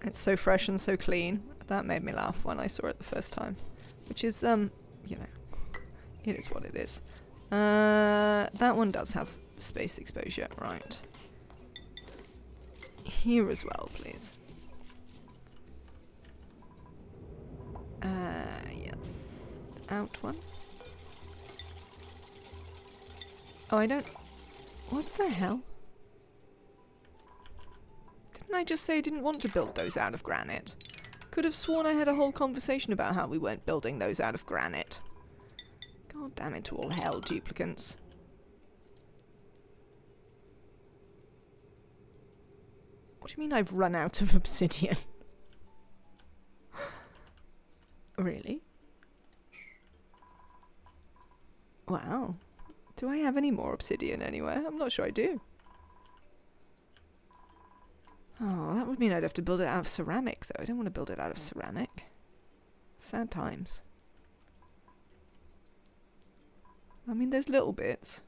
It's so fresh and so clean. That made me laugh when I saw it the first time. Which is, you know, it is what it is. That one does have space exposure, right. Here as well, please. Yes. Out one. Oh, I don't... What the hell? Didn't I just say I didn't want to build those out of granite? Could have sworn I had a whole conversation about how we weren't building those out of granite. God damn it to all hell, duplicants. What do you mean I've run out of obsidian? Really? Wow. Do I have any more obsidian anywhere? I'm not sure I do. Oh, that would mean I'd have to build it out of ceramic, though. I don't want to build it out of ceramic. Sad times. I mean, there's little bits.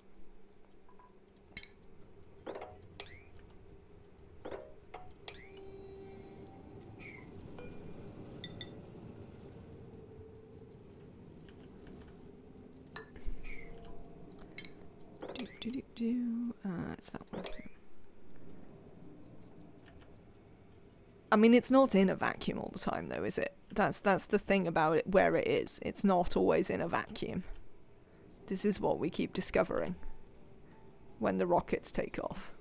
It's that one. I mean, it's not in a vacuum all the time, though, is it? That's the thing about it, where it is. It's not always in a vacuum. This is what we keep discovering when the rockets take off.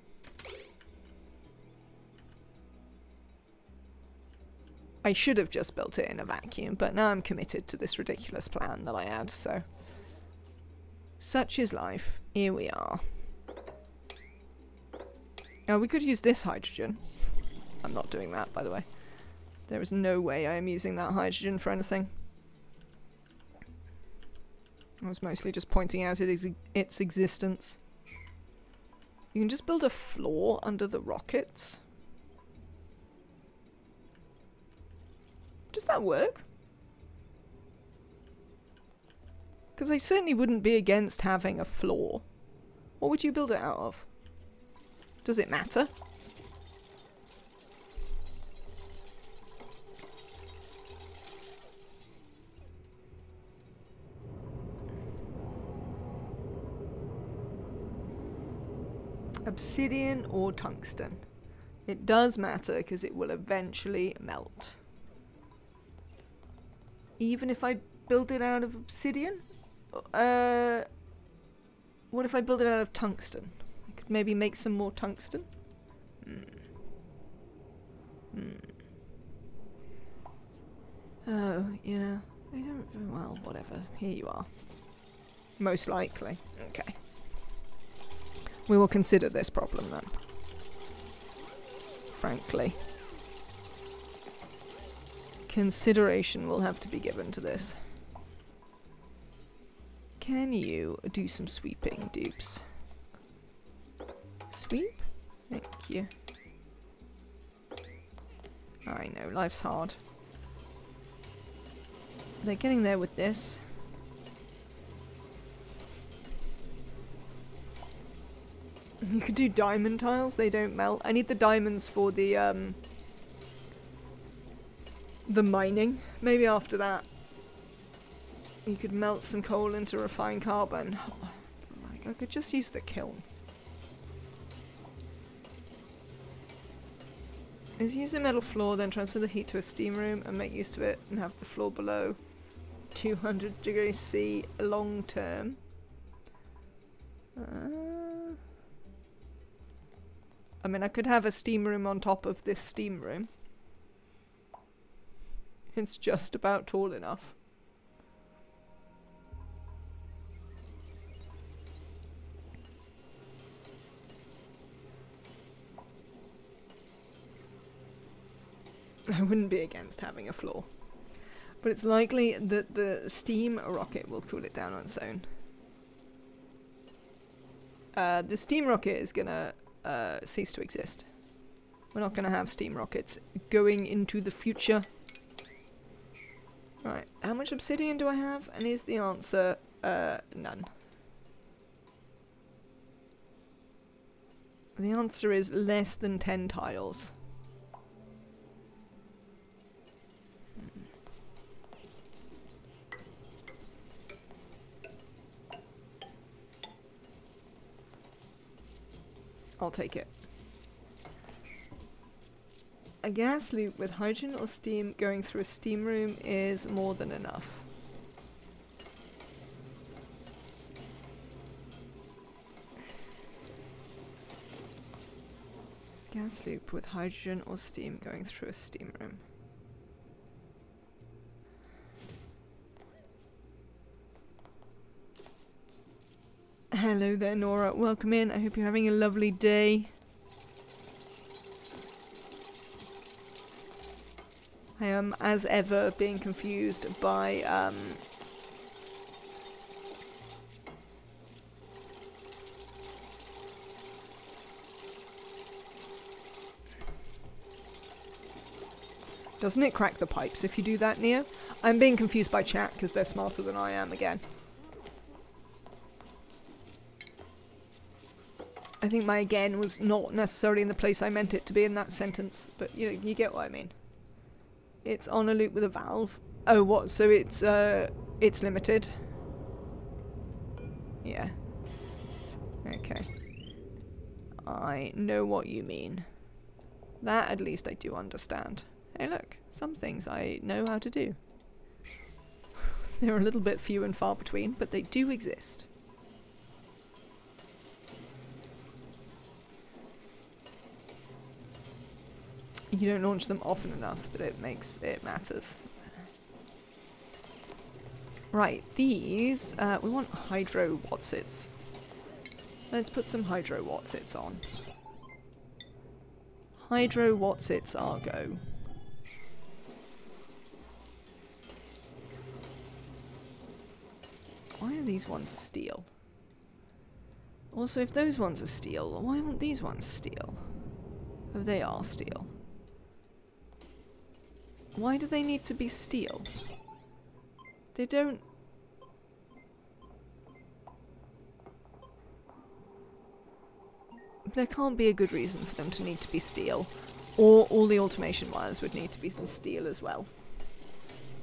I should have just built it in a vacuum, but now I'm committed to this ridiculous plan that I had, so... Such is life. Here we are. Now, we could use this hydrogen. I'm not doing that, by the way. There is no way I am using that hydrogen for anything. I was mostly just pointing out its existence. You can just build a floor under the rockets. Does that work? Because I certainly wouldn't be against having a floor. What would you build it out of? Does it matter? Obsidian or tungsten? It does matter because it will eventually melt. Even if I build it out of obsidian? What if I build it out of tungsten? I could maybe make some more tungsten? Oh, yeah. I don't... Well, whatever. Here you are. Most likely. Okay. We will consider this problem then. Frankly. Consideration will have to be given to this. Can you do some sweeping, dupes? Sweep? Thank you. I know, life's hard. They're getting there with this. You could do diamond tiles, they don't melt. I need the diamonds for the mining. Maybe after that. You could melt some coal into refined carbon. Like, I could just use the kiln. Is use a metal floor, then transfer the heat to a steam room and make use of it and have the floor below 200 degrees C long term. I mean, I could have a steam room on top of this steam room. It's just about tall enough. I wouldn't be against having a floor. But it's likely that the steam rocket will cool it down on its own. The steam rocket is gonna cease to exist. We're not gonna have steam rockets going into the future. Right, how much obsidian do I have? And is the answer none? The answer is less than 10 tiles. I'll take it. A gas loop with hydrogen or steam going through a steam room is more than enough. Gas loop with hydrogen or steam going through a steam room. Hello there, Nora. Welcome in. I hope you're having a lovely day. I am, as ever, being confused by, Doesn't it crack the pipes if you do that, Neo? I'm being confused by chat because they're smarter than I am again. I think my again was not necessarily in the place I meant it to be in that sentence, but you know, you get what I mean. It's on a loop with a valve. Oh, what? So it's limited. Yeah. Okay. I know what you mean. That at least I do understand. Hey look, some things I know how to do. They're a little bit few and far between, but they do exist. You don't launch them often enough that it matters. Right, these, we want Hydro Watsits. Let's put some Hydro Watsits on. Hydro Watsits are go. Why are these ones steel? Also, if those ones are steel, why aren't these ones steel? Oh, they are steel. Why do they need to be steel? They don't... There can't be a good reason for them to need to be steel. Or all the automation wires would need to be steel as well.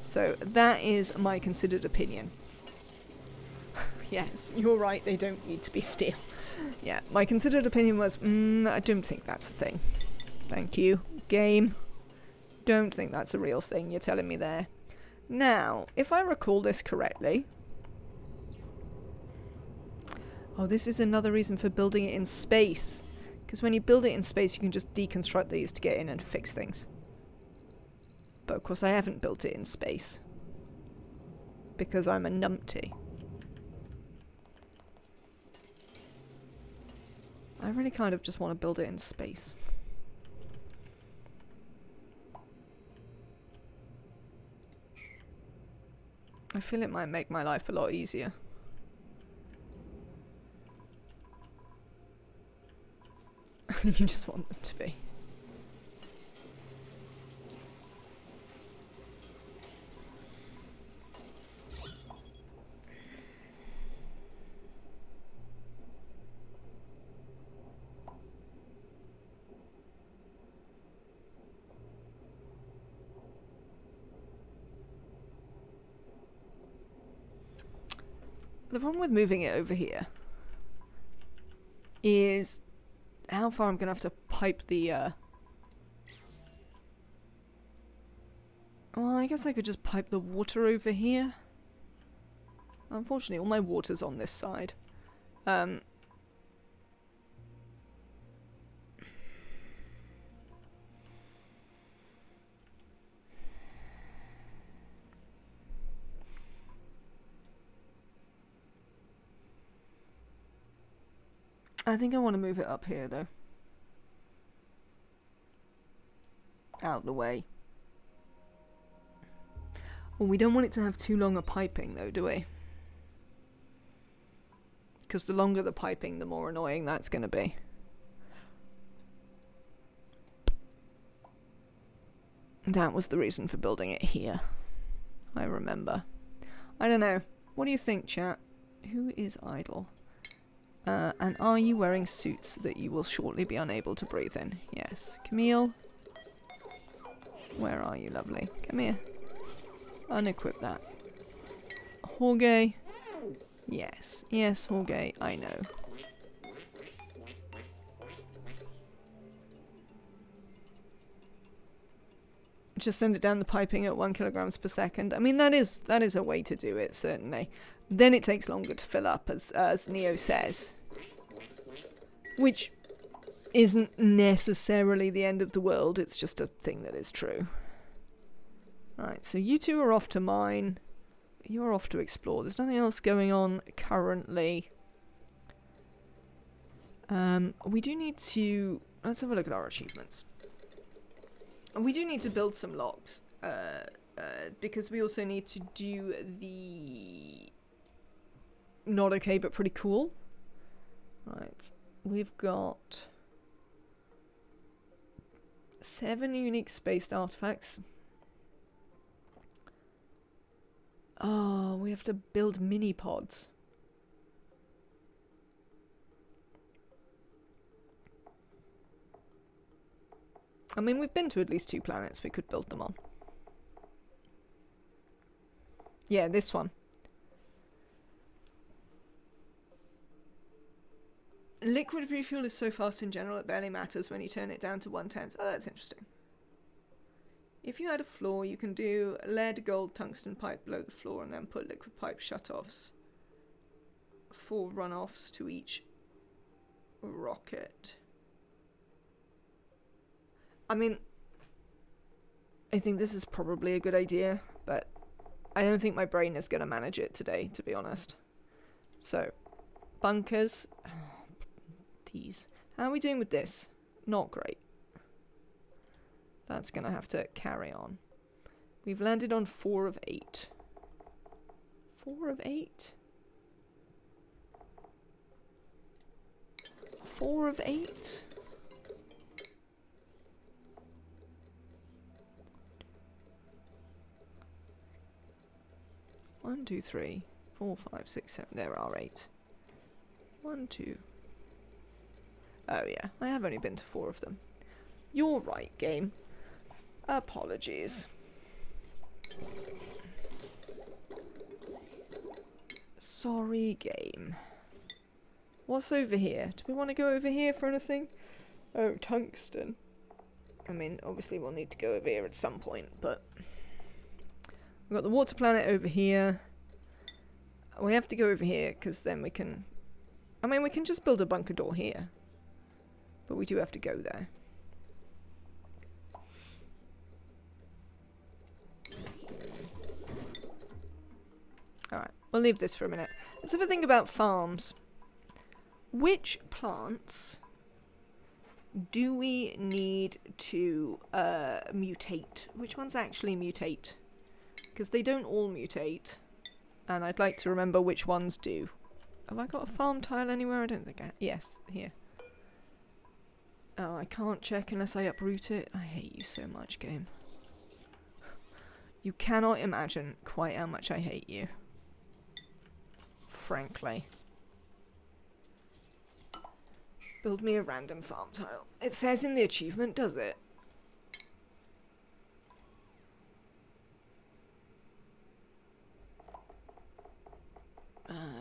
So that is my considered opinion. Yes, you're right, they don't need to be steel. Yeah, my considered opinion was, I don't think that's a thing. Thank you. Game. Don't think that's a real thing you're telling me there. Now, if I recall this correctly... Oh, this is another reason for building it in space. Because when you build it in space, you can just deconstruct these to get in and fix things. But of course I haven't built it in space. Because I'm a numpty. I really kind of just want to build it in space. I feel it might make my life a lot easier. You just want them to be. The problem with moving it over here is how far I'm going to have to pipe the, Well, I guess I could just pipe the water over here. Unfortunately, all my water's on this side. I think I want to move it up here, though. Out the way. Well, we don't want it to have too long a piping, though, do we? Because the longer the piping, the more annoying that's going to be. That was the reason for building it here. I remember. I don't know. What do you think, chat? Who is idle? And are you wearing suits that you will shortly be unable to breathe in? Yes. Camille? Where are you, lovely? Come here. Unequip that. Jorge? Yes. Yes, Jorge, I know. Just send it down the piping at 1 kilograms per second. I mean, that is a way to do it, certainly. Then it takes longer to fill up, as Neo says. Which isn't necessarily the end of the world, it's just a thing that is true. Right, so you two are off to mine. You're off to explore. There's nothing else going on currently. We do need to... Let's have a look at our achievements. We do need to build some locks. Because we also need to do the... Not okay, but pretty cool. Right, we've got 7 unique spaced artifacts. Oh, we have to build mini pods. I mean, we've been to at least 2 planets we could build them on. Yeah, this one. liquid refuel is so fast in general it barely matters when you turn it down to 1/10. Oh, that's interesting. If you add a floor, you can do lead, gold, tungsten pipe below the floor and then put liquid pipe shutoffs. 4 runoffs to each rocket. I mean, I think this is probably a good idea, but I don't think my brain is going to manage it today, to be honest. So, bunkers. Oh, these. How are we doing with this? Not great. That's going to have to carry on. We've landed on 4 of 8. 4 of 8? 4 of 8? One, two, 3, 4, 5, 6, 7. There are 8. 1, 2. Oh yeah, I have only been to 4 of them. You're right, game. Apologies. Sorry, game. What's over here? Do we want to go over here for anything? Oh, tungsten. I mean, obviously we'll need to go over here at some point, but... We've got the water planet over here. We have to go over here, because then we can... I mean, we can just build a bunker door here. But we do have to go there. Alright, we'll leave this for a minute. Let's have a think about farms. Which plants do we need to mutate? Which ones actually mutate? Because they don't all mutate. And I'd like to remember which ones do. Have I got a farm tile anywhere? I don't think I... Yes, here. Oh, I can't check unless I uproot it. I hate you so much, game. You cannot imagine quite how much I hate you. Frankly. Build me a random farm tile. It says in the achievement, does it?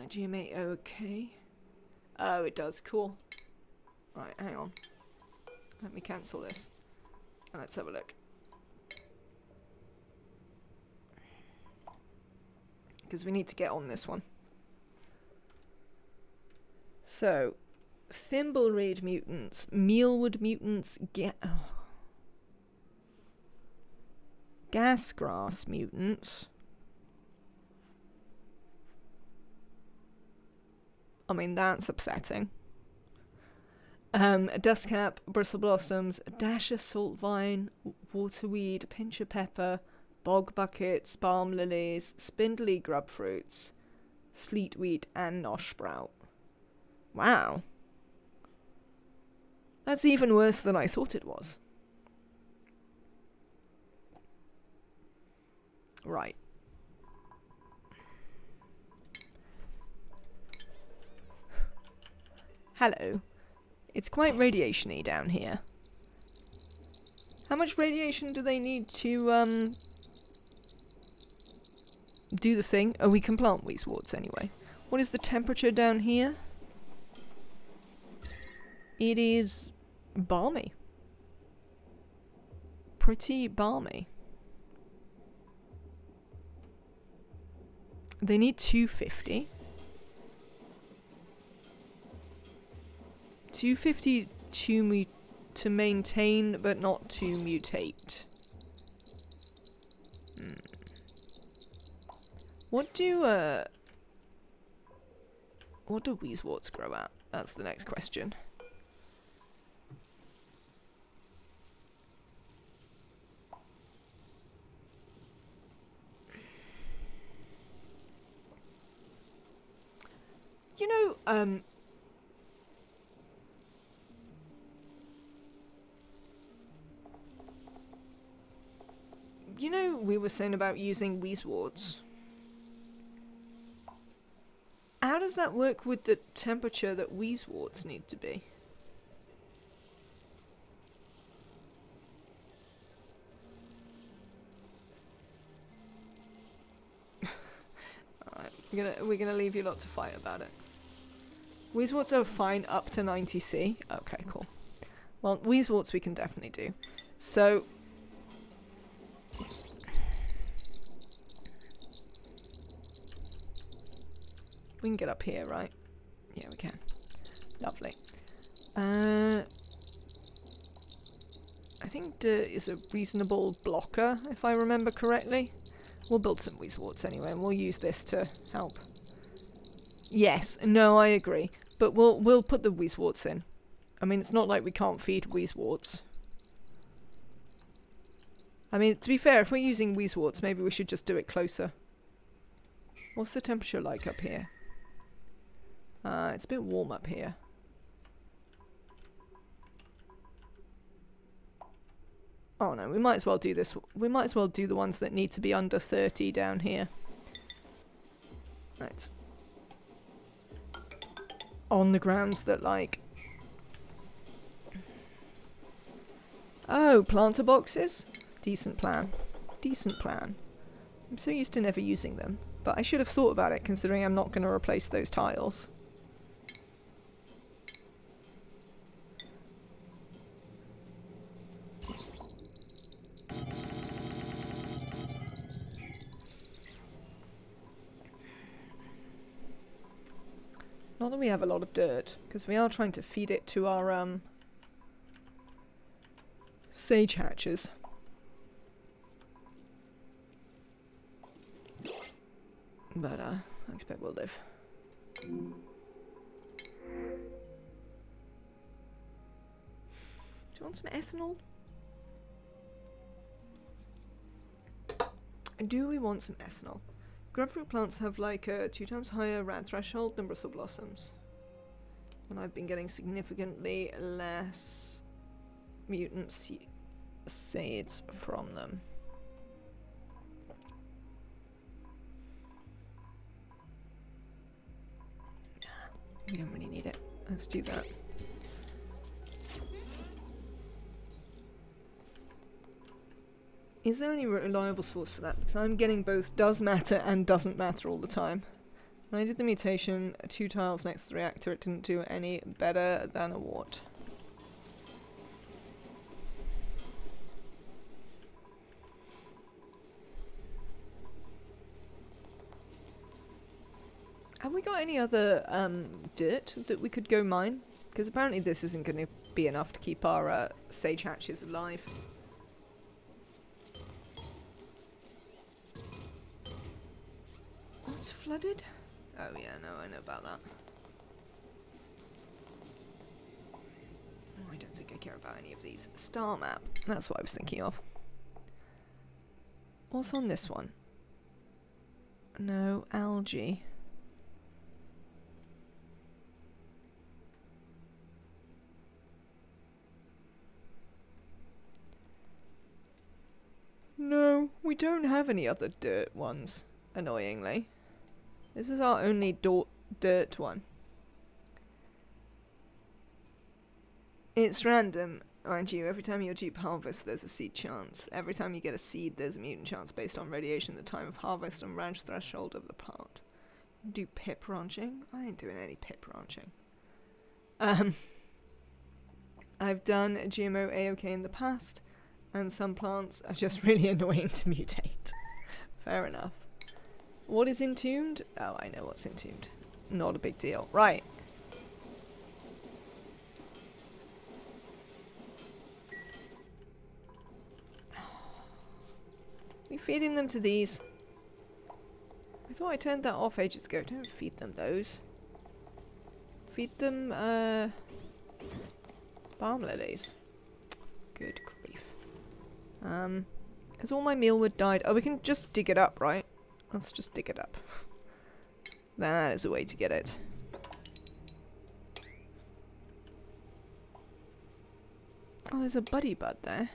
GMA, okay. Oh, it does. Cool. Right, hang on. Let me cancel this. And let's have a look. Because we need to get on this one. So, Thimblereed mutants, Mealwood mutants, Gasgrass mutants. I mean, that's upsetting. Dustcap, bristle blossoms, dash of salt vine, waterweed, pinch of pepper, bog buckets, balm lilies, spindly grub fruits, sleetweed, and nosh sprout. Wow. That's even worse than I thought it was. Right. Hello. It's quite radiation-y down here. How much radiation do they need to, do the thing? Oh, we can plant Weezewarts anyway. What is the temperature down here? It is balmy. Pretty balmy. They need 250. 250 to maintain, but not to mutate. What do Weezewarts grow at? That's the next question. You know, you know, we were saying about using Weezewarts. How does that work with the temperature that Weezewarts need to be? Alright, we're gonna leave you lot to fight about it. Weezeworts are fine up to 90C. Okay, cool. Well, Weezeworts we can definitely do. So... we can get up here, right? Yeah, we can. Lovely. I think dirt is a reasonable blocker, if I remember correctly. We'll build some Weezeworts anyway, and we'll use this to help. Yes, no, I agree. But we'll put the Weezeworts in. I mean, it's not like we can't feed Weezeworts. I mean, to be fair, if we're using Weezeworts, maybe we should just do it closer. What's the temperature like up here? It's a bit warm up here. Oh no, we might as well do this. We might as well do the ones that need to be under 30 down here. Right. On the grounds that, like... oh, planter boxes? Decent plan. Decent plan. I'm so used to never using them. But I should have thought about it, considering I'm not going to replace those tiles. Not that we have a lot of dirt, because we are trying to feed it to our sage hatches. But I expect we'll live. Do you want some ethanol? Do we want some ethanol? Grapefruit plants have like a 2 times higher rad threshold than bristle blossoms. And I've been getting significantly less mutant seeds from them. We don't really need it. Let's do that. Is there any reliable source for that? Because I'm getting both does matter and doesn't matter all the time. When I did the mutation, 2 tiles next to the reactor, it didn't do any better than a wart. Have we got any other dirt that we could go mine? Because apparently this isn't going to be enough to keep our sage hatches alive. What's flooded? Oh yeah, no, I know about that. Oh, I don't think I care about any of these. Star map. That's what I was thinking of. What's on this one? No, algae. No, we don't have any other dirt ones, annoyingly. This is our only dirt one. It's random, mind you. Every time your dupe harvests, there's a seed chance. Every time you get a seed, there's a mutant chance based on radiation, the time of harvest, and ranch threshold of the plant. Do pip ranching? I ain't doing any pip ranching. I've done GMO A-OK in the past, and some plants are just really annoying to mutate. Fair enough. What is entombed? Oh, I know what's entombed. Not a big deal. Right. We feeding them to these? I thought I turned that off ages ago. Don't feed them those. Feed them, balm lilies. Good grief. Has all my mealwood died? Oh, we can just dig it up, right? Let's just dig it up. That is a way to get it. Oh, there's a buddy bud there.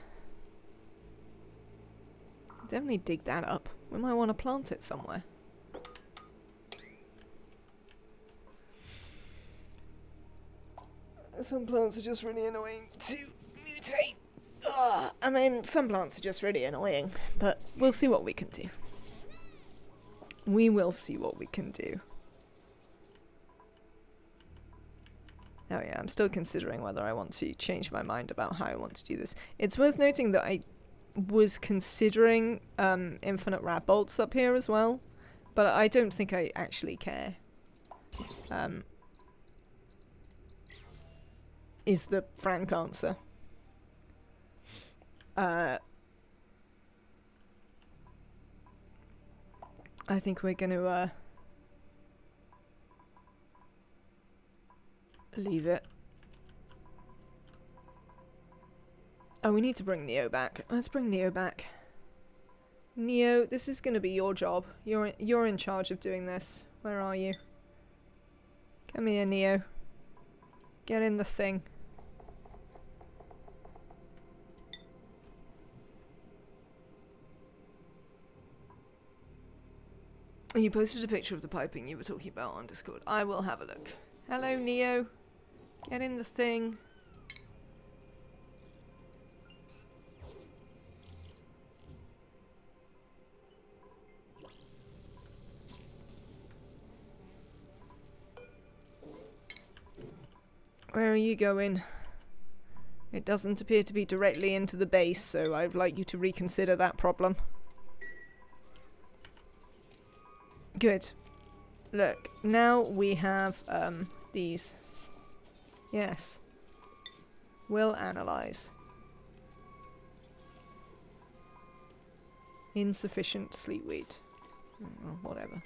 Definitely dig that up. We might want to plant it somewhere. Some plants are just really annoying to mutate. I mean, some plants are just really annoying, but we'll see what we can do. We will see what we can do. Oh yeah, I'm still considering whether I want to change my mind about how I want to do this. It's worth noting that I was considering infinite rat bolts up here as well, but I don't think I actually care. Is the frank answer. I think we're going to leave it. Oh, we need to bring Neo back. Let's bring Neo back. Neo, this is going to be your job. You're in charge of doing this. Where are you? Come here, Neo. Get in the thing. You posted a picture of the piping you were talking about on Discord. I will have a look. Hello, Neo. Get in the thing. Where are you going? It doesn't appear to be directly into the base, so I'd like you to reconsider that problem. Good. Look, now we have these. Yes. We'll analyze. Insufficient sleep weight. Whatever.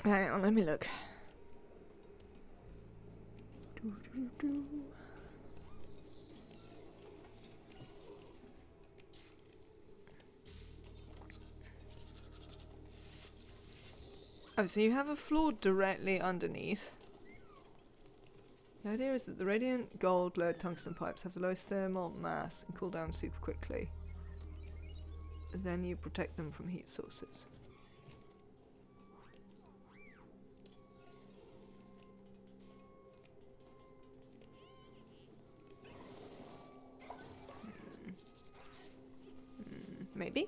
Hang on, let me look. Oh, so you have a floor directly underneath. The idea is that the radiant gold lead tungsten pipes have the lowest thermal mass and cool down super quickly. Then you protect them from heat sources. Maybe.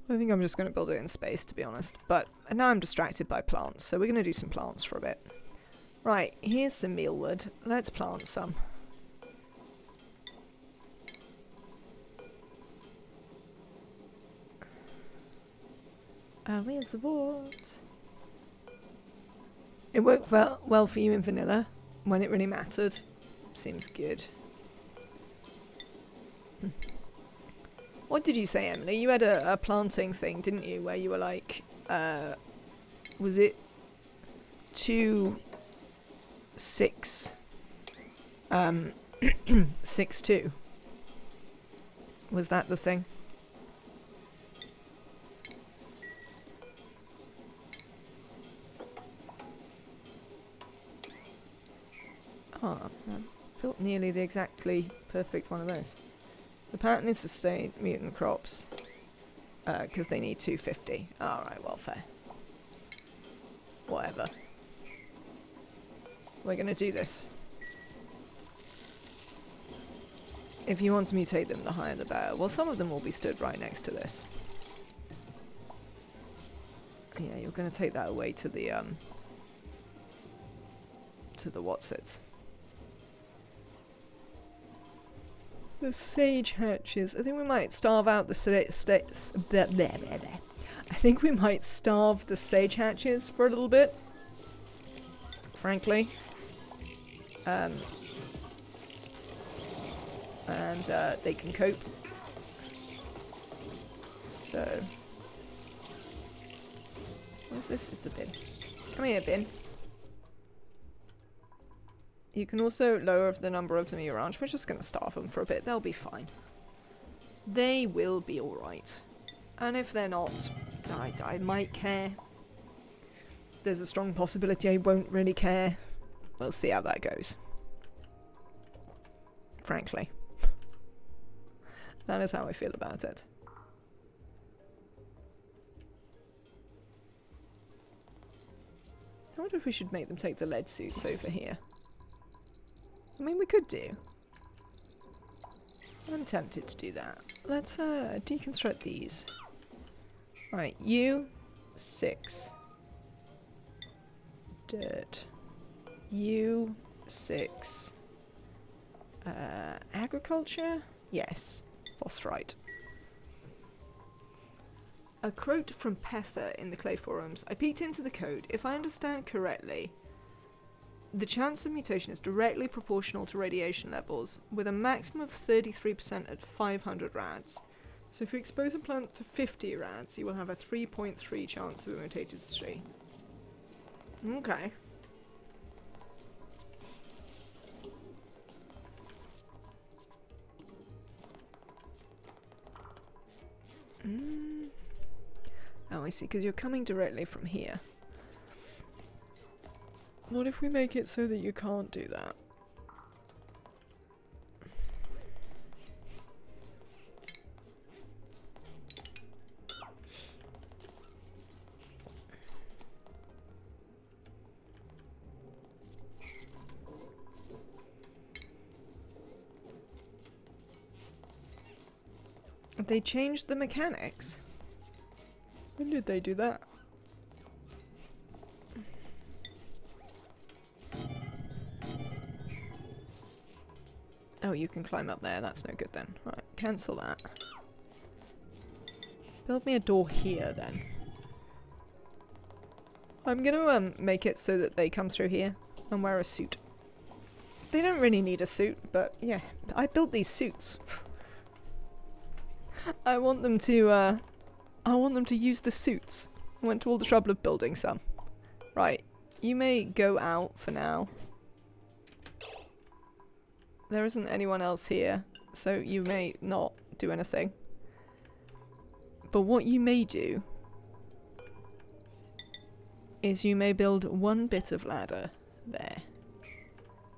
I think I'm just going to build it in space, to be honest. But now I'm distracted by plants, so we're going to do some plants for a bit. Right, here's some mealwood. Let's plant some. Where's the wood? It worked well for you in vanilla, when it really mattered. Seems good. What did you say, Emily? You had a planting thing, didn't you? Where you were like, was it 2, 6, 6, 2? Was that the thing? Oh, I built nearly the exactly perfect one of those. The pattern is sustain mutant crops because they need 250. Alright, well, fair. Whatever. We're going to do this. If you want to mutate them, the higher the better. Well, some of them will be stood right next to this. Yeah, you're going to take that away to the whatsits. The sage hatches. I think we might starve out the I think we might starve the sage hatches for a little bit. Frankly. And they can cope. So. What's this? It's a bin. Come here, bin. You can also lower the number of them in your ranch. We're just going to starve them for a bit. They'll be fine. They will be alright. And if they're not, I might care. There's a strong possibility I won't really care. We'll see how that goes. Frankly. That is how I feel about it. I wonder if we should make them take the lead suits over here. I mean, we could do. I'm tempted to do that. Let's deconstruct these. Right, you 6. Dirt. U6. Agriculture? Yes. Phosphorite. A quote from Pether in the Clay forums. I peeked into the code. If I understand correctly, the chance of mutation is directly proportional to radiation levels, with a maximum of 33% at 500 rads. So if you expose a plant to 50 rads, you will have a 3.3 chance of a mutated tree. Okay. Oh, I see, because you're coming directly from here. What if we make it so that you can't do that? They changed the mechanics. When did they do that? Oh, you can climb up there. That's no good then. Right, cancel that. Build me a door here then. I'm gonna make it so that they come through here and wear a suit. They don't really need a suit, but yeah, I built these suits. I want them to use the suits. I went to all the trouble of building some. Right, you may go out for now. There isn't anyone else here, so you may not do anything. But what you may do is you may build one bit of ladder there.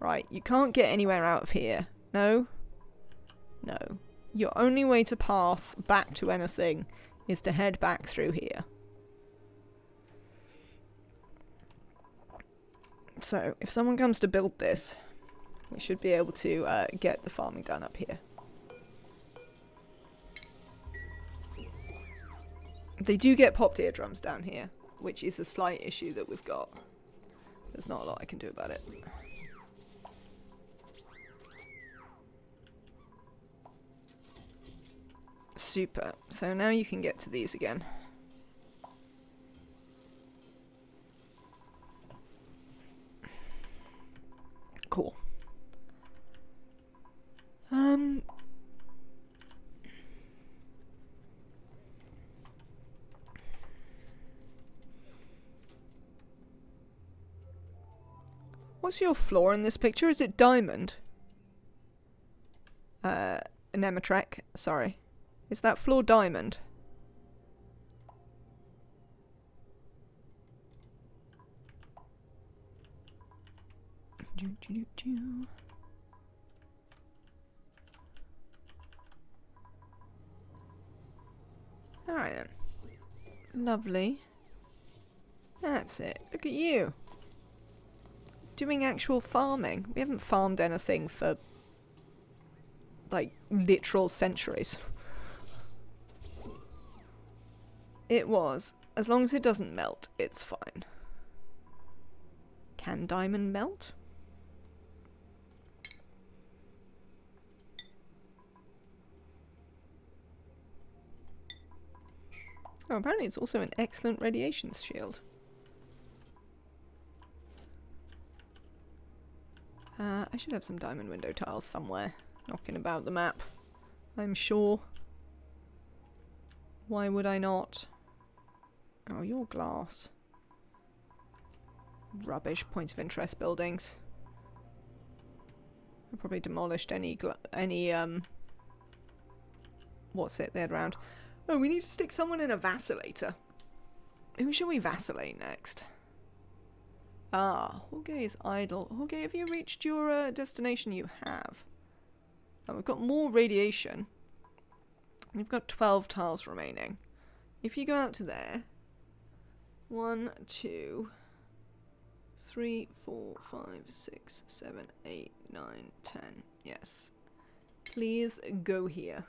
Right, you can't get anywhere out of here. No? No. Your only way to path back to anything is to head back through here. So, if someone comes to build this, we should be able to get the farming done up here. They do get popped eardrums down here, which is a slight issue that we've got. There's not a lot I can do about it. Super. So now you can get to these again. Cool. What's your floor in this picture? Is it diamond? Nemetrek, sorry. Is that floor diamond? Alright then. Lovely. That's it. Look at you. Doing actual farming. We haven't farmed anything for like literal centuries. It was. As long as it doesn't melt, it's fine. Can diamond melt? Oh, apparently it's also an excellent radiation shield. I should have some diamond window tiles somewhere knocking about the map, I'm sure. Why would I not? Oh, you're glass. Rubbish points of interest buildings. I probably demolished any what's it they had around. Oh, we need to stick someone in a vacillator. Who shall we vacillate next? Ah, Jorge is idle. Jorge, have you reached your destination? You have. Oh, we've got more radiation. We've got 12 tiles remaining. If you go out to there. 1, 2, 3, 4, 5, 6, 7, 8, 9, 10. Yes. Please go here.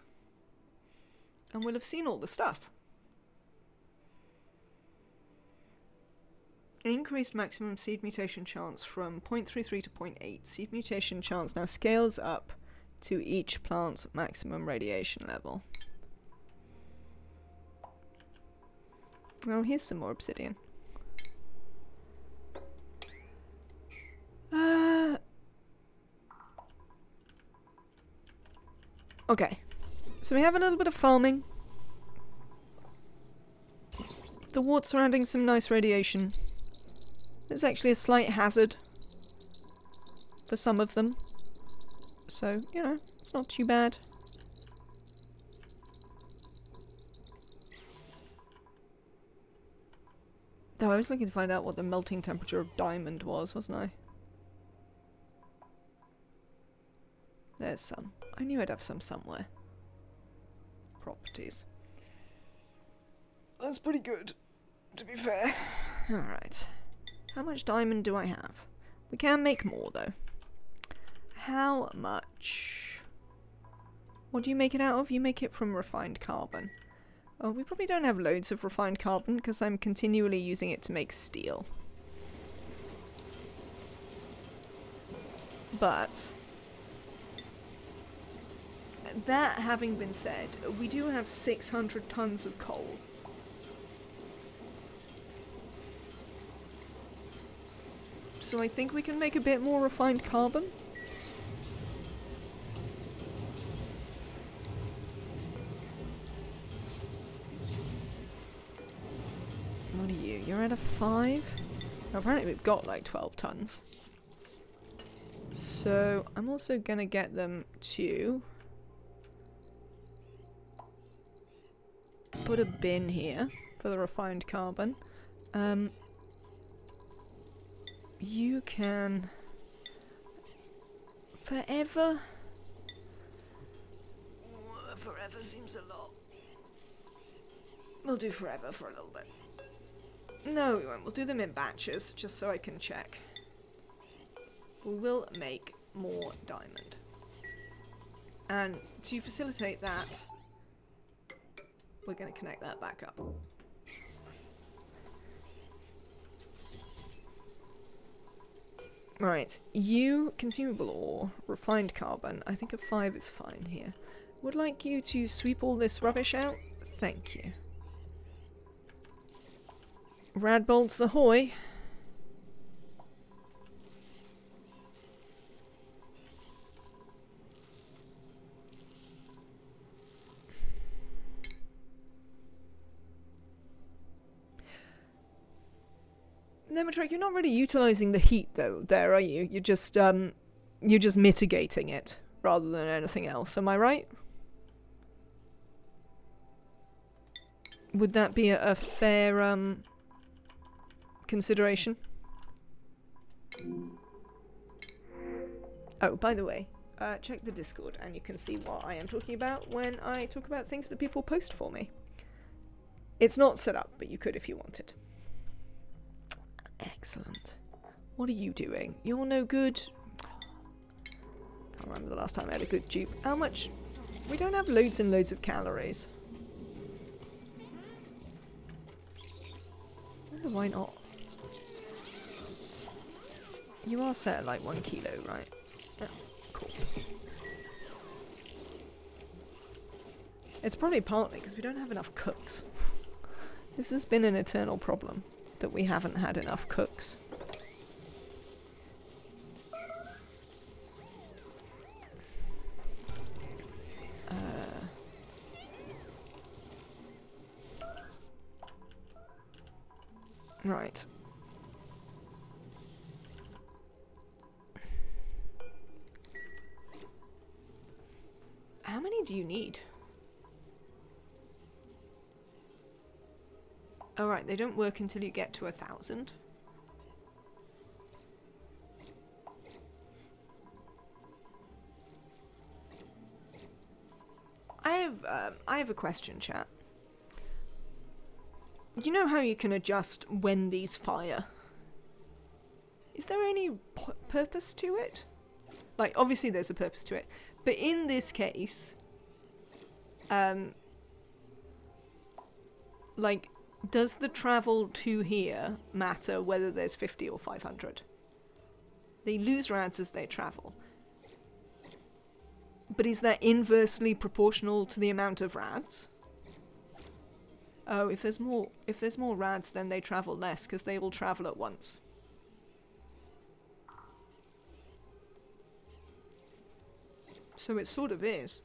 And we'll have seen all the stuff. Increased maximum seed mutation chance from 0.33 to 0.8. Seed mutation chance now scales up to each plant's maximum radiation level. Oh, here's some more obsidian. Okay, so we have a little bit of farming. The wart surrounding some nice radiation. There's actually a slight hazard for some of them. So, you know, it's not too bad. Though I was looking to find out what the melting temperature of diamond was, wasn't I? There's some. I knew I'd have some somewhere. Properties. That's pretty good, to be fair. Alright. How much diamond do I have? We can make more, though. How much? What do you make it out of? You make it from refined carbon. Oh, we probably don't have loads of refined carbon because I'm continually using it to make steel. But that having been said, we do have 600 tons of coal. So I think we can make a bit more refined carbon. What are you? You're at a 5? Now, apparently we've got like 12 tons. So I'm also gonna get them to put a bin here for the refined carbon. You can forever. Forever seems a lot. We'll do forever for a little bit. No, we won't. We'll do them in batches, just so I can check. We will make more diamond. And to facilitate that, we're going to connect that back up. Right, you, consumable ore, refined carbon. I think a 5 is fine here. Would like you to sweep all this rubbish out? Thank you. Radbolts ahoy! Nemetrek, you're not really utilising the heat though, there, are you? You're just mitigating it rather than anything else. Am I right? Would that be a fair consideration? Oh, by the way, check the Discord and you can see what I am talking about when I talk about things that people post for me. It's not set up, but you could if you wanted. Excellent. What are you doing? You're no good. Can't remember the last time I had a good dupe. How much? We don't have loads and loads of calories. I wonder why not. You are set at like 1 kilo, right? Yeah, cool. It's probably partly because we don't have enough cooks. This has been an eternal problem, that we haven't had enough cooks. Right. How many do you need? Oh right, they don't work until you get to 1,000. I have a question, chat. You know how you can adjust when these fire? Is there any purpose to it? Like, obviously there's a purpose to it, but in this case, like, Does the travel to here matter whether there's 50 or 500? They lose rads as they travel. But is that inversely proportional to the amount of rads? Oh, if there's more rads, then they travel less because they all travel at once. So it sort of is.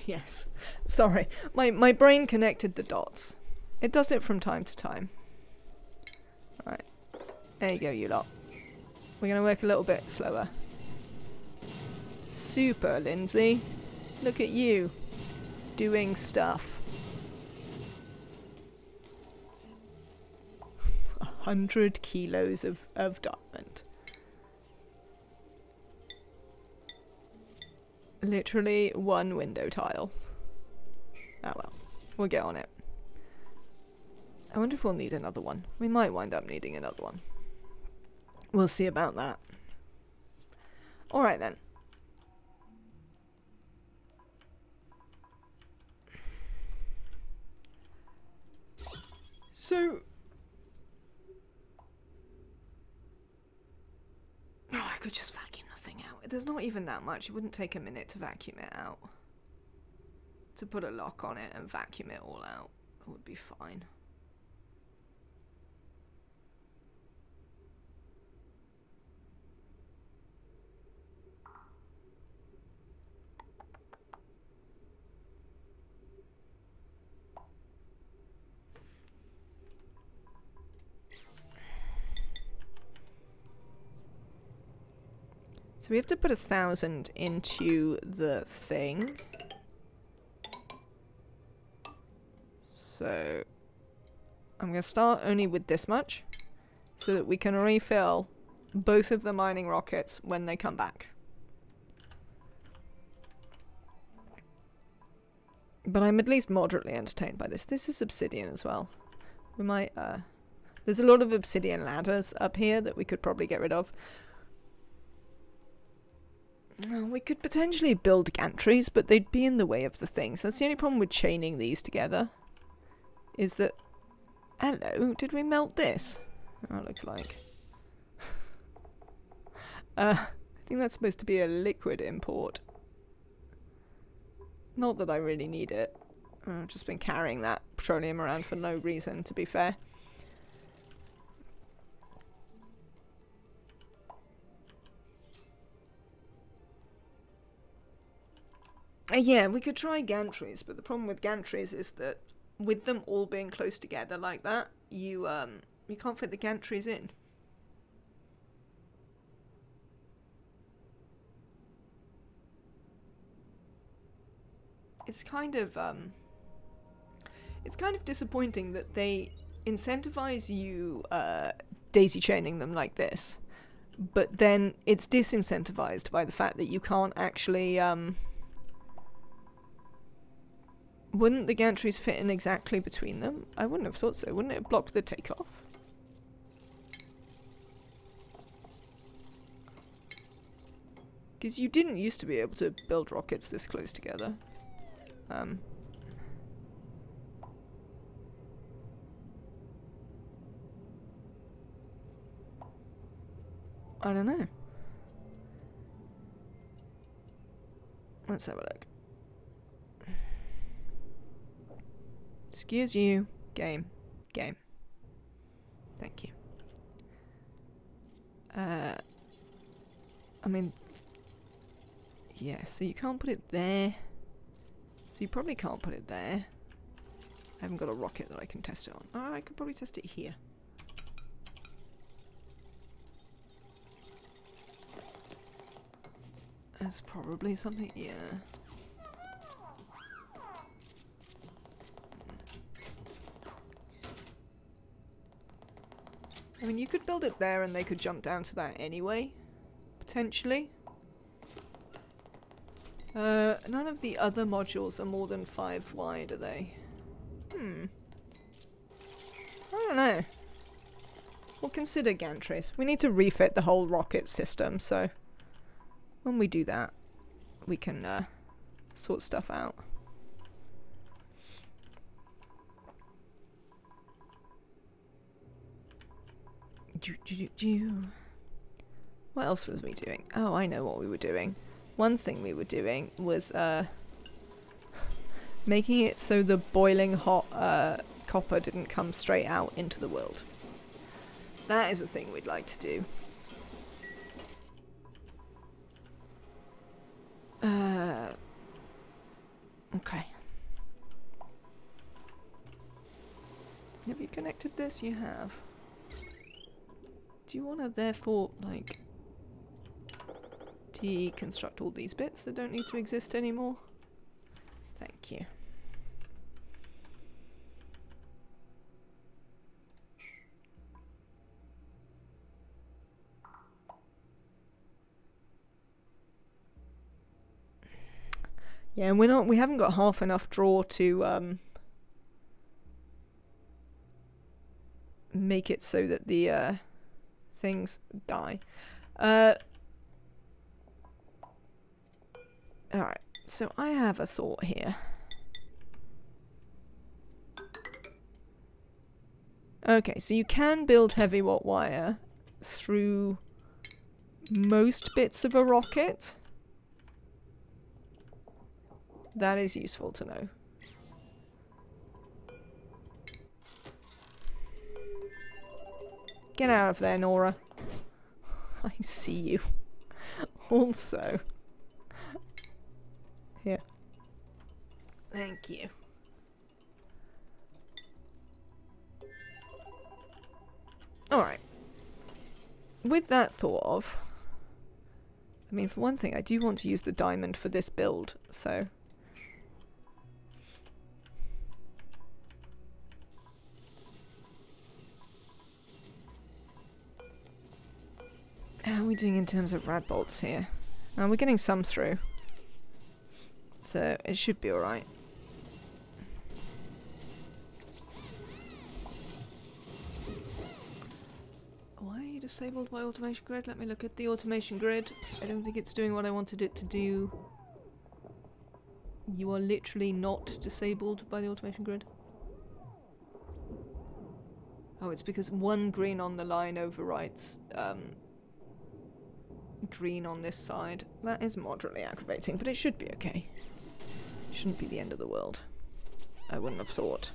Yes. Sorry. My brain connected the dots. It does it from time to time. Right. There you go, you lot. We're going to work a little bit slower. Super, Lindsay. Look at you. Doing stuff. 100 kilos of diamond. Literally one window tile. Oh well. We'll get on it. I wonder if we'll need another one. We might wind up needing another one. We'll see about that. Alright then. So... oh, I could just vacuum the thing out. There's not even that much. It wouldn't take a minute to vacuum it out. To put a lock on it and vacuum it all out. It would be fine. So we have to put 1,000 into the thing. So I'm going to start only with this much so that we can refill both of the mining rockets when they come back. But I'm at least moderately entertained by this. This is obsidian as well. We might, there's a lot of obsidian ladders up here that we could probably get rid of. We could potentially build gantries, but they'd be in the way of the things. That's the only problem with chaining these together. Is that... hello, did we melt this? Oh, it looks like. I think that's supposed to be a liquid import. Not that I really need it. I've just been carrying that petroleum around for no reason, to be fair. Yeah, we could try gantries, but the problem with gantries is that with them all being close together like that, you can't fit the gantries in. It's kind of disappointing that they incentivize you daisy chaining them like this, but then it's disincentivized by the fact that you can't actually wouldn't the gantries fit in exactly between them? I wouldn't have thought so. Wouldn't it block the takeoff? Because you didn't used to be able to build rockets this close together. I don't know. Let's have a look. Excuse you. Game. Thank you. I mean... yeah, so you can't put it there. So you probably can't put it there. I haven't got a rocket that I can test it on. Oh, I could probably test it here. That's probably something, yeah. I mean, you could build it there and they could jump down to that anyway. Potentially. None of the other modules are more than 5 wide, are they? I don't know. We'll consider gantries. We need to refit the whole rocket system, so when we do that, we can sort stuff out. What else was we doing? Oh, I know what we were doing. One thing we were doing was making it so the boiling hot copper didn't come straight out into the world. That is a thing we'd like to do. Okay. Have you connected this? You have. Do you want to therefore, like, deconstruct all these bits that don't need to exist anymore? Thank you. Yeah, and we haven't got half enough draw to make it so that the things die. Alright, so I have a thought here. Okay, so you can build heavy watt wire through most bits of a rocket. That is useful to know. Get out of there, Nora. I see you. Also. Here. Thank you. Alright. With that thought of, I mean, for one thing, I do want to use the diamond for this build, so... How are we doing in terms of rad bolts here? We're getting some through. So it should be alright. Why are you disabled by automation grid? Let me look at the automation grid. I don't think it's doing what I wanted it to do. You are literally not disabled by the automation grid. Oh, it's because one green on the line overrides green on this side. That is moderately aggravating, but it should be okay. Shouldn't be the end of the world. I wouldn't have thought.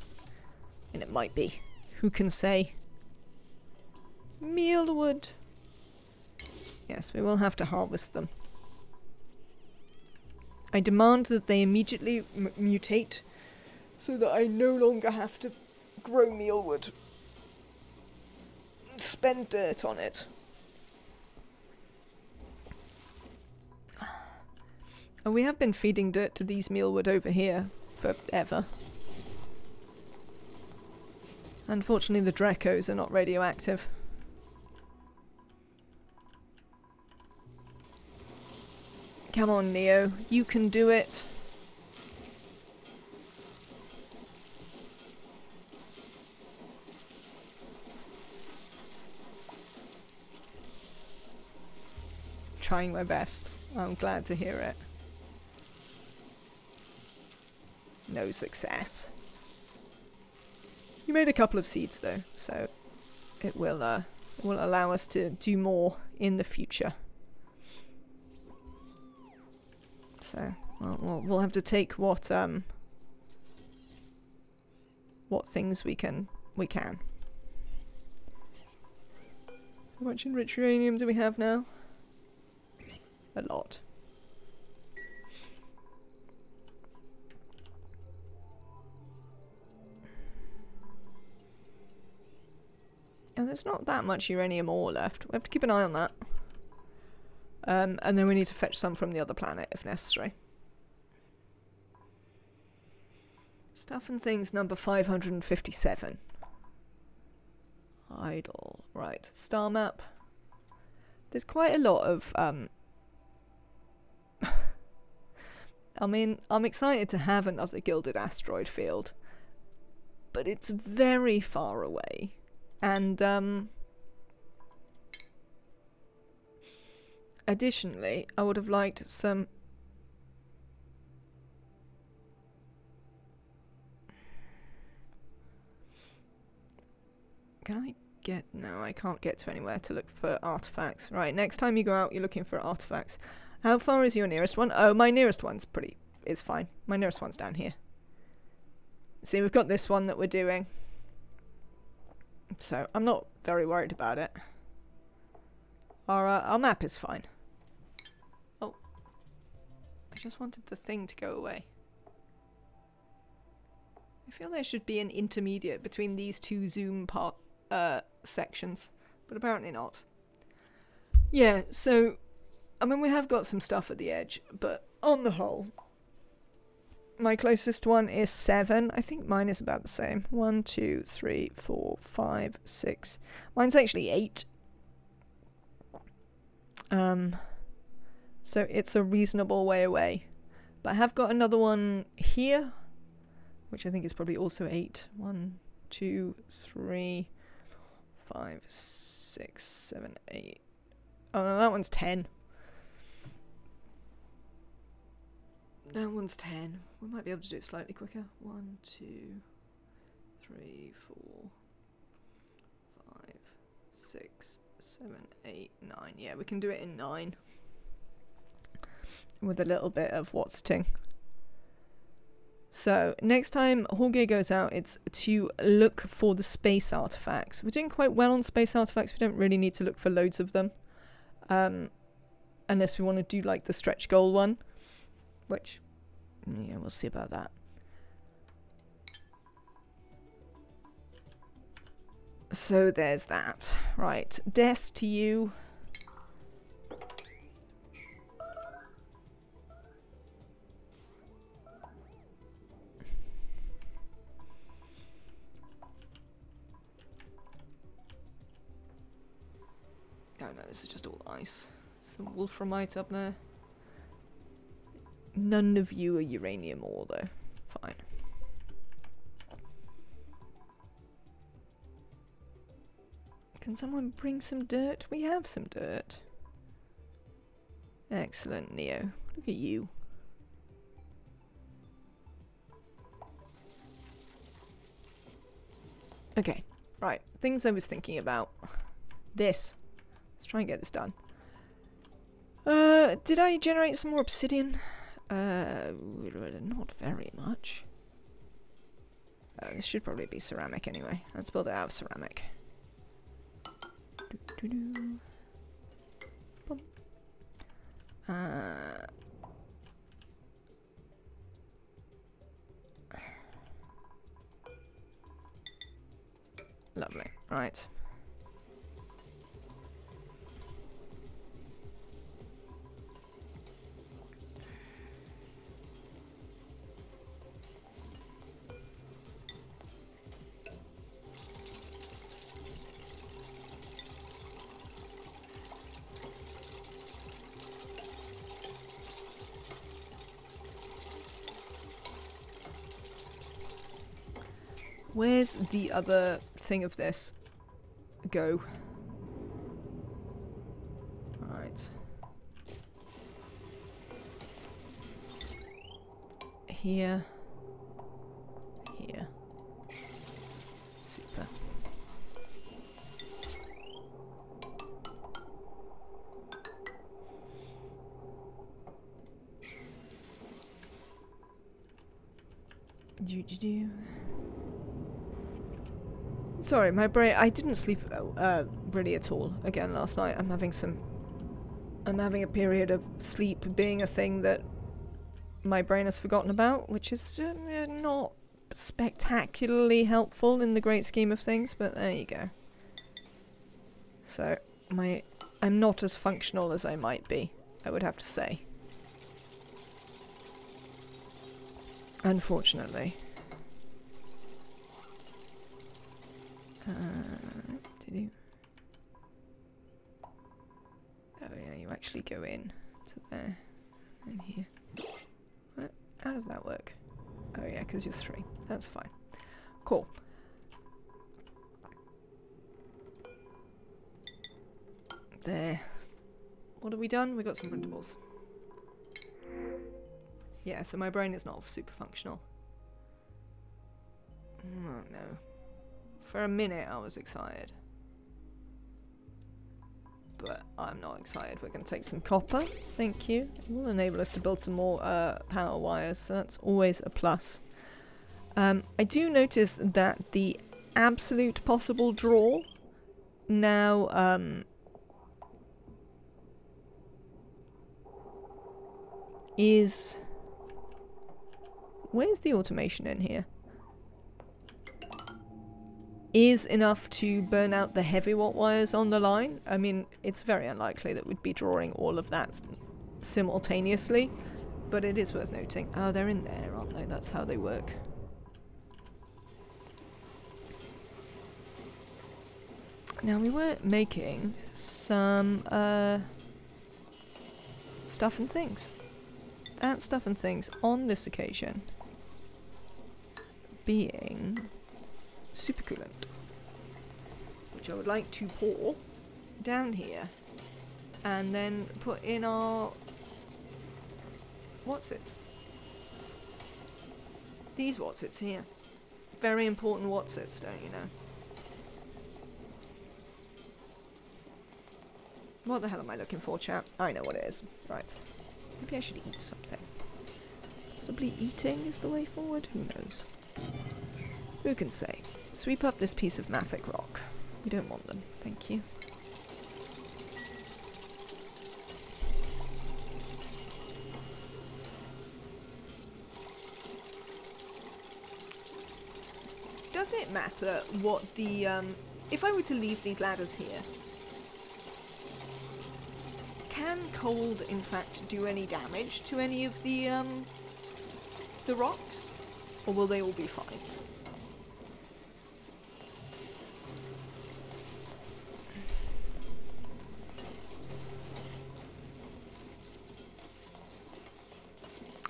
And it might be. Who can say? Mealwood. Yes, we will have to harvest them. I demand that they immediately mutate so that I no longer have to grow mealwood. Spend dirt on it. And we have been feeding dirt to these mealwood over here forever. Unfortunately, the Drecos are not radioactive. Come on, Neo. You can do it. Trying my best. I'm glad to hear it. No success. You made a couple of seeds though, so it will allow us to do more in the future. So we'll have to take what things we can. How much enriched uranium do we have now? A lot. And there's not that much uranium ore left. We have to keep an eye on that. And then we need to fetch some from the other planet if necessary. Stuff and things number 557. Idle. Right. Star map. There's quite a lot of I mean, I'm excited to have another Gilded Asteroid field. But it's very far away. And additionally, I would have liked some... Can get... No, I can't get to anywhere to look for artifacts. Right, next time you go out, you're looking for artifacts. How far is your nearest one? Oh, my nearest one's is fine. My nearest one's down here. See, we've got this one that we're doing. So, I'm not very worried about it. Our map is fine. Oh. I just wanted the thing to go away. I feel there should be an intermediate between these two zoom sections, but apparently not. Yeah, so, I mean, we have got some stuff at the edge, but on the whole, my closest one is 7. I think mine is about the same. 1, 2, 3, 4, 5, 6. Mine's actually 8. So it's a reasonable way away. But I have got another one here, which I think is probably also 8. 1, 2, 3, 5, 6, 7, 8. Oh no, that one's 10. That one's 10. We might be able to do it slightly quicker. 1, 2, 3, 4, 5, 6, 7, 8, 9. Yeah, we can do it in 9. With a little bit of what's-ting. So, next time Jorge goes out, it's to look for the space artifacts. We're doing quite well on space artifacts. We don't really need to look for loads of them. Unless we want to do, like, the stretch goal one. Which, yeah, we'll see about that. So there's that. Right, death to you. Oh no, this is just all ice. Some wolframite up there. None of you are uranium ore, though. Fine. Can someone bring some dirt? We have some dirt. Excellent, Neo. Look at you. Okay, right. Things I was thinking about. This. Let's try and get this done. Did I generate some more obsidian? Not very much. This should probably be ceramic anyway. Let's build it out of ceramic. Boom. Lovely. Right. Where's the other thing of this? Go. Right. Here. Here. Super. Do. Sorry, my brain. I didn't sleep really at all again last night. I'm having a period of sleep being a thing that my brain has forgotten about, which is not spectacularly helpful in the great scheme of things, but there you go. So, I'm not as functional as I might be, I would have to say. Unfortunately. Oh yeah, you actually go in to there and here. What? How does that work? Oh yeah, because you're 3. That's fine. Cool. There. What have we done? We got some printables. Yeah, so my brain is not super functional. Oh no. For a minute I was excited. but I'm not excited. We're going to take some copper. Thank you. It will enable us to build some more power wires, so that's always a plus. I do notice that the absolute possible draw now is... Where's the automation in here? Is enough to burn out the heavy watt wires on the line. I mean, it's very unlikely that we'd be drawing all of that simultaneously, but it is worth noting. Oh, they're in there, aren't they? That's how they work. Now, we were making some stuff and things. That stuff and things on this occasion being supercoolant, which I would like to pour down here and then put in our Watsits. These Watsits here. Very important Watsits, don't you know? What the hell am I looking for, chap? I know what it is. Right. Maybe I should eat something. Possibly eating is the way forward? Who knows? Who can say? Sweep up this piece of mafic rock. We don't want them. Thank you. Does it matter what the, if I were to leave these ladders here, can cold, in fact, do any damage to any of the rocks? Or will they all be fine?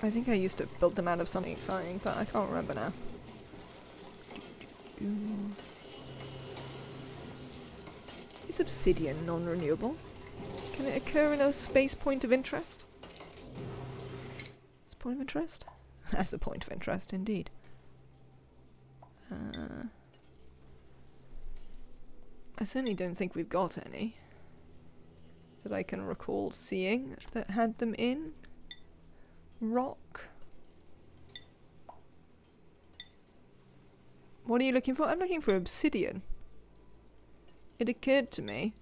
I think I used to build them out of something exciting, but I can't remember now. Is obsidian non-renewable? Can it occur in a space point of interest? It's a point of interest? That's a point of interest, indeed. I certainly don't think we've got any that I can recall seeing that had them in. Rock. What are you looking for? I'm looking for obsidian. It occurred to me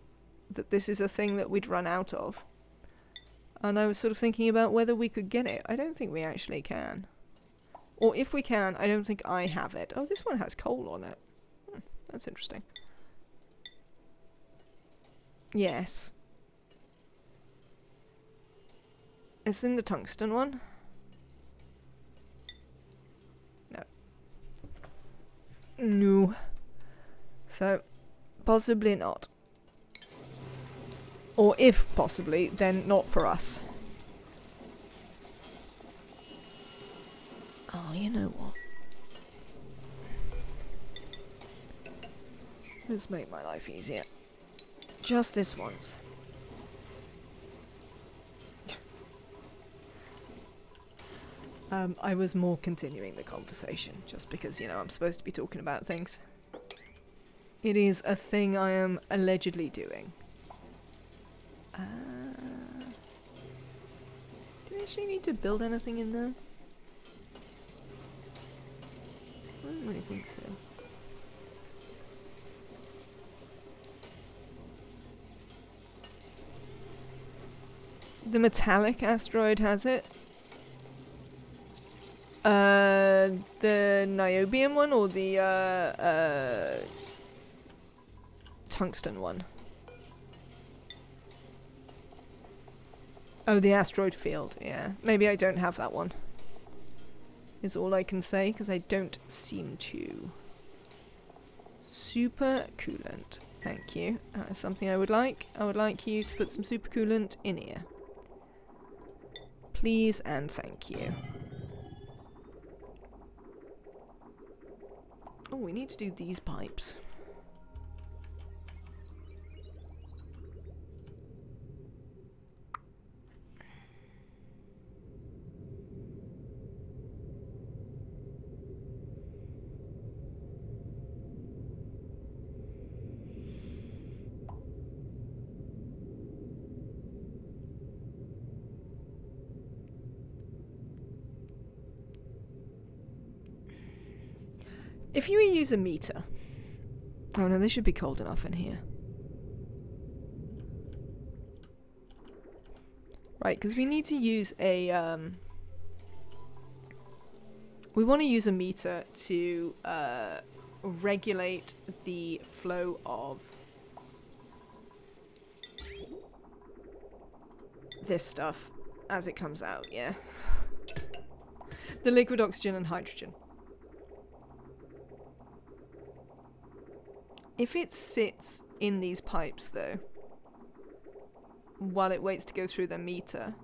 that this is a thing that we'd run out of. And I was sort of thinking about whether we could get it. I don't think we actually can. Or if we can, I don't think I have it. Oh, this one has coal on it. That's interesting. Yes. It's in the tungsten one. No. No. So, possibly not. Or if possibly, then not for us. Oh, you know what? Let's make my life easier. Just this once. I was more continuing the conversation, just because, you know, I'm supposed to be talking about things. It is a thing I am allegedly doing. Do we actually need to build anything in there? I don't really think so. The metallic asteroid has it. The niobium one or the tungsten one? Oh, the asteroid field, yeah. Maybe I don't have that one. Is all I can say, because I don't seem to. Super coolant. Thank you. That is something I would like. I would like you to put some super coolant in here. Please and thank you. Oh, we need to do these pipes. If you use a meter... Oh no, they should be cold enough in here. Right, because we need to use a... we want to use a meter to regulate the flow of this stuff as it comes out, yeah. The liquid oxygen and hydrogen. If it sits in these pipes, though, while it waits to go through the meter,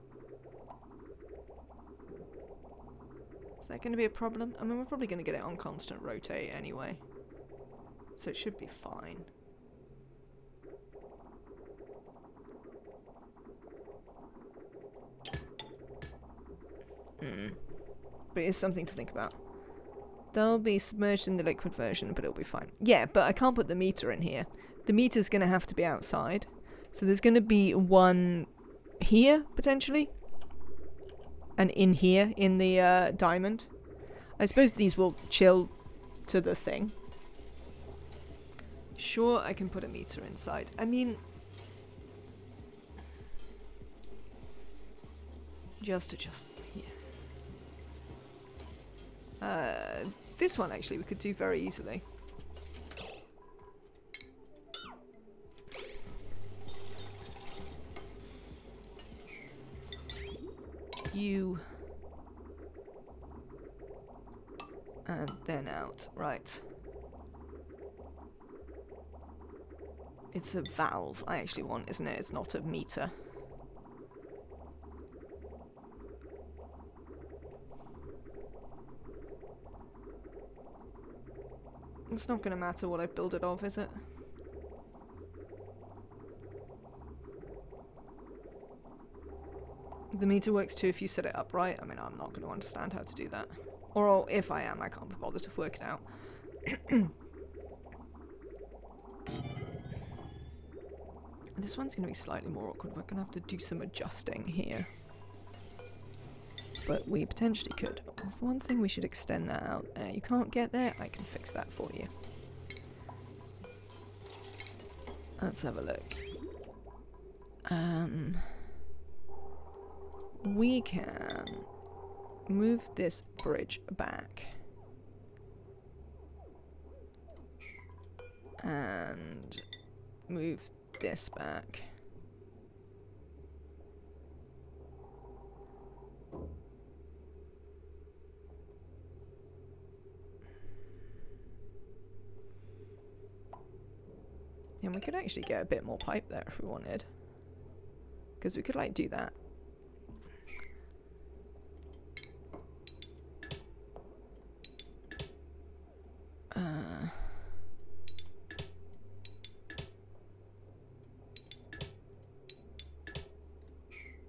is that going to be a problem? I mean, we're probably going to get it on constant rotate anyway, so it should be fine. But it's something to think about. They'll be submerged in the liquid version, but it'll be fine. Yeah, but I can't put the meter in here. The meter's going to have to be outside. So there's going to be one here, potentially. And in here, in the diamond. I suppose these will chill to the thing. Sure, I can put a meter inside. I mean... Just here. This one, actually, we could do very easily. You... And then out. Right. It's a valve I actually want, isn't it? It's not a meter. It's not going to matter what I build it of, is it? The meter works too if you set it up right. I mean, I'm not going to understand how to do that. Or if I am, I can't be bothered to work it out. This one's going to be slightly more awkward. We're going to have to do some adjusting here. But we potentially could. For one thing, we should extend that out. You can't get there? I can fix that for you. Let's have a look. We can move this bridge back. And move this back. And we could actually get a bit more pipe there if we wanted. Because we could, like, do that.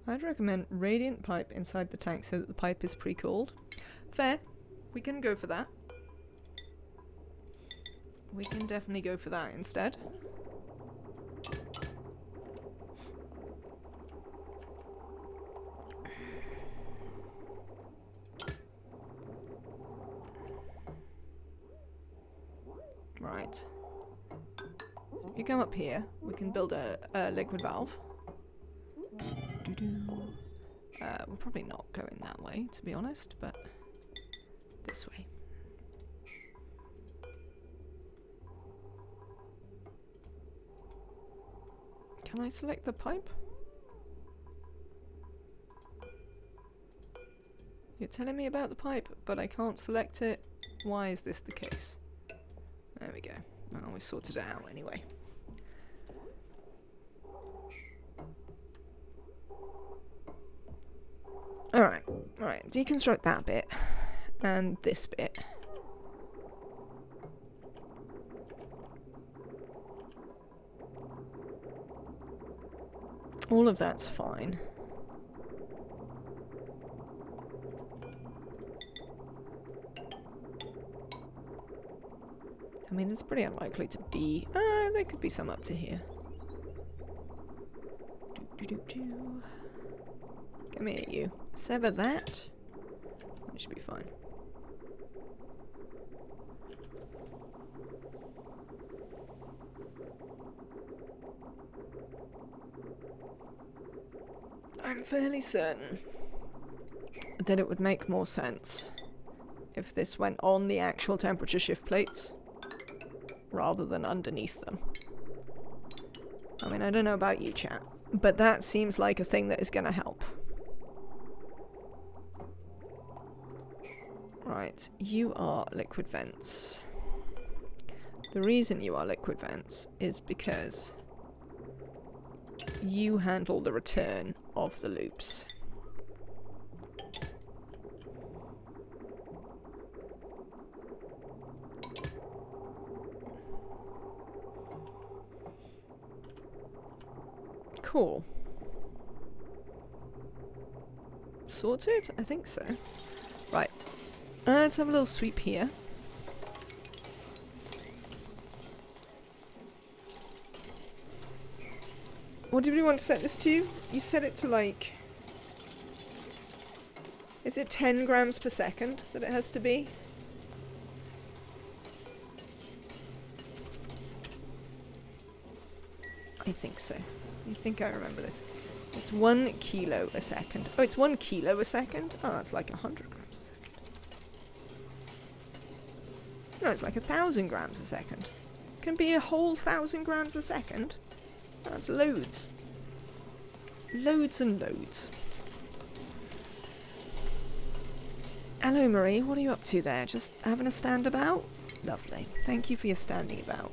I'd recommend radiant pipe inside the tank so that the pipe is pre-cooled. Fair. We can go for that. We can definitely go for that instead. Right. You come up here. We can build a liquid valve. We're probably not going that way, to be honest, but this way. Can I select the pipe? You're telling me about the pipe, but I can't select it. Why is this the case? There we go. Well, we sorted it out anyway. Alright, deconstruct that bit. And this bit. All of that's fine. I mean, it's pretty unlikely to be... there could be some up to here. Come here, you. Sever that. That should be fine. I'm fairly certain that it would make more sense if this went on the actual temperature shift plates rather than underneath them. I mean, I don't know about you, chat, but that seems like a thing that is going to help. Right, you are liquid vents. The reason you are liquid vents is because you handle the return of the loops. Cool. Sorted? I think so. Right. Let's have a little sweep here. What did we want to set this to? You set it to like... Is it 10 grams per second that it has to be? I think so. I think I remember this. It's 1 kilo a second. Oh, it's 1 kilo a second? Oh, that's like 100 grams a second. No, it's like 1,000 grams a second. Can be a whole 1,000 grams a second. That's loads. Loads and loads. Hello, Marie. What are you up to there? Just having a stand about? Lovely. Thank you for your standing about.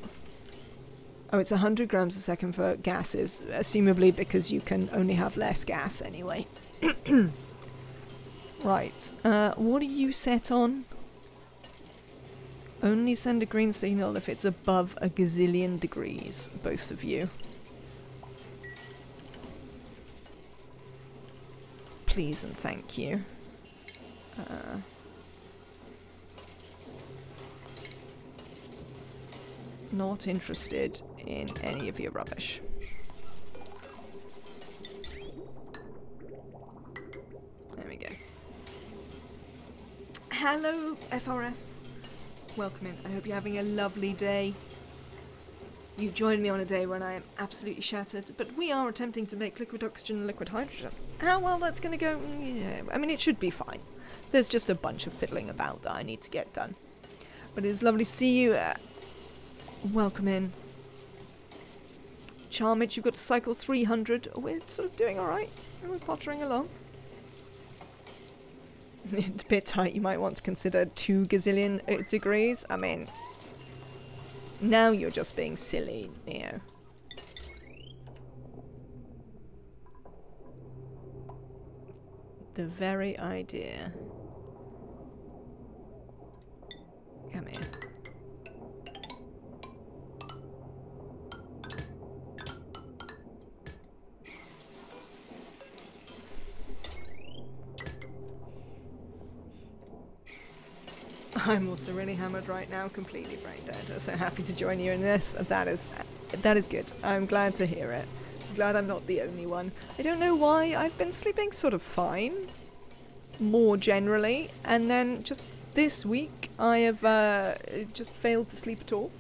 Oh, it's 100 grams a second for gases, assumably because you can only have less gas anyway. Right. What are you set on? Only send a green signal if it's above a gazillion degrees, both of you. Please and thank you. Not interested in any of your rubbish. There we go. Hello, FRF. Welcome in. I hope you're having a lovely day. You joined me on a day when I am absolutely shattered, but we are attempting to make liquid oxygen and liquid hydrogen. How well that's going to go? Yeah, I mean, it should be fine. There's just a bunch of fiddling about that I need to get done. But it's lovely to see you. Welcome in. Charmage, you've got to cycle 300. We're sort of doing alright. We're pottering along. It's a bit tight. You might want to consider 2 gazillion degrees. I mean, now you're just being silly, Neo. The very idea. Come here. I'm also really hammered right now, completely brain dead. So happy to join you in this. That is good. I'm glad to hear it. I'm glad I'm not the only one. I don't know why. I've been sleeping sort of fine, more generally, and then just this week I have just failed to sleep at all.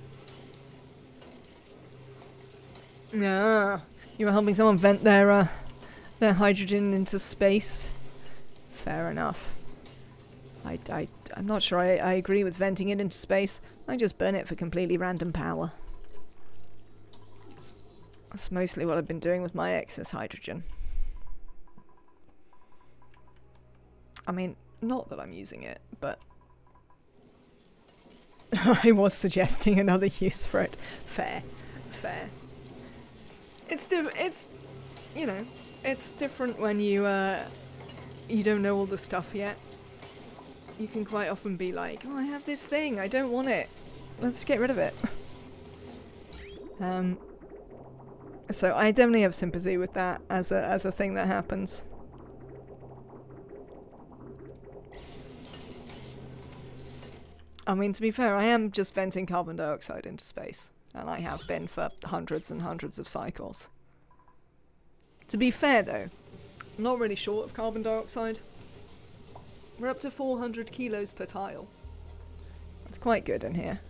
Ah, you were helping someone vent their hydrogen into space. Fair enough. I'm not sure I agree with venting it into space. I just burn it for completely random power. That's mostly what I've been doing with my excess hydrogen. I mean, not that I'm using it, but I was suggesting another use for it. Fair. It's you know, it's different when you don't know all the stuff yet. You can quite often be like, oh, I have this thing, I don't want it. Let's get rid of it. So I definitely have sympathy with that as a thing that happens. I mean, to be fair, I am just venting carbon dioxide into space. And I have been for hundreds and hundreds of cycles. To be fair, though, I'm not really short of carbon dioxide. We're up to 400 kilos per tile. That's quite good in here.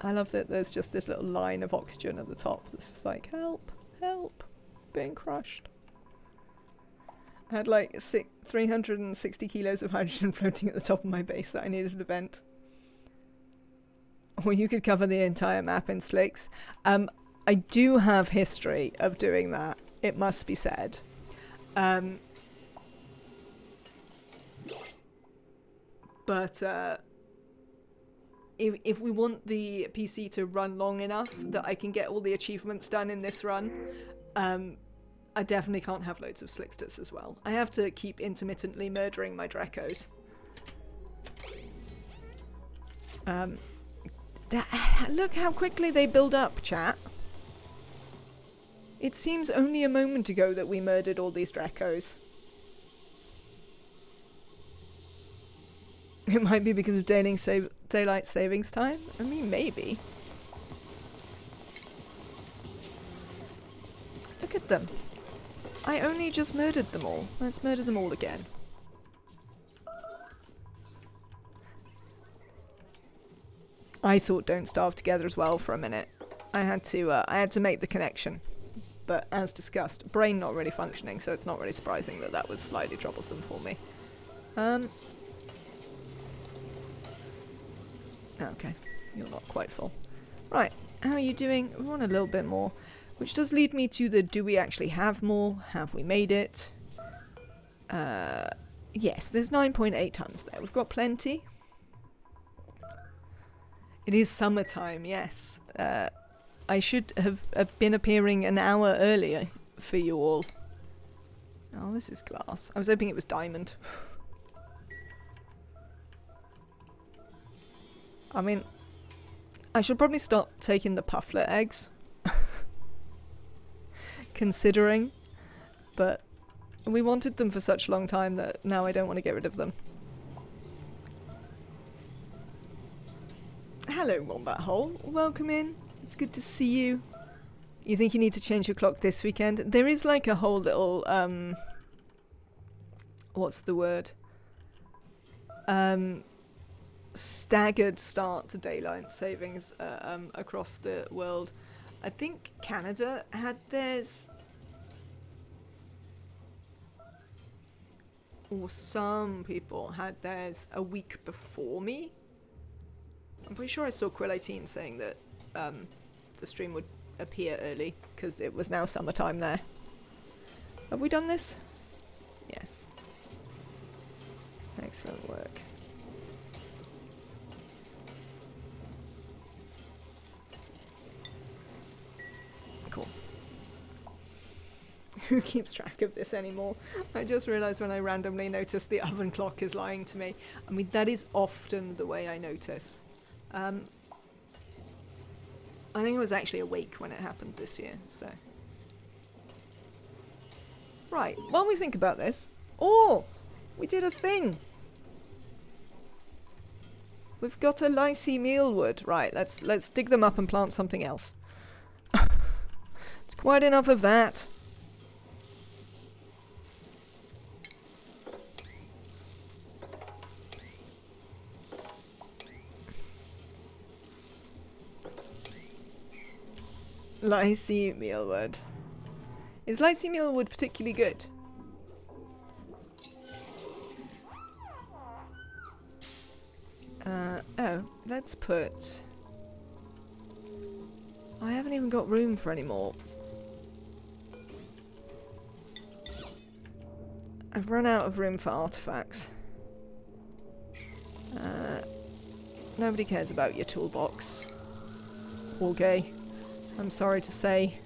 I love that there's just this little line of oxygen at the top that's just like, help, help, being crushed. I had like 360 kilos of hydrogen floating at the top of my base that I needed to vent. Or you could cover the entire map in slicks. I do have history of doing that, it must be said. But if we want the PC to run long enough that I can get all the achievements done in this run, I definitely can't have loads of slicksters as well. I have to keep intermittently murdering my Drakos. Look how quickly they build up, chat. It seems only a moment ago that we murdered all these Drakos. It might be because of daylight savings time? I mean, maybe. Look at them. I only just murdered them all. Let's murder them all again. I thought don't starve together as well for a minute. I had to make the connection. But as discussed, brain not really functioning, so it's not really surprising that that was slightly troublesome for me. Okay, you're not quite full. Right, how are you doing? We want a little bit more. Which does lead me to the, do we actually have more? Have we made it? Yes, there's 9.8 tons there. We've got plenty. It is summertime, yes. I should have been appearing an hour earlier for you all. Oh, this is glass. I was hoping it was diamond. I mean, I should probably stop taking the pufflet eggs. Considering. But we wanted them for such a long time that now I don't want to get rid of them. Hello, Wombat Hole. Welcome in. It's good to see you. You think you need to change your clock this weekend? There is like a whole little, what's the word? Staggered start to daylight savings across the world. I think Canada had theirs, or some people had theirs a week before me. I'm pretty sure I saw Quill18 saying that the stream would appear early because it was now summertime there. Have we done this? Yes. Excellent work. Cool. Who keeps track of this anymore? I just realised when I randomly noticed the oven clock is lying to me. I mean, that is often the way I notice. I think I was actually awake when it happened this year, so. Right, while we think about this. Oh! We did a thing! We've got a Lycee mealwood. Right, let's dig them up and plant something else. It's quite enough of that. Lycee mealwood. Is Lycee mealwood particularly good? Oh, let's put... I haven't even got room for any more. I've run out of room for artifacts. Nobody cares about your toolbox. Okay. I'm sorry to say.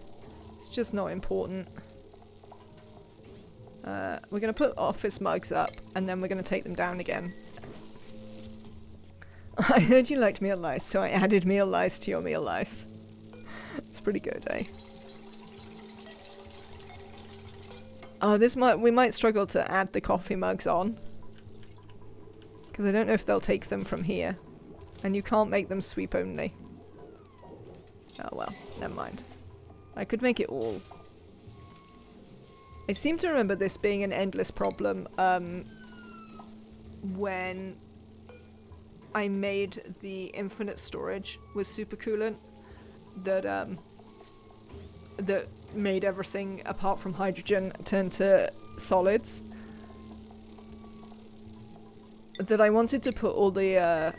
It's just not important. We're going to put office mugs up, and then we're going to take them down again. I heard you liked meal lice, so I added meal lice to your meal lice. It's pretty good, eh? Oh, we might struggle to add the coffee mugs on. Because I don't know if they'll take them from here. And you can't make them sweep only. Oh well, never mind. I could make it all. I seem to remember this being an endless problem when I made the infinite storage with supercoolant that made everything apart from hydrogen turn to solids. That I wanted to put all the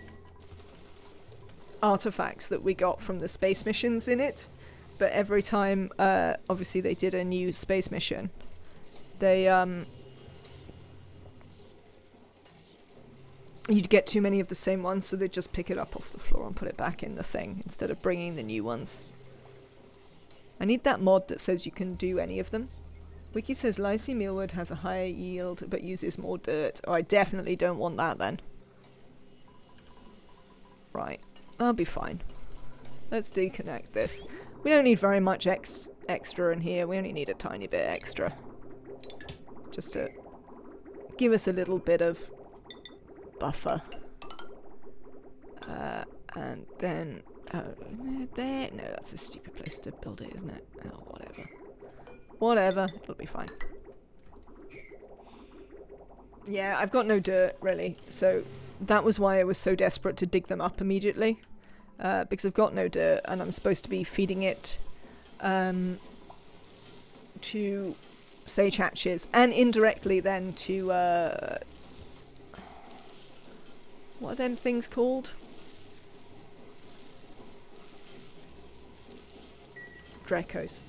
artifacts that we got from the space missions in it, but every time obviously they did a new space mission, they you'd get too many of the same ones, so they'd just pick it up off the floor and put it back in the thing instead of bringing the new ones. I need that mod that says you can do any of them. Wiki says Lycee mealwood has a higher yield but uses more dirt. Oh, I definitely don't want that then. Right, I'll be fine. Let's deconnect this. We don't need very much extra in here. We only need a tiny bit extra. Just to give us a little bit of buffer. And then... there? No, that's a stupid place to build it, isn't it? Oh, whatever. Whatever, it'll be fine. Yeah, I've got no dirt, really, so that was why I was so desperate to dig them up immediately. Because I've got no dirt, and I'm supposed to be feeding it to sage hatches, and indirectly then to... what are them things called? Dracos.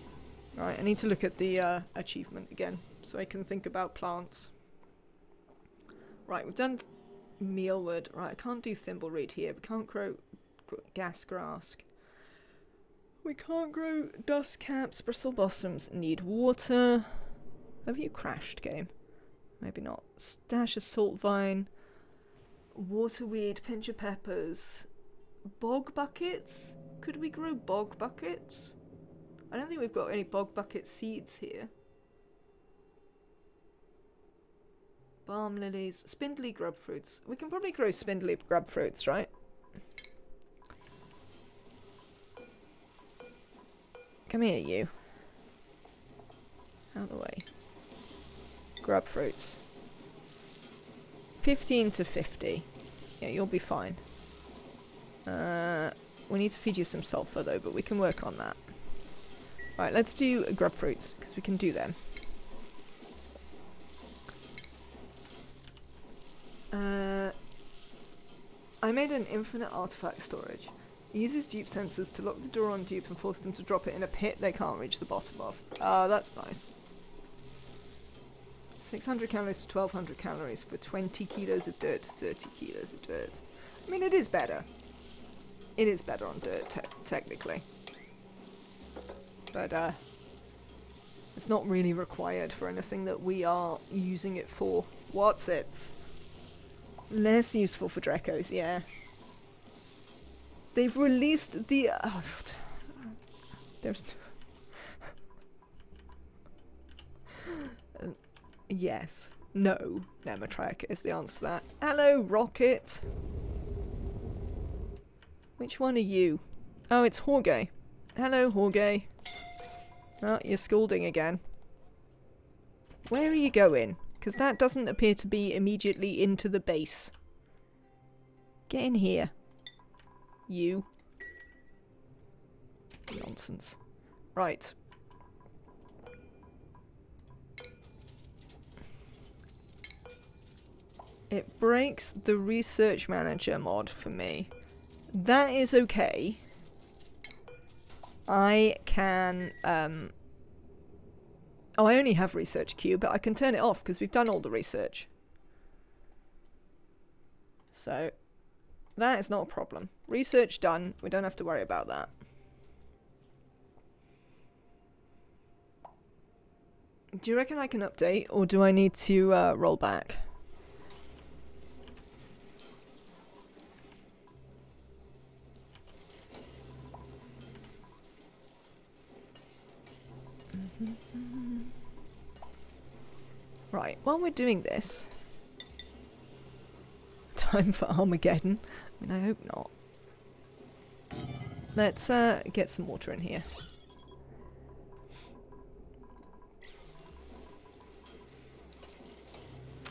Right, I need to look at the achievement again, so I can think about plants. Right, we've done mealwood. Right, I can't do thimbleweed here. We can't grow gas grass. We can't grow dust caps. Bristle blossoms need water. Have you crashed, game? Maybe not. Stash of salt vine. Waterweed, pinch of peppers. Bog buckets? Could we grow bog buckets? I don't think we've got any bog bucket seeds here. Balm lilies, spindly grub fruits. We can probably grow spindly grub fruits, right? Come here, you. Out of the way. Grub fruits. 15 to 50. Yeah, you'll be fine. We need to feed you some sulfur though, but we can work on that. Right, let's do grub fruits, because we can do them. I made an infinite artifact storage. It uses dupe sensors to lock the door on dupe and force them to drop it in a pit they can't reach the bottom of. That's nice. 600 calories to 1200 calories for 20 kilos of dirt to 30 kilos of dirt. I mean, it is better. It is better on dirt, technically. But, it's not really required for anything that we are using it for. What's it? Less useful for Dracos, yeah. They've released the... there's... yes. No. Nematrack is the answer to that. Hello, Rocket. Which one are you? Oh, it's Jorge. Hello, Jorge. Oh, you're scolding again. Where are you going? Because that doesn't appear to be immediately into the base. Get in here. You. Nonsense. Right. It breaks the research manager mod for me. That is okay. I can, oh, I only have research queue, but I can turn it off because we've done all the research. So, that is not a problem. Research done. We don't have to worry about that. Do you reckon I can update, or do I need to roll back? Right, while we're doing this... Time for Armageddon. I mean, I hope not. Let's get some water in here.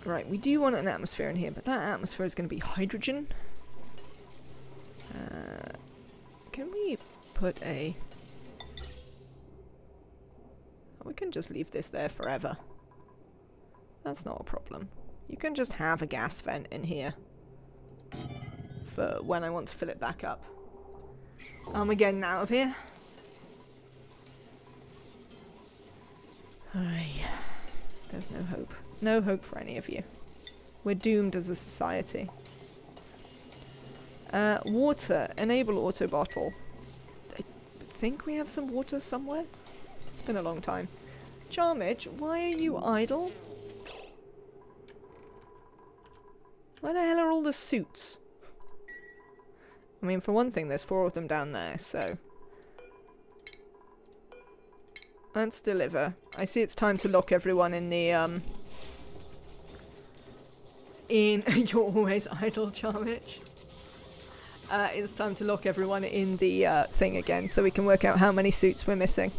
Right, we do want an atmosphere in here, but that atmosphere is going to be hydrogen. we put a... We can just leave this there forever. That's not a problem. You can just have a gas vent in here for when I want to fill it back up. We're getting out of here. There's no hope. No hope for any of you. We're doomed as a society. Water. Enable auto bottle. I think we have some water somewhere. It's been a long time. Charmage, why are you idle? Where the hell are all the suits? I mean, for one thing, there's 4 of them down there, so... Let's deliver. I see it's time to lock everyone in the, You're always idle, Charmage. It's time to lock everyone in the, thing again, so we can work out how many suits we're missing.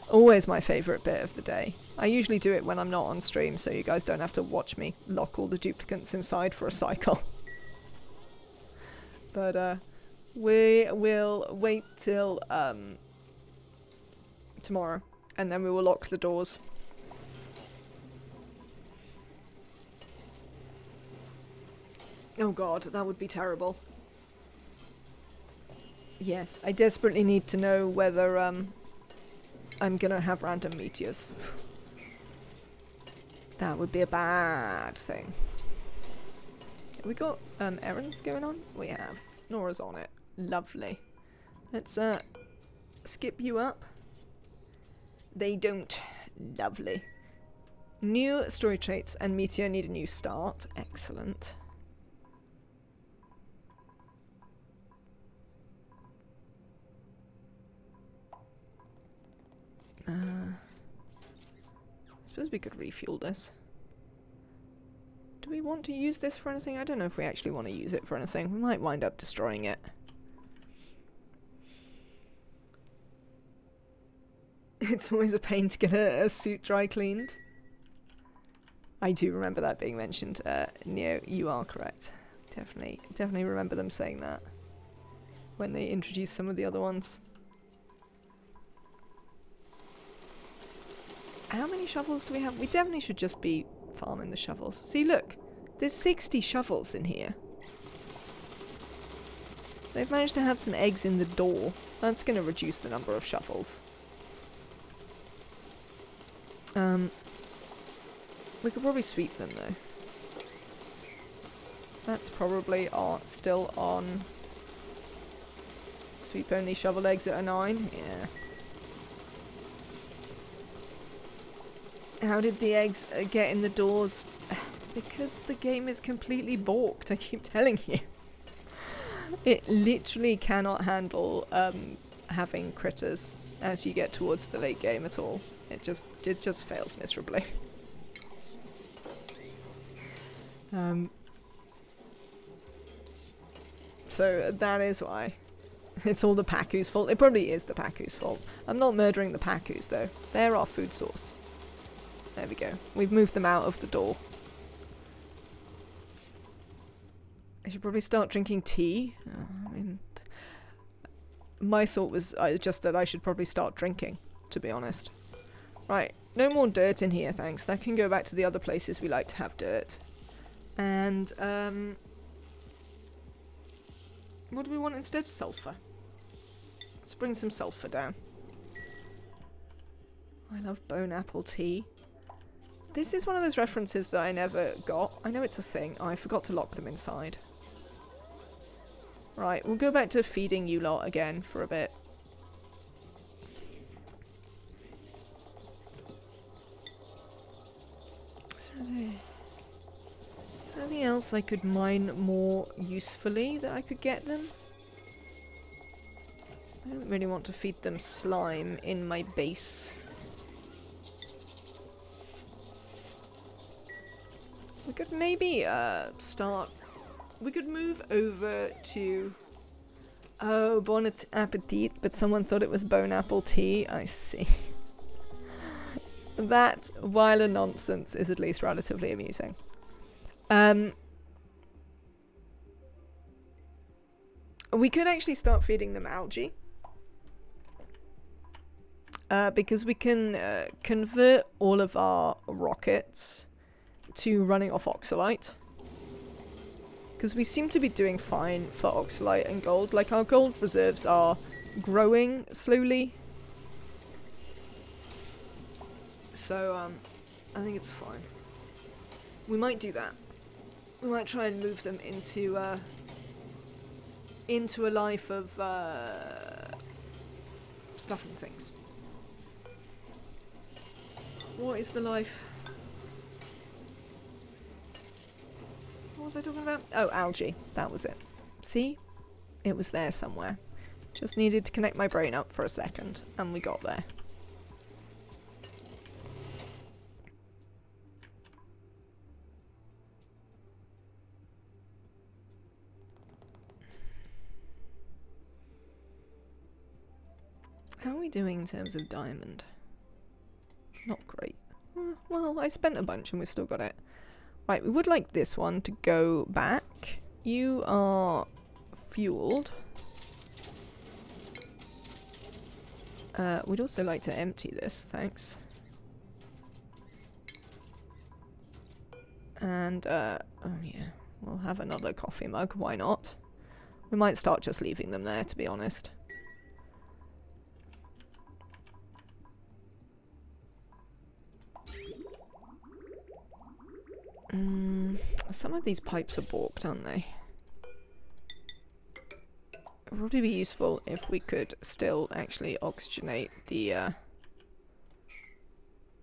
Always my favourite bit of the day. I usually do it when I'm not on stream, so you guys don't have to watch me lock all the duplicates inside for a cycle. But, we will wait till, tomorrow, and then we will lock the doors. Oh god, that would be terrible. Yes, I desperately need to know whether, I'm gonna have random meteors. That would be a bad thing. Have we got, errands going on? We have. Nora's on it. Lovely. Let's, skip you up. They don't. Lovely. New story traits and Meteor need a new start. Excellent. I suppose we could refuel this. Do we want to use this for anything? I don't know if we actually want to use it for anything. We might wind up destroying it. It's always a pain to get a suit dry cleaned. I do remember that being mentioned. Neo, you are correct. Definitely remember them saying that when they introduced some of the other ones. How many shovels do we have? We definitely should just be farming the shovels. See, look. There's 60 shovels in here. They've managed to have some eggs in the door. That's going to reduce the number of shovels. We could probably sweep them, though. That's probably still on. Sweep only shovel eggs at a 9? Yeah. How did the eggs get in the doors? Because the game is completely balked, I keep telling you. It literally cannot handle having critters as you get towards the late game at all. It just fails miserably. So that is why. It's all the Paku's fault. It probably is the Paku's fault. I'm not murdering the Pakus though. They're our food source. There we go. We've moved them out of the door. I should probably start drinking tea. I mean, my thought was just that I should probably start drinking, to be honest. Right, no more dirt in here, thanks. That can go back to the other places we like to have dirt. And, what do we want instead? Sulfur. Let's bring some sulfur down. I love bone apple tea. This is one of those references that I never got. I know it's a thing. Oh, I forgot to lock them inside. Right, we'll go back to feeding you lot again for a bit. Is there anything else I could mine more usefully that I could get them? I don't really want to feed them slime in my base. We could maybe start... We could move over to... Oh, bon appetit, but someone thought it was bone apple tea. I see. That, while a nonsense, is at least relatively amusing. We could actually start feeding them algae. Because we can convert all of our rockets to running off oxalite. Because we seem to be doing fine for oxalite and gold. Like, our gold reserves are growing slowly. So, I think it's fine. We might do that. We might try and move them into a life of stuff and things. What is the life? What was I talking about? Oh, algae. That was it. See? It was there somewhere. Just needed to connect my brain up for a second, and we got there. How are we doing in terms of diamond? Not great. Well, I spent a bunch and we've still got it. Right, we would like this one to go back. You are fueled. We'd also like to empty this, thanks. And, oh yeah, we'll have another coffee mug, why not? We might start just leaving them there, to be honest. Some of these pipes are balked, aren't they? It would probably be useful if we could still actually oxygenate the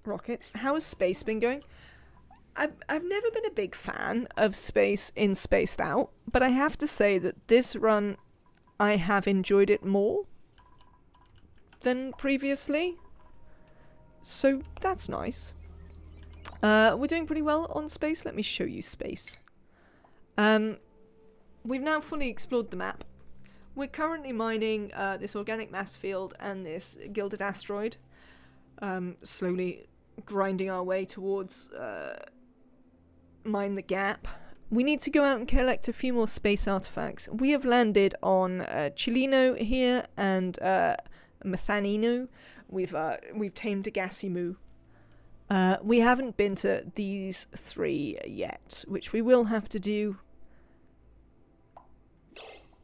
rockets. How has space been going? I've never been a big fan of space in Spaced Out, but I have to say that this run I have enjoyed it more than previously. So that's nice. We're doing pretty well on space. Let me show you space. We've now fully explored the map. We're currently mining this organic mass field and this gilded asteroid. Slowly grinding our way towards Mine the Gap. We need to go out and collect a few more space artifacts. We have landed on Chilino here and Methanino. We've tamed a gassy moo. We haven't been to these three yet, which we will have to do.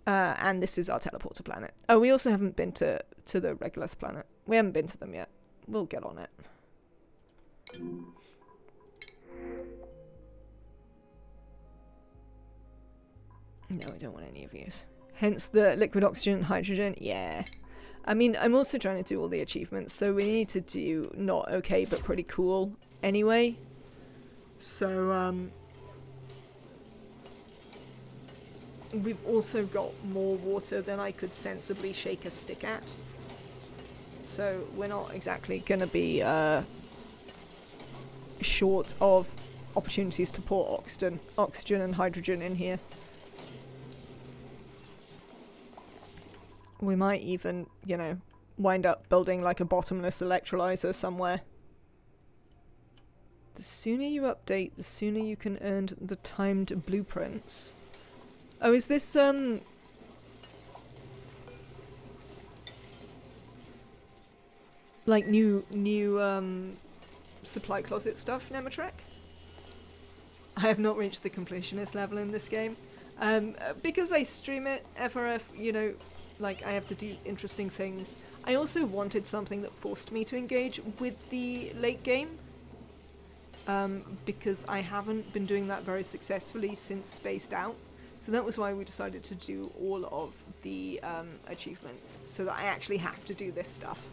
And this is our teleporter planet. Oh, we also haven't been to the Regolith planet. We haven't been to them yet. We'll get on it. No, I don't want any of these. Hence the liquid oxygen, hydrogen. Yeah. I mean, I'm also trying to do all the achievements, so we need to do not okay, but pretty cool anyway. So, we've also got more water than I could sensibly shake a stick at. So we're not exactly going to be short of opportunities to pour oxygen and hydrogen in here. We might even, you know, wind up building like a bottomless electrolyzer somewhere. The sooner you update, the sooner you can earn the timed blueprints. Oh, is this, like new supply closet stuff, Nematrek? I have not reached the completionist level in this game. Because I stream it, FRF, you know, like, I have to do interesting things. I also wanted something that forced me to engage with the late game. Because I haven't been doing that very successfully since Spaced Out. So that was why we decided to do all of the achievements. So that I actually have to do this stuff.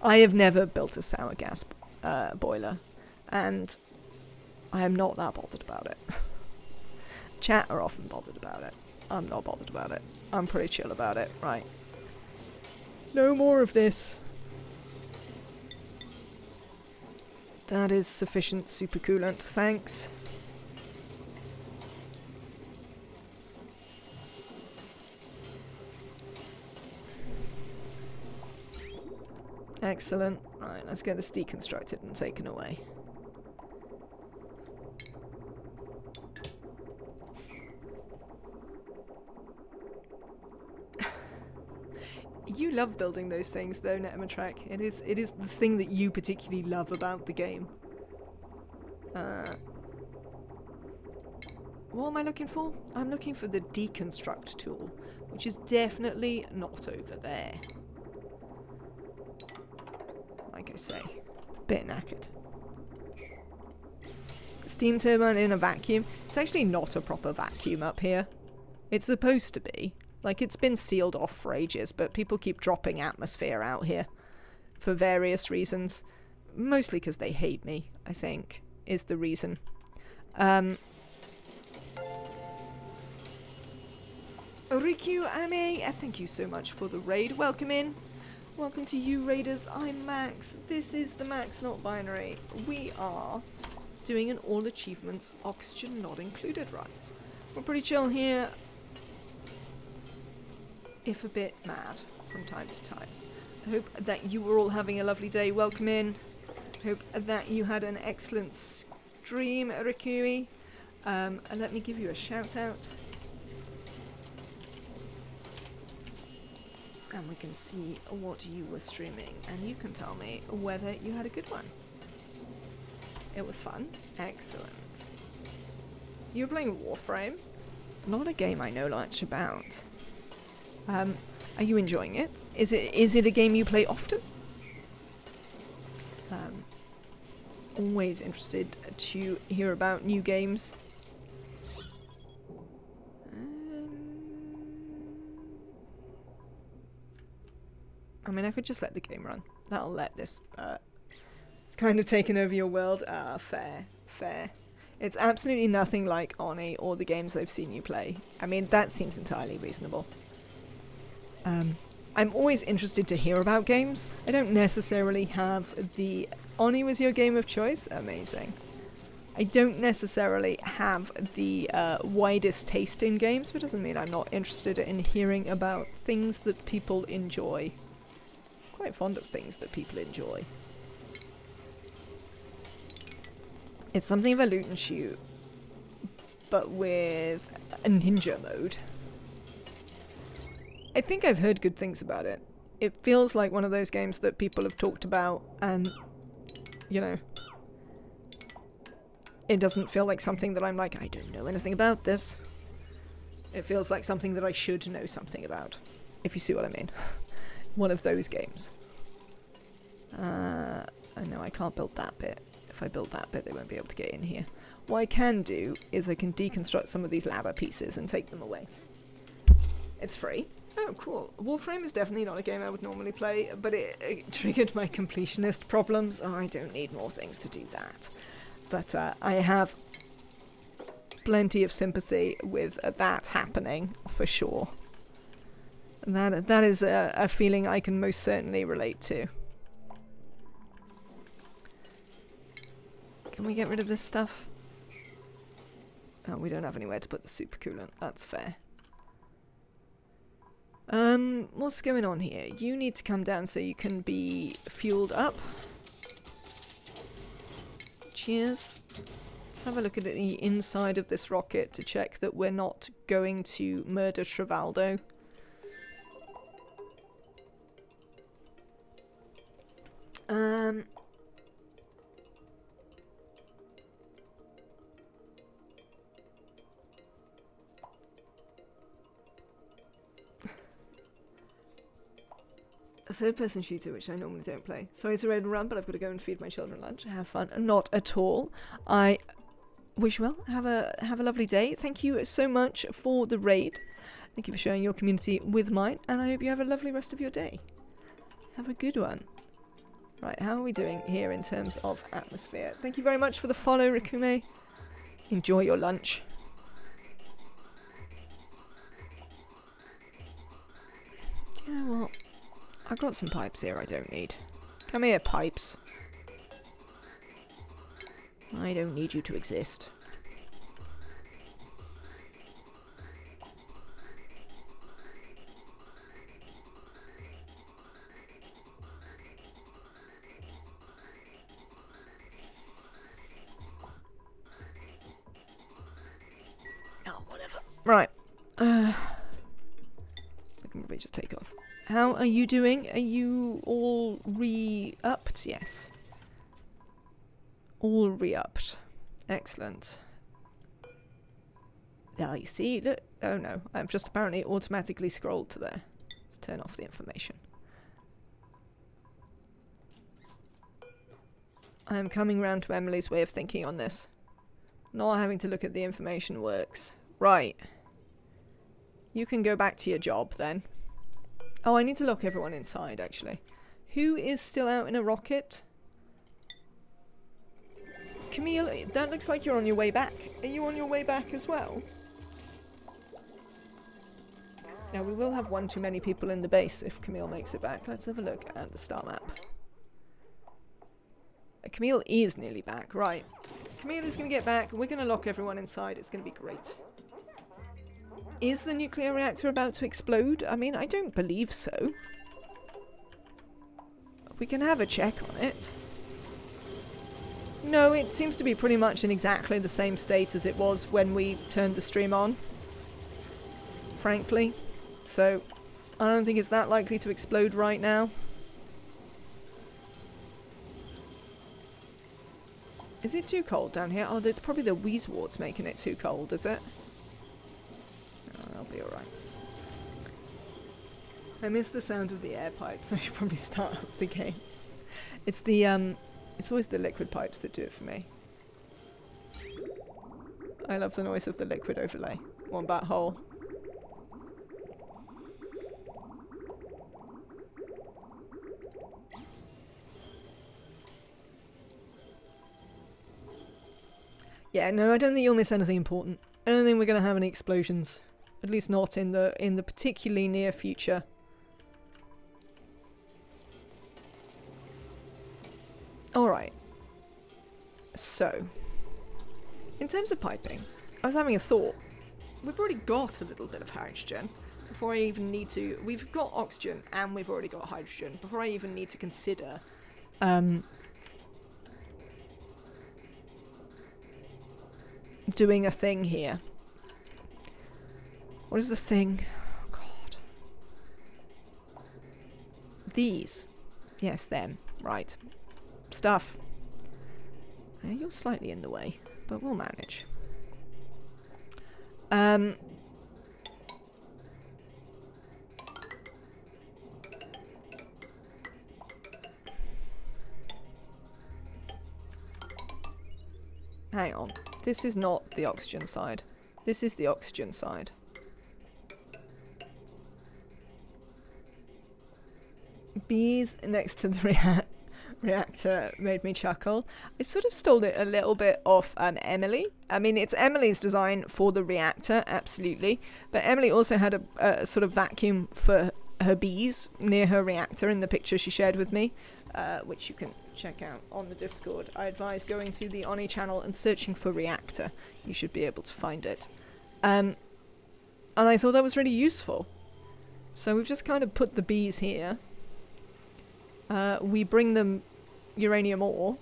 I have never built a sour gas boiler. And I am not that bothered about it. Chat are often bothered about it. I'm not bothered about it. I'm pretty chill about it. Right. No more of this. That is sufficient supercoolant, thanks. Excellent. Right, let's get this deconstructed and taken away. You love building those things, though, Netimatrek. It is the thing that you particularly love about the game. What am I looking for? I'm looking for the deconstruct tool, which is definitely not over there. Like I say, bit knackered. Steam turbine in a vacuum. It's actually not a proper vacuum up here. It's supposed to be. Like, it's been sealed off for ages, but people keep dropping atmosphere out here for various reasons. Mostly because they hate me, I think, is the reason. Riku Ame, thank you so much for the raid. Welcome in. Welcome to you, raiders. I'm Max. This is the Max Not Binary. We are doing an all achievements oxygen not included run. We're pretty chill here, if a bit mad from time to time. I hope that you were all having a lovely day. Welcome in. Hope that you had an excellent stream, Rikui. And let me give you a shout out. And we can see what you were streaming, and you can tell me whether you had a good one. It was fun. Excellent. You were playing Warframe? Not a game I know much about. Are you enjoying it? Is it a game you play often? Always interested to hear about new games. I mean, I could just let the game run. That'll let this... it's kind of taken over your world. Fair. It's absolutely nothing like Oni or the games I've seen you play. I mean, that seems entirely reasonable. I'm always interested to hear about games. I don't necessarily have the... Oni was your game of choice? Amazing. I don't necessarily have the widest taste in games, but it doesn't mean I'm not interested in hearing about things that people enjoy. Quite fond of things that people enjoy. It's something of a loot and shoot, but with a ninja mode. I think I've heard good things about it. It feels like one of those games that people have talked about, and, you know, it doesn't feel like something that I'm like, I don't know anything about this. It feels like something that I should know something about, if you see what I mean. One of those games. I know I can't build that bit. If I build that bit, they won't be able to get in here. What I can do is I can deconstruct some of these lava pieces and take them away. It's free. Oh, cool. Warframe is definitely not a game I would normally play, but it triggered my completionist problems. Oh, I don't need more things to do that. But I have plenty of sympathy with that happening, for sure. That is a feeling I can most certainly relate to. Can we get rid of this stuff? Oh, we don't have anywhere to put the supercoolant. That's fair. What's going on here? You need to come down so you can be fueled up. Cheers. Let's have a look at the inside of this rocket to check that we're not going to murder Travaldo. A third-person shooter, which I normally don't play. Sorry to raid and run, but I've got to go and feed my children lunch. Have fun. Not at all. I wish you well. Have a lovely day. Thank you so much for the raid. Thank you for sharing your community with mine, and I hope you have a lovely rest of your day. Have a good one. Right, how are we doing here in terms of atmosphere? Thank you very much for the follow, Rikume. Enjoy your lunch. Do you know what? I've got some pipes here I don't need. Come here, pipes. I don't need you to exist. Oh, whatever. Right. I can probably just take off. How are you doing? Are you all re-upped? Yes. All re-upped. Excellent. Ah, you see, look. Oh no, I've just apparently automatically scrolled to there. Let's turn off the information. I am coming round to Emily's way of thinking on this. Not having to look at the information works. Right. You can go back to your job then. Oh, I need to lock everyone inside, actually. Who is still out in a rocket? Camille, that looks like you're on your way back. Are you on your way back as well? Now, we will have one too many people in the base if Camille makes it back. Let's have a look at the star map. Camille is nearly back, right. Camille is going to get back. We're going to lock everyone inside. It's going to be great. Is the nuclear reactor about to explode? I mean, I don't believe so. We can have a check on it. No, it seems to be pretty much in exactly the same state as it was when we turned the stream on. Frankly. So, I don't think it's that likely to explode right now. Is it too cold down here? Oh, it's probably the Wheezeworts making it too cold, is it? Oh, that'll be alright. I miss the sound of the air pipes. I should probably start up the game. It's the, it's always the liquid pipes that do it for me. I love the noise of the liquid overlay. Wombat hole. Yeah, no, I don't think you'll miss anything important. I don't think we're going to have any explosions. At least not in the particularly near future. Alright. So, in terms of piping, I was having a thought. We've already got a little bit of hydrogen. Before I even need to... We've got oxygen and we've already got hydrogen. Before I even need to consider... doing a thing here. What is the thing? Oh, God. These. Yes, them. Right. Stuff. You're slightly in the way, but we'll manage. Hang on. This is not the oxygen side. This is the oxygen side. Bees next to the reactor made me chuckle. I sort of stole it a little bit off Emily. I mean, it's Emily's design for the reactor, absolutely. But Emily also had a sort of vacuum for her bees near her reactor in the picture she shared with me, which you can check out on the Discord. I advise going to the Oni channel and searching for reactor. You should be able to find it. And I thought that was really useful. So we've just kind of put the bees here. We bring them uranium ore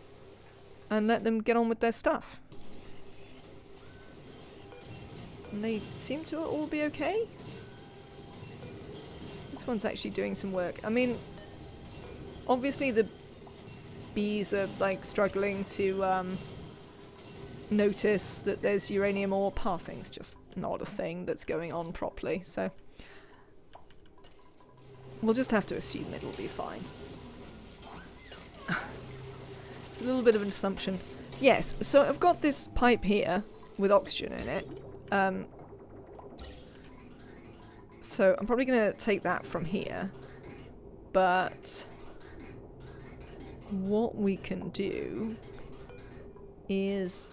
and let them get on with their stuff. And they seem to all be okay. This one's actually doing some work. I mean, obviously the bees are like struggling to notice that there's uranium ore. Pathing's just not a thing that's going on properly, so we'll just have to assume it'll be fine. It's a little bit of an assumption. Yes, so I've got this pipe here with oxygen in it. So I'm probably going to take that from here. But what we can do is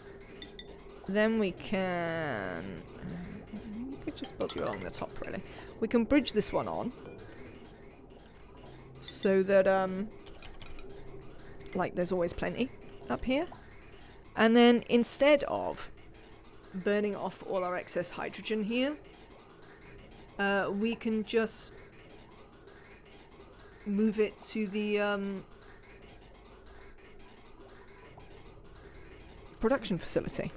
then we can... we could just build you along the top, really. We can bridge this one on so that like there's always plenty up here. And then instead of burning off all our excess hydrogen here, we can just move it to the production facility.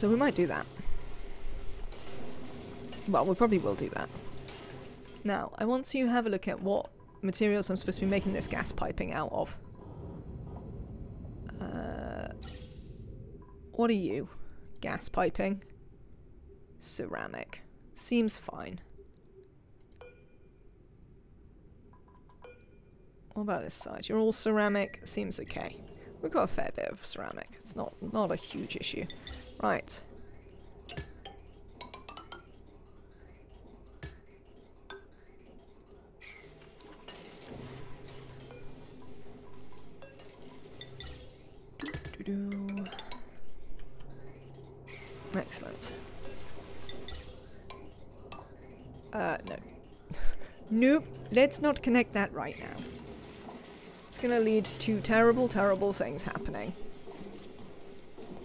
So we might do that. Well, we probably will do that. Now, I want to have a look at what materials I'm supposed to be making this gas piping out of. What are you? Gas piping. Ceramic. Seems fine. What about this side? You're all ceramic. Seems okay. We've got a fair bit of ceramic. It's not a huge issue. Right. Excellent. No. Nope. Let's not connect that right now. It's gonna lead to terrible, terrible things happening.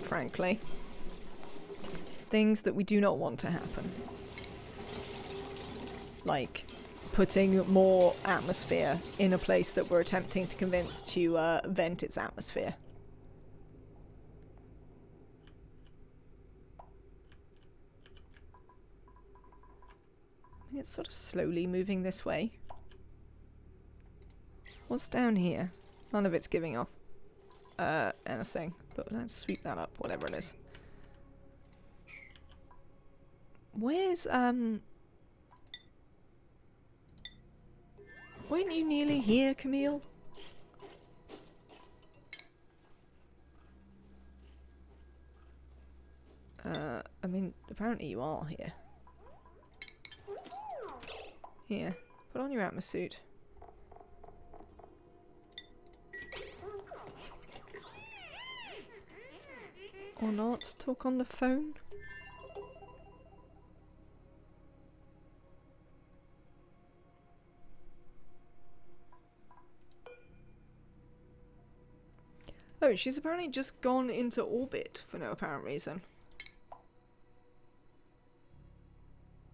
Frankly. Things that we do not want to happen. Like putting more atmosphere in a place that we're attempting to convince to vent its atmosphere. It's sort of slowly moving this way. What's down here? None of it's giving off anything, but let's sweep that up, whatever it is. Where's weren't you nearly here, Camille? I mean, apparently you are here. Here, put on your atmosuit. Or not, talk on the phone. Oh, she's apparently just gone into orbit for no apparent reason.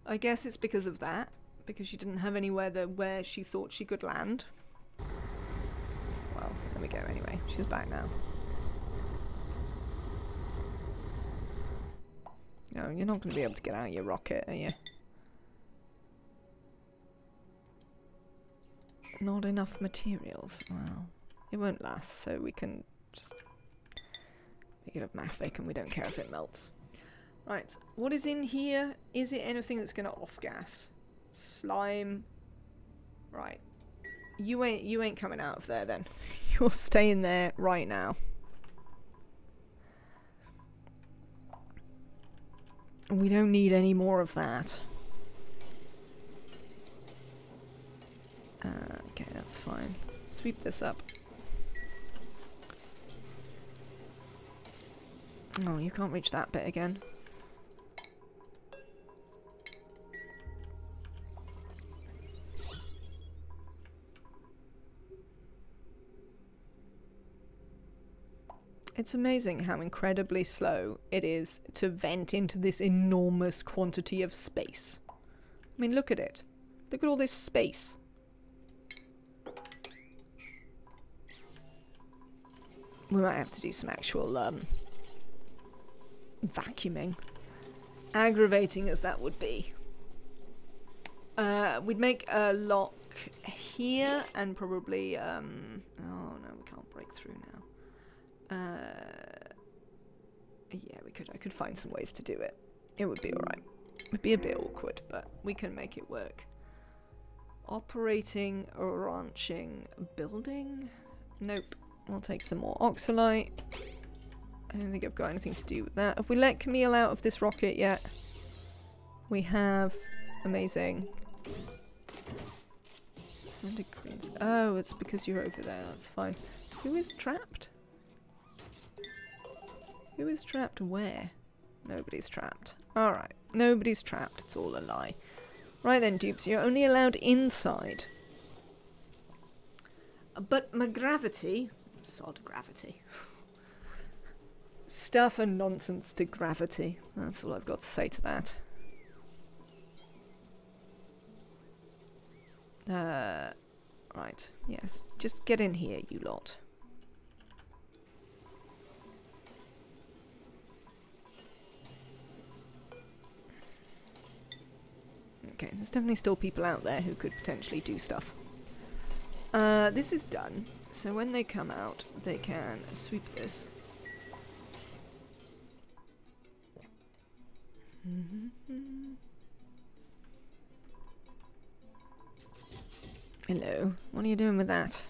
I guess it's because of that. Because she didn't have anywhere where she thought she could land. Well, there we go anyway. She's back now. No, you're not going to be able to get out of your rocket, are you? Not enough materials. Well, it won't last, so we can just make it of mafic and we don't care if it melts. Right, what is in here? Is it anything that's going to off-gas? Slime. Right. You ain't coming out of there then. You're staying there right now. We don't need any more of that. Okay, that's fine. Sweep this up. Oh, you can't reach that bit again. It's amazing how incredibly slow it is to vent into this enormous quantity of space. I mean, look at it. Look at all this space. We might have to do some actual vacuuming. Aggravating as that would be. We'd make a lock here and probably... oh no, we can't break through now. Yeah, we could. I could find some ways to do it. It would be alright. It would be a bit awkward, but we can make it work. Operating a ranching building? Nope. I'll take some more oxalite. I don't think I've got anything to do with that. Have we let Camille out of this rocket yet? We have. Amazing. Centigrades. Oh, it's because you're over there. That's fine. Who is trapped? Who is trapped where? Nobody's trapped. Alright. Nobody's trapped. It's all a lie. Right then, dupes. You're only allowed inside. But my gravity... Sod gravity. Stuff and nonsense to gravity. That's all I've got to say to that. Right. Yes. Just get in here, you lot. Okay, there's definitely still people out there who could potentially do stuff. This is done, so when they come out, they can sweep this. Hello, what are you doing with that?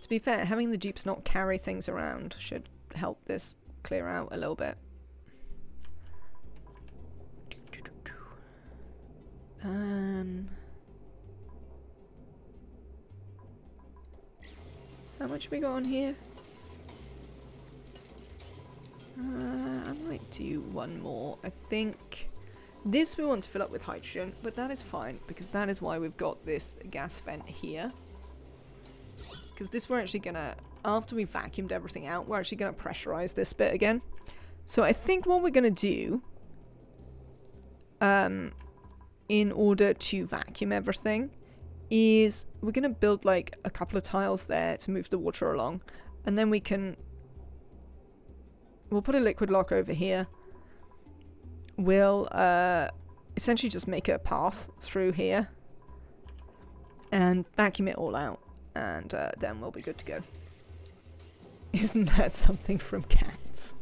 To be fair, having the dupes not carry things around should help this clear out a little bit. How much we got on here? I might do one more. I think this we want to fill up with hydrogen, but that is fine because that is why we've got this gas vent here. Because this we're actually gonna, after we vacuumed everything out, we're actually gonna pressurize this bit again. So I think what we're gonna do, in order to vacuum everything, is we're gonna build like a couple of tiles there to move the water along, and then we'll put a liquid lock over here. We'll essentially just make a path through here and vacuum it all out, and then we'll be good to go. Isn't that something from Cats?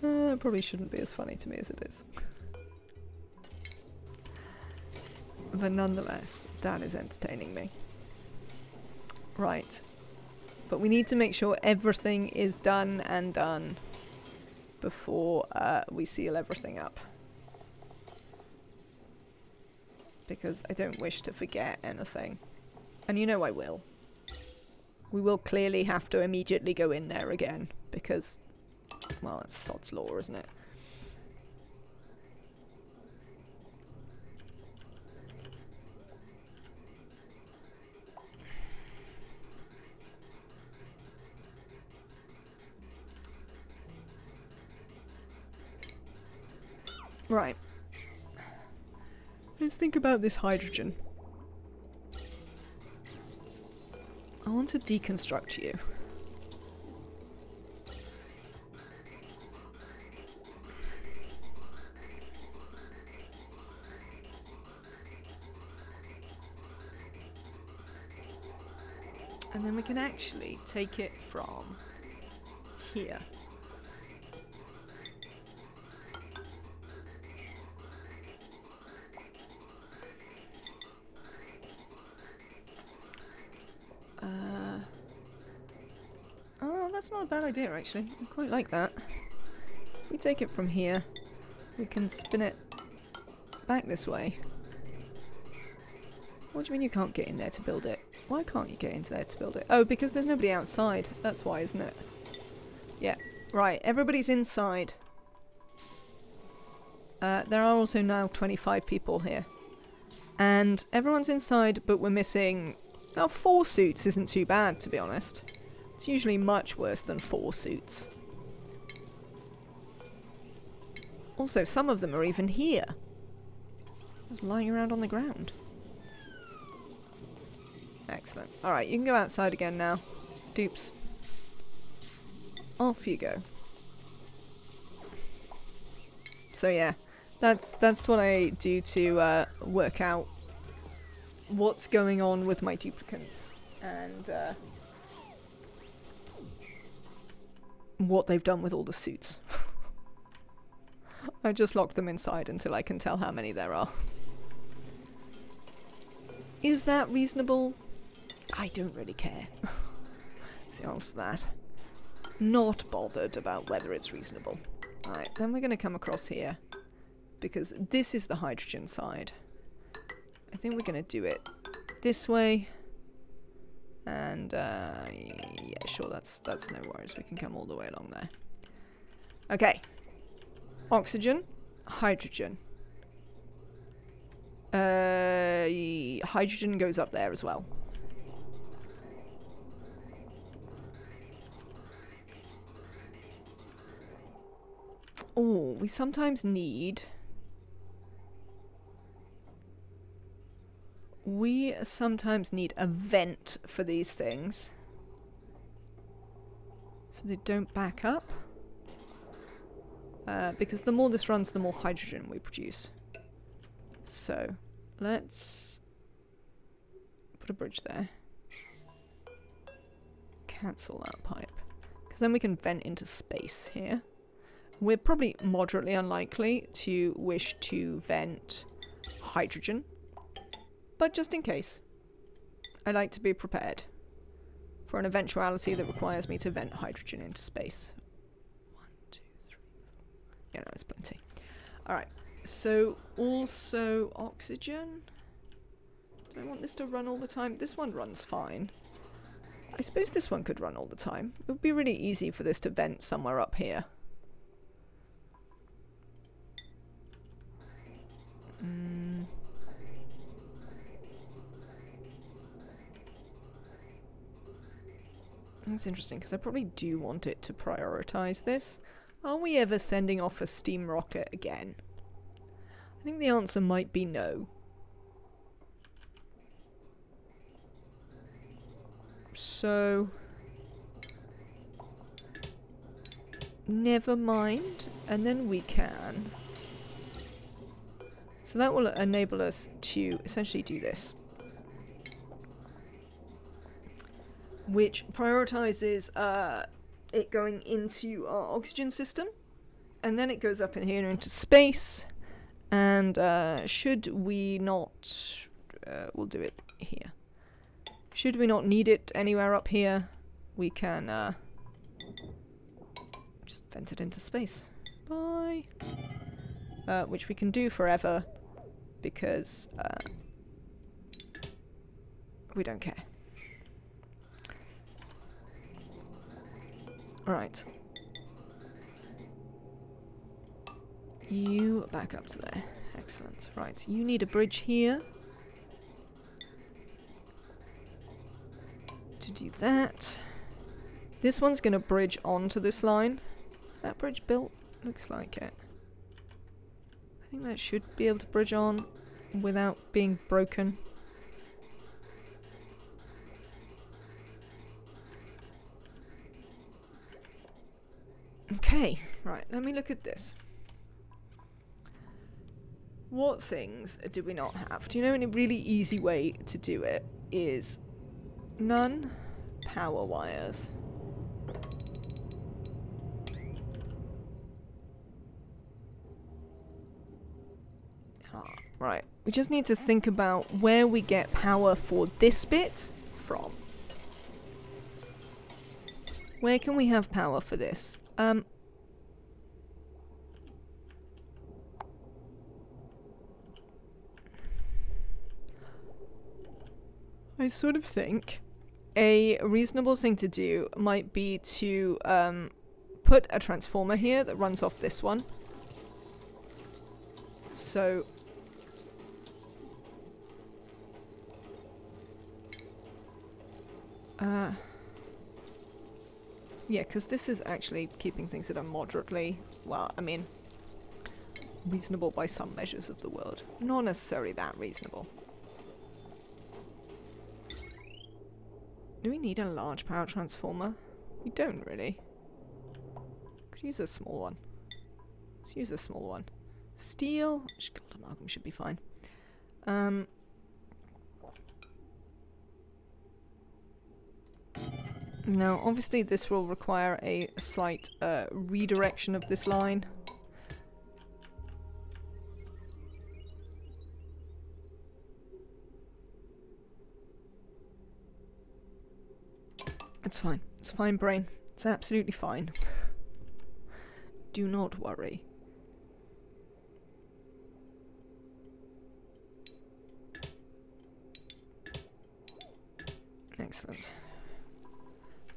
Probably shouldn't be as funny to me as it is. But nonetheless, that is entertaining me. Right. But we need to make sure everything is done and done before we seal everything up. Because I don't wish to forget anything. And you know I will. We will clearly have to immediately go in there again. Because, well, it's sod's law, isn't it? Right. Let's think about this hydrogen. I want to deconstruct you. And then we can actually take it from here. Oh, that's not a bad idea, actually. I quite like that. If we take it from here, we can spin it back this way. What do you mean you can't get in there to build it? Why can't you get into there to build it? Oh, because there's nobody outside. That's why, isn't it? Yeah. Right, everybody's inside. There are also now 25 people here. And everyone's inside, but we're missing... Now, 4 suits isn't too bad, to be honest. It's usually much worse than 4 suits. Also, some of them are even here. Just lying around on the ground. Excellent. Alright, you can go outside again now. Dupes. Off you go. So yeah, that's what I do to work out what's going on with my duplicants and what they've done with all the suits. I just lock them inside until I can tell how many there are. Is that reasonable? I don't really care. That's the answer to that. Not bothered about whether it's reasonable. Alright, then we're going to come across here. Because this is the hydrogen side. I think we're going to do it this way. And, yeah, sure, that's no worries. We can come all the way along there. Okay. Oxygen. Hydrogen. Hydrogen goes up there as well. Oh, we sometimes need... We sometimes need a vent for these things. So they don't back up. because the more this runs, the more hydrogen we produce. So let's put a bridge there. Cancel that pipe. Because then we can vent into space here. We're probably moderately unlikely to wish to vent hydrogen. But just in case, I like to be prepared for an eventuality that requires me to vent hydrogen into space. 1, 2, 3, 4. Yeah, no, it's plenty. Alright, so also oxygen. Do I want this to run all the time? This one runs fine. I suppose this one could run all the time. It would be really easy for this to vent somewhere up here. That's interesting, because I probably do want it to prioritize this. Are we ever sending off a steam rocket again? I think the answer might be no. So never mind, and then we can. So that will enable us to essentially do this, which prioritizes it going into our oxygen system, and then it goes up in here into space, and should we not, we'll do it here. Should we not need it anywhere up here, we can just vent it into space. Bye. Which we can do forever, because we don't care. Alright. You back up to there. Excellent. Right, you need a bridge here to do that. This one's going to bridge onto this line. Is that bridge built? Looks like it. I think that should be able to bridge on without being broken. Okay, right, let me look at this. What things do we not have? Do you know, a really easy way to do it is none power wires. Right, we just need to think about where we get power for this bit from. Where can we have power for this? I sort of think a reasonable thing to do might be to put a transformer here that runs off this one. So yeah, because this is actually keeping things that are moderately, well, I mean, reasonable by some measures of the world. Not necessarily that reasonable. Do we need a large power transformer? We don't really. Could use a small one. Let's use a small one. Steel, gold amalgam should be fine. Now, obviously this will require a slight redirection of this line. It's fine. It's fine, brain. It's absolutely fine. Do not worry. Excellent.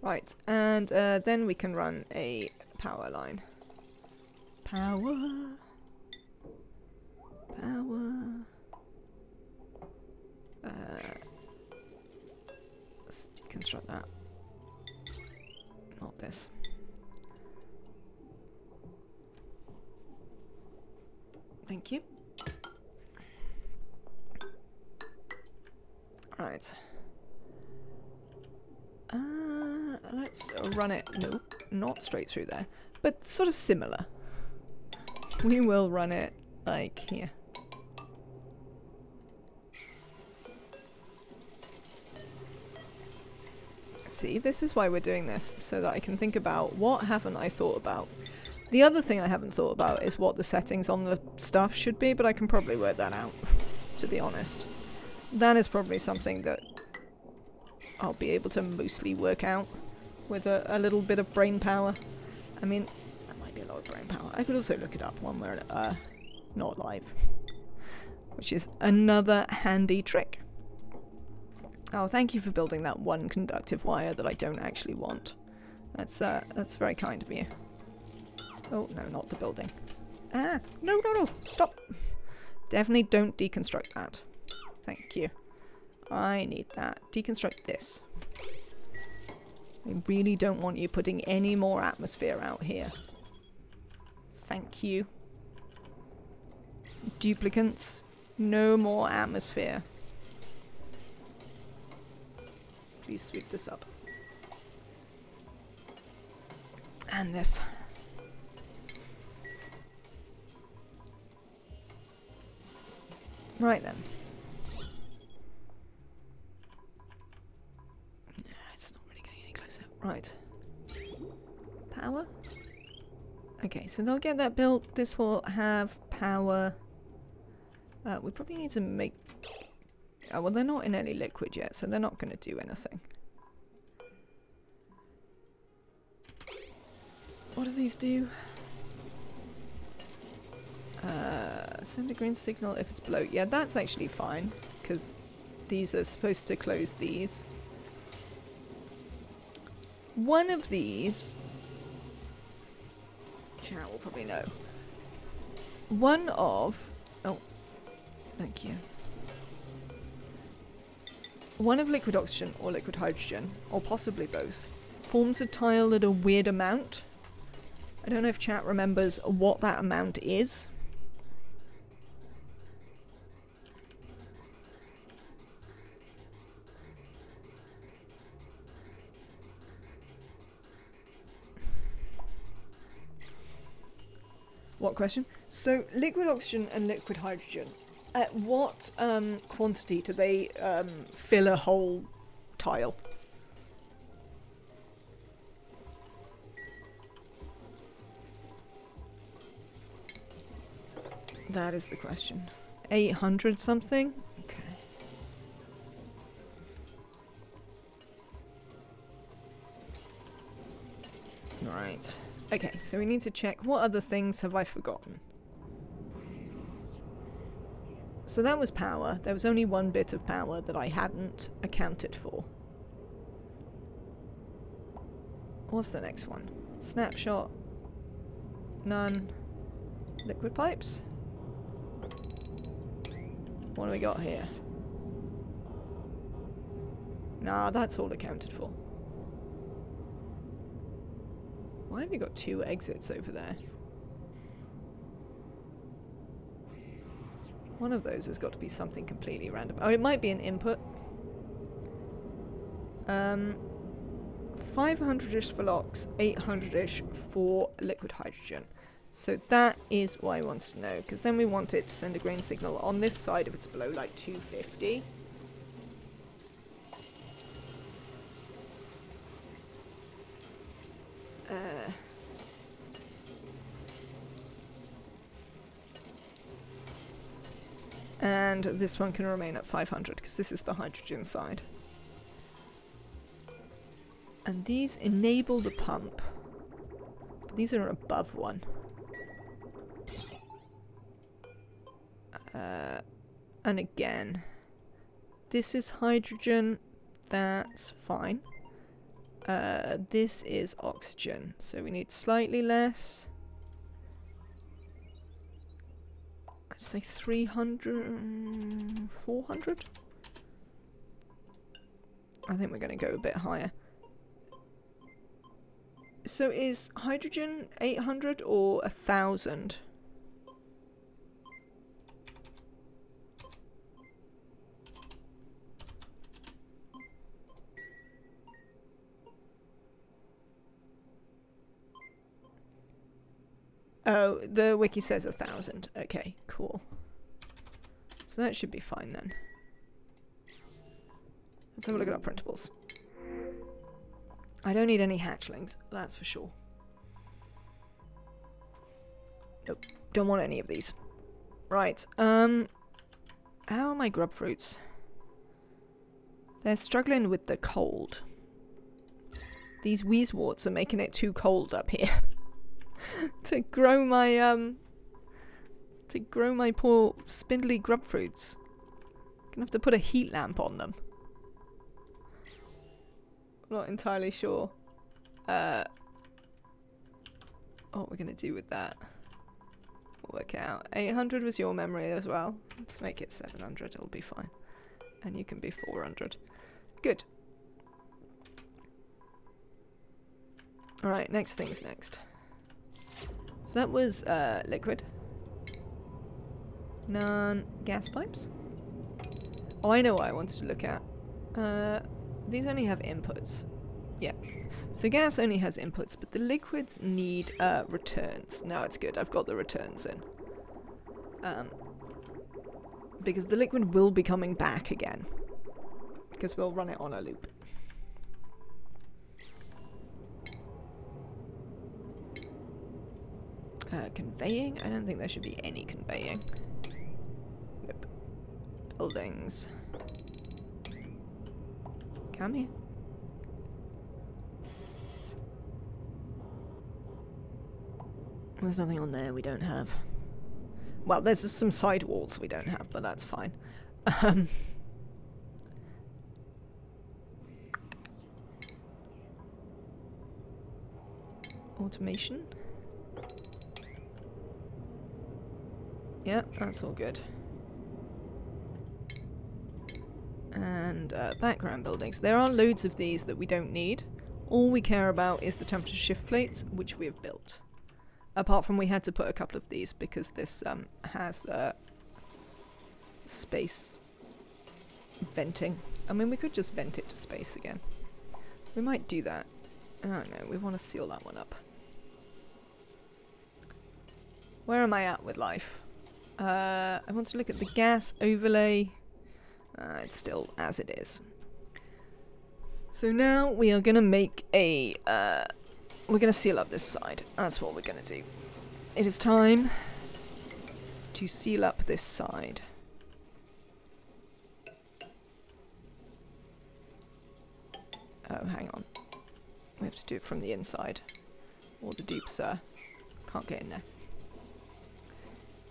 Right, and then we can run a power line. Power. Let's deconstruct that. Not this. Thank you. Right. Let's run it. Nope, not straight through there, but sort of similar. we will run it like here. See, this is why we're doing this, so that I can think about what haven't I thought about. The other thing I haven't thought about is what the settings on the stuff should be, but I can probably work that out, to be honest. That is probably something that I'll be able to mostly work out with a little bit of brain power. I mean, that might be a lot of brain power. I could also look it up when we're not live, which is another handy trick. Oh, thank you for building that one conductive wire that I don't actually want. That's very kind of you. Oh, no, not the building. Ah, no, stop. Definitely don't deconstruct that. Thank you. I need that. Deconstruct this. I really don't want you putting any more atmosphere out here. Thank you. Duplicants, no more atmosphere. Please sweep this up. And this. Right then. It's not really getting any closer. Right. Power? Okay, so they'll get that built. This will have power. We probably need to make... Oh, well, they're not in any liquid yet, so they're not going to do anything. What do these do? Send a green signal if it's below. Yeah, that's actually fine, because these are supposed to close these. One of these... Chat will probably know. One of... Oh, thank you. One of liquid oxygen or liquid hydrogen, or possibly both, forms a tile at a weird amount. I don't know if chat remembers what that amount is. What question? So, liquid oxygen and liquid hydrogen. At what quantity do they fill a whole tile? That is the question. 800 something? Okay. Right. Okay, so we need to check what other things have I forgotten. So that was power. There was only one bit of power that I hadn't accounted for. What's the next one? Snapshot. None. Liquid pipes? What do we got here? Nah, that's all accounted for. Why have you got two exits over there? One of those has got to be something completely random. Oh, it might be an input. 500-ish for LOX, 800-ish for liquid hydrogen. So that is what I want to know, because then we want it to send a green signal on this side if it's below like 250. And this one can remain at 500 because this is the hydrogen side. And these enable the pump. But these are above one. And again, this is hydrogen. That's fine. This is oxygen. So we need slightly less. I'd say 300, 400? I think we're going to go a bit higher. So is hydrogen 800 or 1,000? Oh, the wiki says 1,000. Okay, cool. So that should be fine then. Let's have a look at our printables. I don't need any hatchlings, that's for sure. Nope, don't want any of these. Right, how are my grub fruits? They're struggling with the cold. These wheezeworts are making it too cold up here to grow my poor spindly grub fruits. Gonna have to put a heat lamp on them. I'm not entirely sure what we're gonna do with that. We'll work it out. 800 was your memory as well. Let's make it 700. It'll be fine. And you can be 400. Good. Alright, next thing's next. So that was liquid. None. Gas pipes? Oh, I know what I wanted to look at. These only have inputs. Yeah. So gas only has inputs, but the liquids need returns. Now it's good. I've got the returns in. Because the liquid will be coming back again. Because we'll run it on a loop. Conveying? I don't think there should be any conveying. Nope. Buildings. Come here. There's nothing on there we don't have. Well, there's some side walls we don't have, but that's fine. Automation. Yeah, that's all good. And background buildings. There are loads of these that we don't need. All we care about is the temperature shift plates, which we have built. Apart from we had to put a couple of these because this has space venting. I mean, we could just vent it to space again. We might do that. I don't know, we want to seal that one up. Where am I at with life? I want to look at the gas overlay. It's still as it is. So now we are going to make a... we're going to seal up this side. That's what we're going to do. It is time to seal up this side. Oh, hang on. We have to do it from the inside. Or the dupes can't get in there.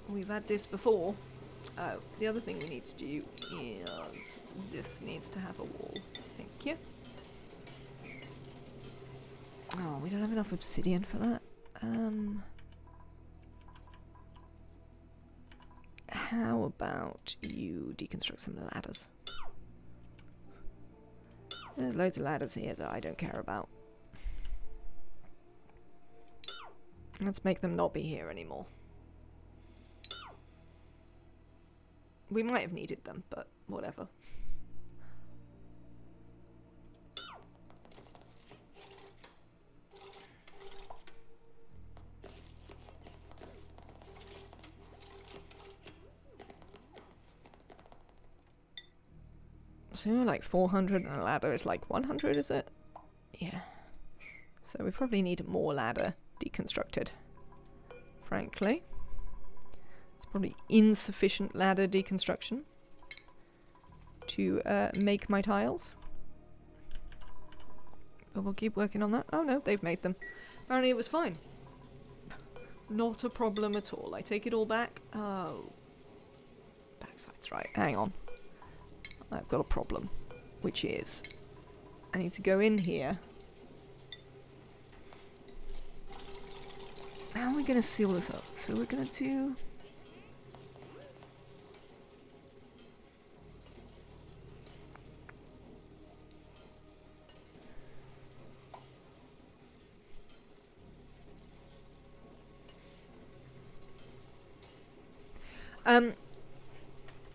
We've had this before. Oh, the other thing we need to do is this needs to have a wall. Thank you. Oh, we don't have enough obsidian for that. How about you deconstruct some ladders? There's loads of ladders here that I don't care about. Let's make them not be here anymore. We might have needed them, but whatever. So like 400 and a ladder is like 100, is it? Yeah. So we probably need more ladder deconstructed, frankly. It's probably insufficient ladder deconstruction to make my tiles. But we'll keep working on that. Oh no, they've made them. Apparently it was fine. Not a problem at all. I take it all back. Oh. Backside's right. Hang on. I've got a problem. Which is, I need to go in here. How are we going to seal this up? So we're going to do...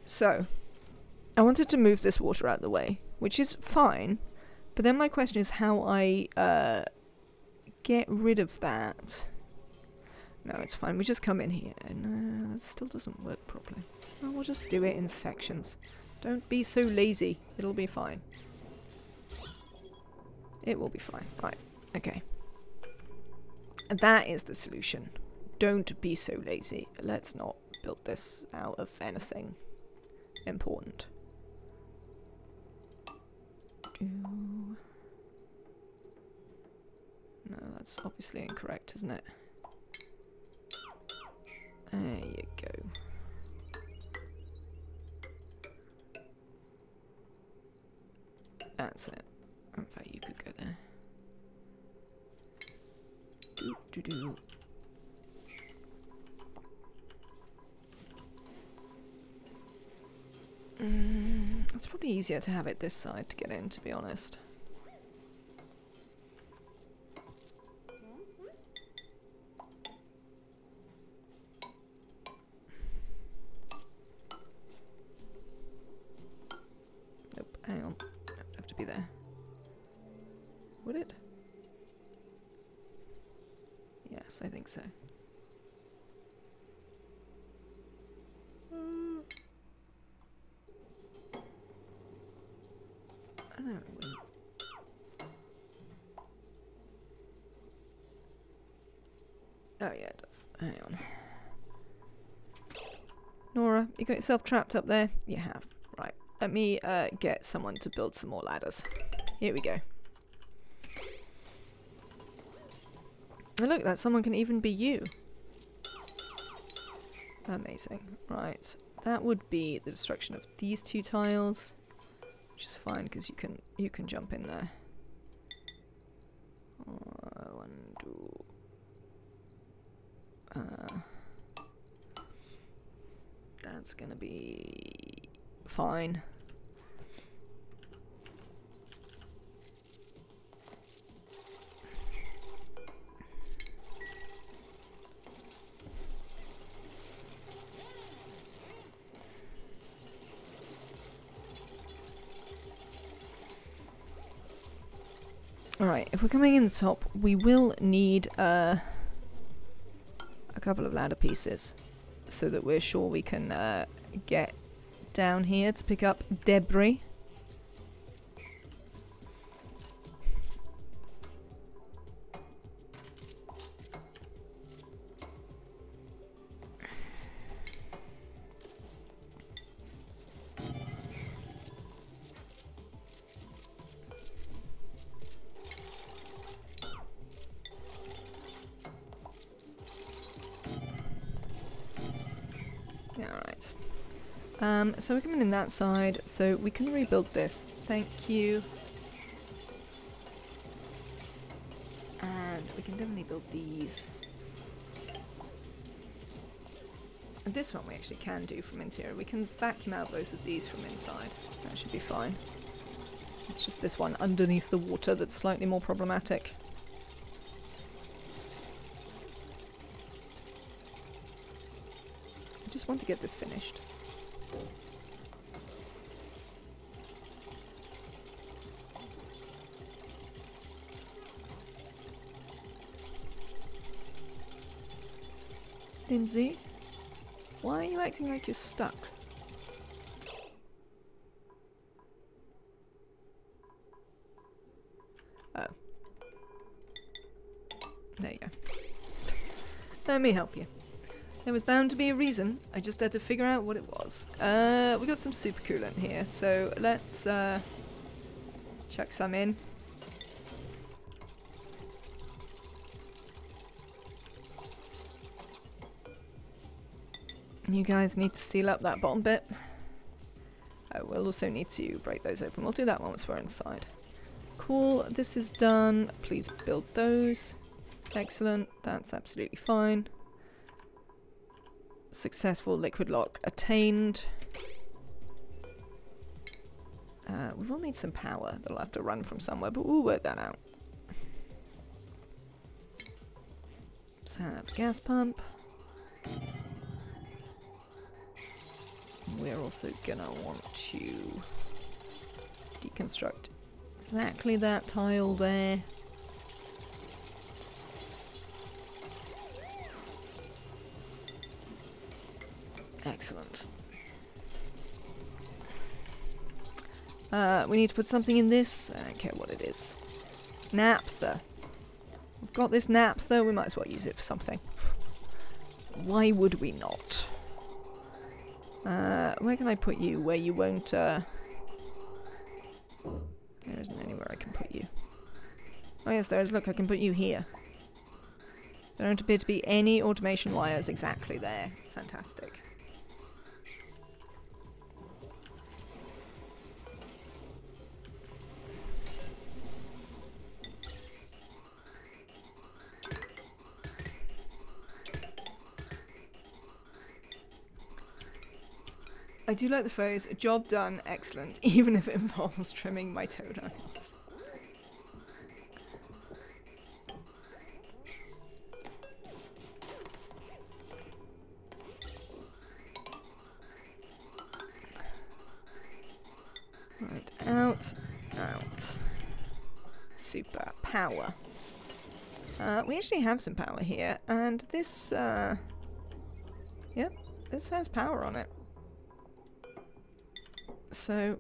So, I wanted to move this water out of the way, which is fine, but then my question is how I get rid of that. No, it's fine. We just come in here. And that still doesn't work properly. Well, we'll just do it in sections. Don't be so lazy. It'll be fine. It will be fine. Right. Okay. That is the solution. Don't be so lazy. Let's not build this out of anything important. No, that's obviously incorrect, isn't it? There you go. That's it. In fact, you could go there. Do. It's probably easier to have it this side to get in, to be honest. Nope, hang on. It would have to be there. Would it? Yes, I think so. I don't know. Oh yeah, it does. Hang on. Nora, you got yourself trapped up there? You have. Right. Let me get someone to build some more ladders. Here we go. And look, that someone can even be you. Amazing. Right. That would be the destruction of these two tiles. Which is fine because you can jump in there. 1, 2. That's gonna be fine. Alright, if we're coming in the top, we will need a couple of ladder pieces so that we're sure we can get down here to pick up debris. Alright. So we're coming in that side, so we can rebuild this. Thank you. And we can definitely build these. And this one we actually can do from interior. We can vacuum out both of these from inside. That should be fine. It's just this one underneath the water that's slightly more problematic. I just want to get this finished. Lindsay, why are you acting like you're stuck? Oh. There you go. Let me help you. There was bound to be a reason. I just had to figure out what it was. We got some super coolant here, so let's chuck some in. You guys need to seal up that bottom bit. Oh, we'll also need to break those open. We'll do that once we're inside. Cool, this is done. Please build those. Excellent, that's absolutely fine. Successful liquid lock attained. We will need some power that'll have to run from somewhere, but we'll work that out. Let's have a gas pump. We're also gonna want to deconstruct exactly that tile there. Excellent. We need to put something in this. I don't care what it is. Naphtha. We've got this naphtha, we might as well use it for something. Why would we not? Where can I put you where you won't, There isn't anywhere I can put you. Oh yes, there is. Look, I can put you here. There don't appear to be any automation wires exactly there. Fantastic. I do like the phrase, job done, excellent, even if it involves trimming my toenails. Right, out, out. Super power. We actually have some power here, and this, yep, this has power on it. So,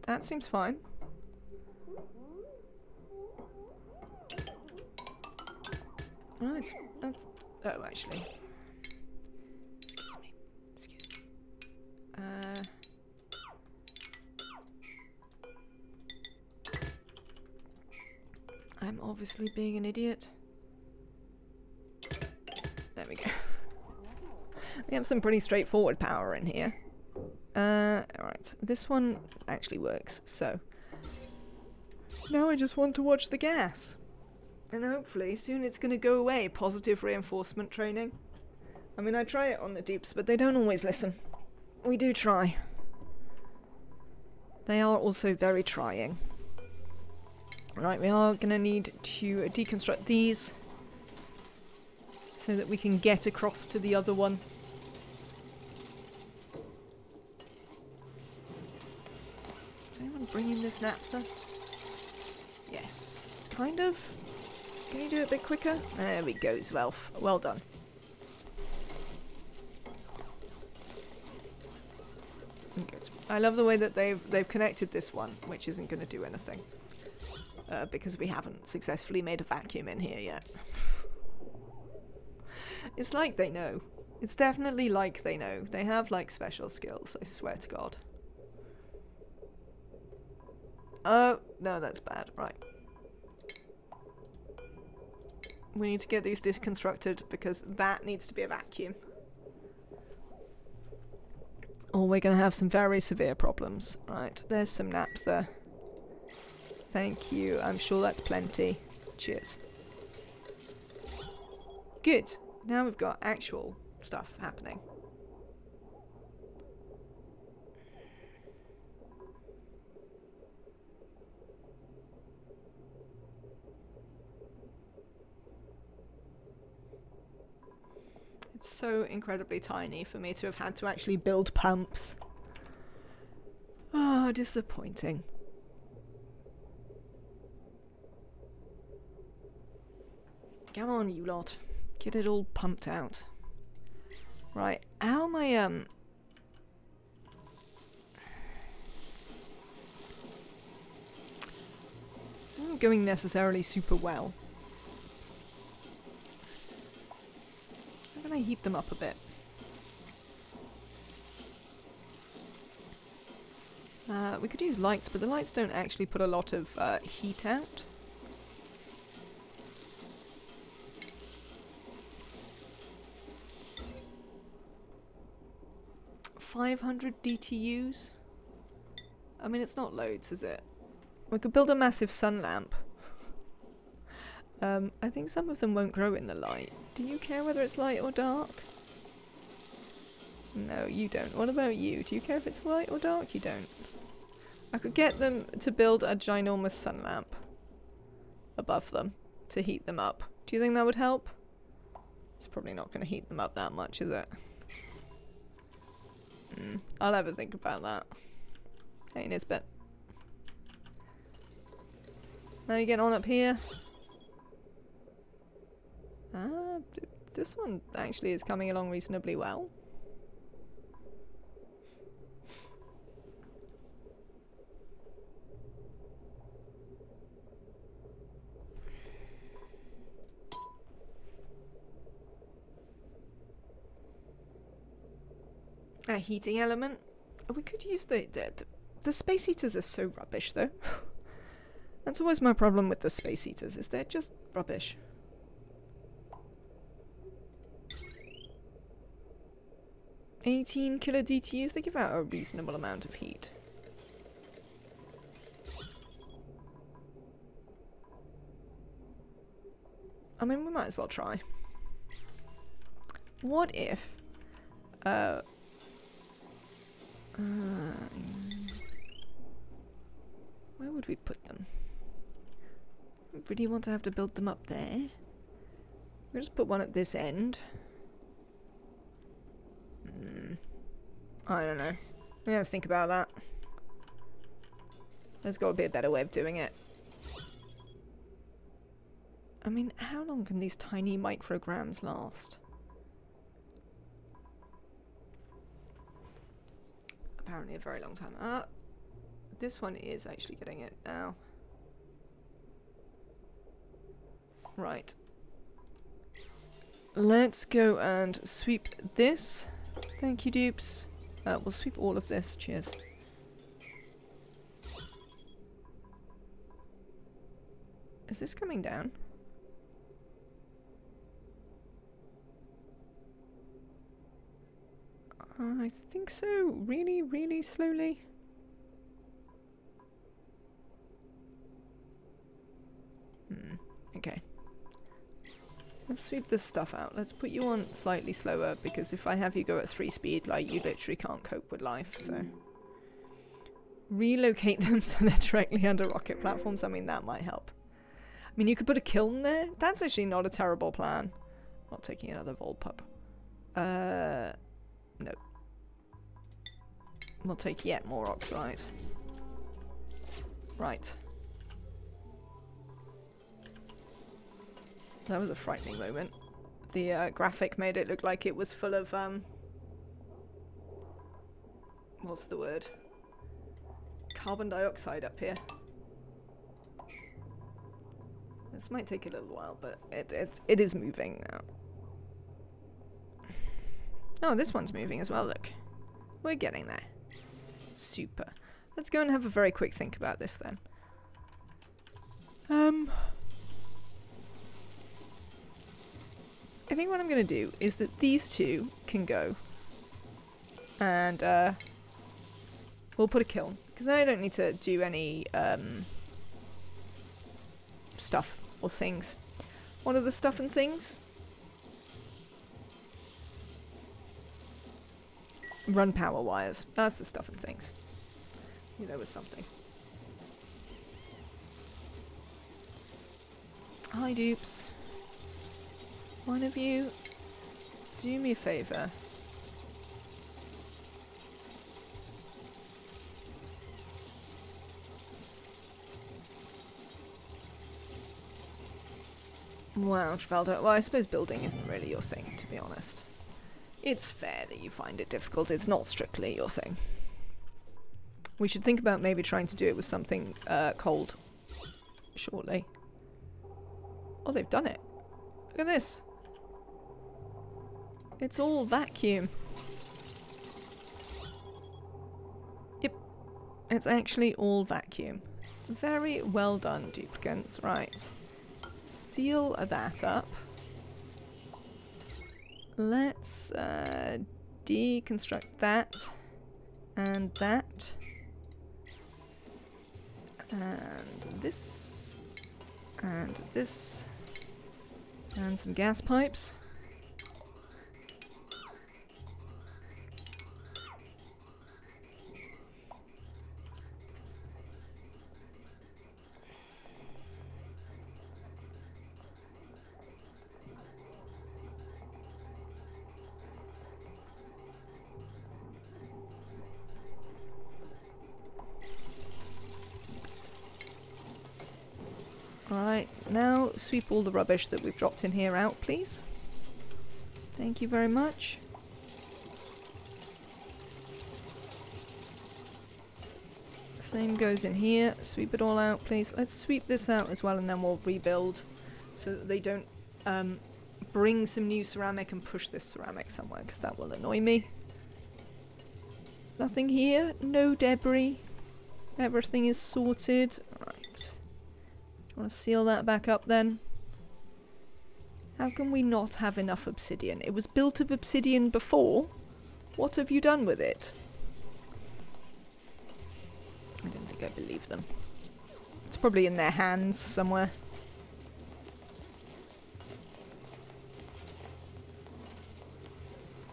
that seems fine. Right, that's... Oh, actually. Excuse me. Excuse me. I'm obviously being an idiot. There we go. We have some pretty straightforward power in here. Alright, this one actually works, so now I just want to watch the gas. And hopefully soon it's going to go away, positive reinforcement training. I mean, I try it on the dupes, but they don't always listen. We do try. They are also very trying. Right, we are going to need to deconstruct these so that we can get across to the other one. Bring in this naphtha? Yes. Kind of. Can you do it a bit quicker? There we go, Zwelf. Well done. Good. I love the way that they've connected this one, which isn't going to do anything. Because we haven't successfully made a vacuum in here yet. It's like they know. It's definitely like they know. They have, like, special skills, I swear to God. Oh, no, that's bad. Right. We need to get these deconstructed because that needs to be a vacuum. Or we're going to have some very severe problems. Right, there's some naphtha. Thank you. I'm sure that's plenty. Cheers. Good. Now we've got actual stuff happening. It's so incredibly tiny for me to have had to actually build pumps. Ah, disappointing. Come on, you lot. Get it all pumped out. Right, how am I, This isn't going necessarily super well. How can I heat them up a bit? We could use lights, but the lights don't actually put a lot of heat out. $500 DTUs? I mean, it's not loads, is it? We could build a massive sun lamp. I think some of them won't grow in the light. Do you care whether it's light or dark? No, you don't. What about you? Do you care if it's light or dark? You don't. I could get them to build a ginormous sun lamp above them to heat them up. Do you think that would help? It's probably not going to heat them up that much, is it? I'll have a think about that. Hey, Nisbet. Now you get on up here. This one actually is coming along reasonably well. A heating element. We could use the space heaters are so rubbish though. That's always my problem with the space heaters, is they're just rubbish. $18 kilo DTUs, they give out a reasonable amount of heat. I mean, we might as well try. What if... where would we put them? I don't really want to have to build them up there. We'll just put one at this end. I don't know. Let's think about that. There's got to be a better way of doing it. I mean, how long can these tiny micrograms last? Apparently a very long time. This one is actually getting it now. Right. Let's go and sweep this. Thank you, dupes. We'll sweep all of this. Cheers. Is this coming down? I think so. Really, really slowly. Okay. Let's sweep this stuff out. Let's put you on slightly slower, because if I have you go at 3 speed, like, you literally can't cope with life, so... Relocate them so they're directly under rocket platforms. I mean, that might help. I mean, you could put a kiln there. That's actually not a terrible plan. Not taking another Volpup. No. We'll take yet more oxide. Right. That was a frightening moment. The graphic made it look like it was full of, what's the word? Carbon dioxide up here. This might take a little while, but it is moving now. Oh, this one's moving as well, look. We're getting there. Super. Let's go and have a very quick think about this then. I think what I'm going to do is that these two can go. And we'll put a kiln. Because then I don't need to do any stuff or things. What are the stuff and things? Run power wires. That's the stuff and things. Knew there was something. Hi, dupes. One of you, do me a favour. Wow, Trafalgar. Well, I suppose building isn't really your thing, to be honest. It's fair that you find it difficult. It's not strictly your thing. We should think about maybe trying to do it with something cold shortly. Oh, they've done it. Look at this. It's all vacuum. Yep. It's actually all vacuum. Very well done, duplicants. Right. Seal that up. Let's deconstruct that and that and this and this and some gas pipes. Alright, now sweep all the rubbish that we've dropped in here out, please. Thank you very much. Same goes in here. Sweep it all out, please. Let's sweep this out as well, and then we'll rebuild so that they don't bring some new ceramic and push this ceramic somewhere, because that will annoy me. There's nothing here. No debris. Everything is sorted. Right. Do you want to seal that back up then? How can we not have enough obsidian? It was built of obsidian before. What have you done with it? I don't think I believe them. It's probably in their hands somewhere.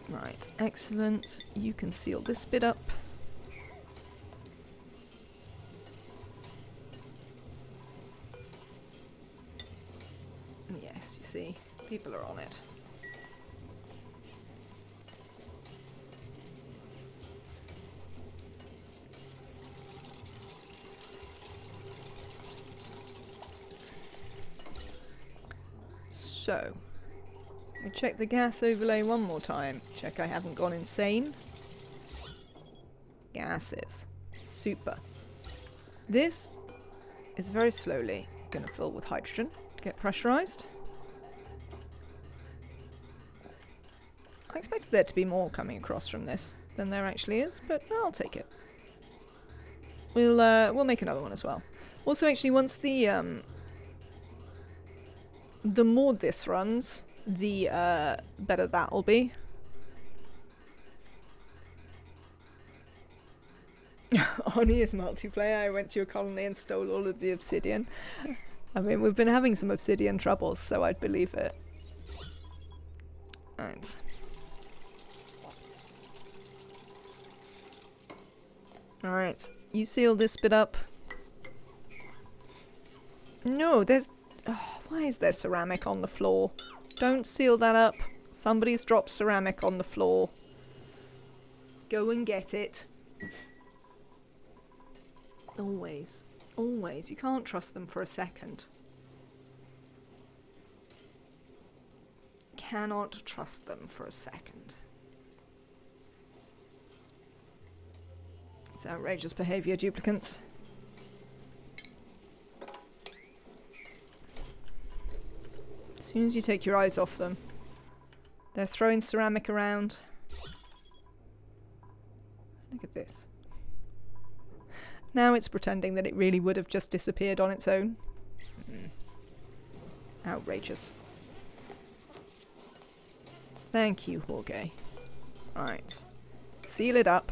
Right, excellent. You can seal this bit up. Yes, you see, people are on it. So, we check the gas overlay one more time. Check I haven't gone insane. Gases. Super. This is very slowly going to fill with hydrogen. Get pressurized. I expected there to be more coming across from this than there actually is, but I'll take it. We'll make another one as well. Also, actually, once the more this runs, the better that'll be. On ES multiplayer, I went to your colony and stole all of the obsidian. I mean, we've been having some obsidian troubles, so I'd believe it. Right. Alright, you seal this bit up. No, there's... Oh, why is there ceramic on the floor? Don't seal that up. Somebody's dropped ceramic on the floor. Go and get it. Always. Always. You can't trust them for a second. Cannot trust them for a second. It's outrageous behaviour, duplicants. As soon as you take your eyes off them, they're throwing ceramic around. Look at this. Now it's pretending that it really would have just disappeared on its own. Outrageous. Thank you, Jorge. Right. Seal it up.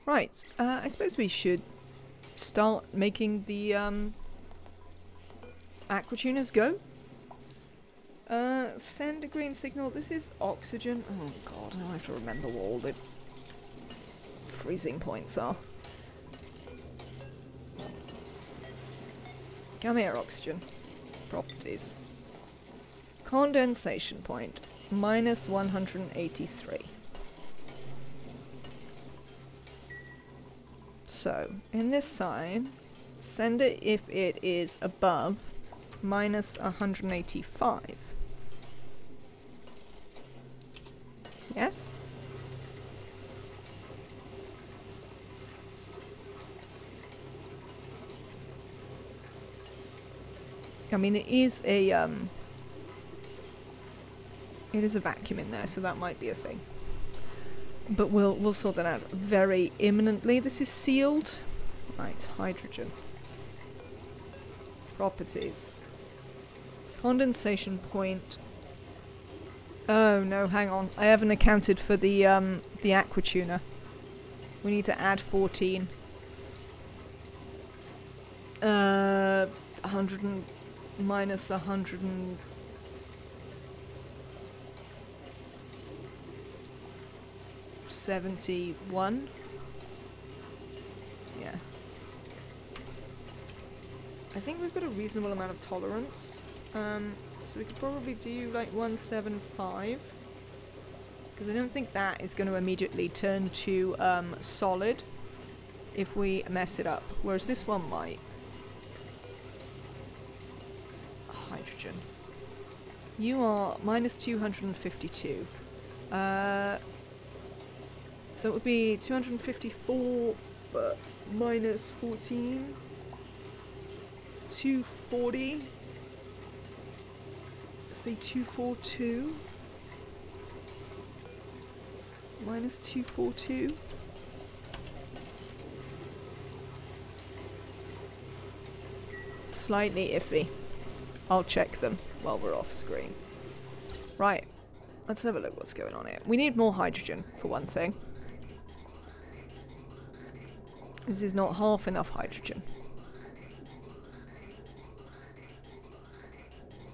Right, I suppose we should start making the aquatuners go. Send a green signal. This is oxygen. Oh god, I have to remember what all the freezing points are. Come here, oxygen. Properties. Condensation point. Minus 183. So, in this sign, send it if it is above minus 185. Yes? I mean, it is a vacuum in there, so that might be a thing. But we'll sort that out very imminently. This is sealed. Right, hydrogen. Properties. Condensation point. Oh no, hang on. I haven't accounted for the aquatuner. We need to add 14. 100 and minus 100 and 71. Yeah. I think we've got a reasonable amount of tolerance. So we could probably do like 175. Because I don't think that is going to immediately turn to solid if we mess it up. Whereas this one might. Hydrogen. You are minus 252. So it would be 254, but minus 14. 240. Say 242. Minus 242. Slightly iffy. I'll check them while we're off screen. Right. Let's have a look what's going on here. We need more hydrogen, for one thing. This is not half enough hydrogen.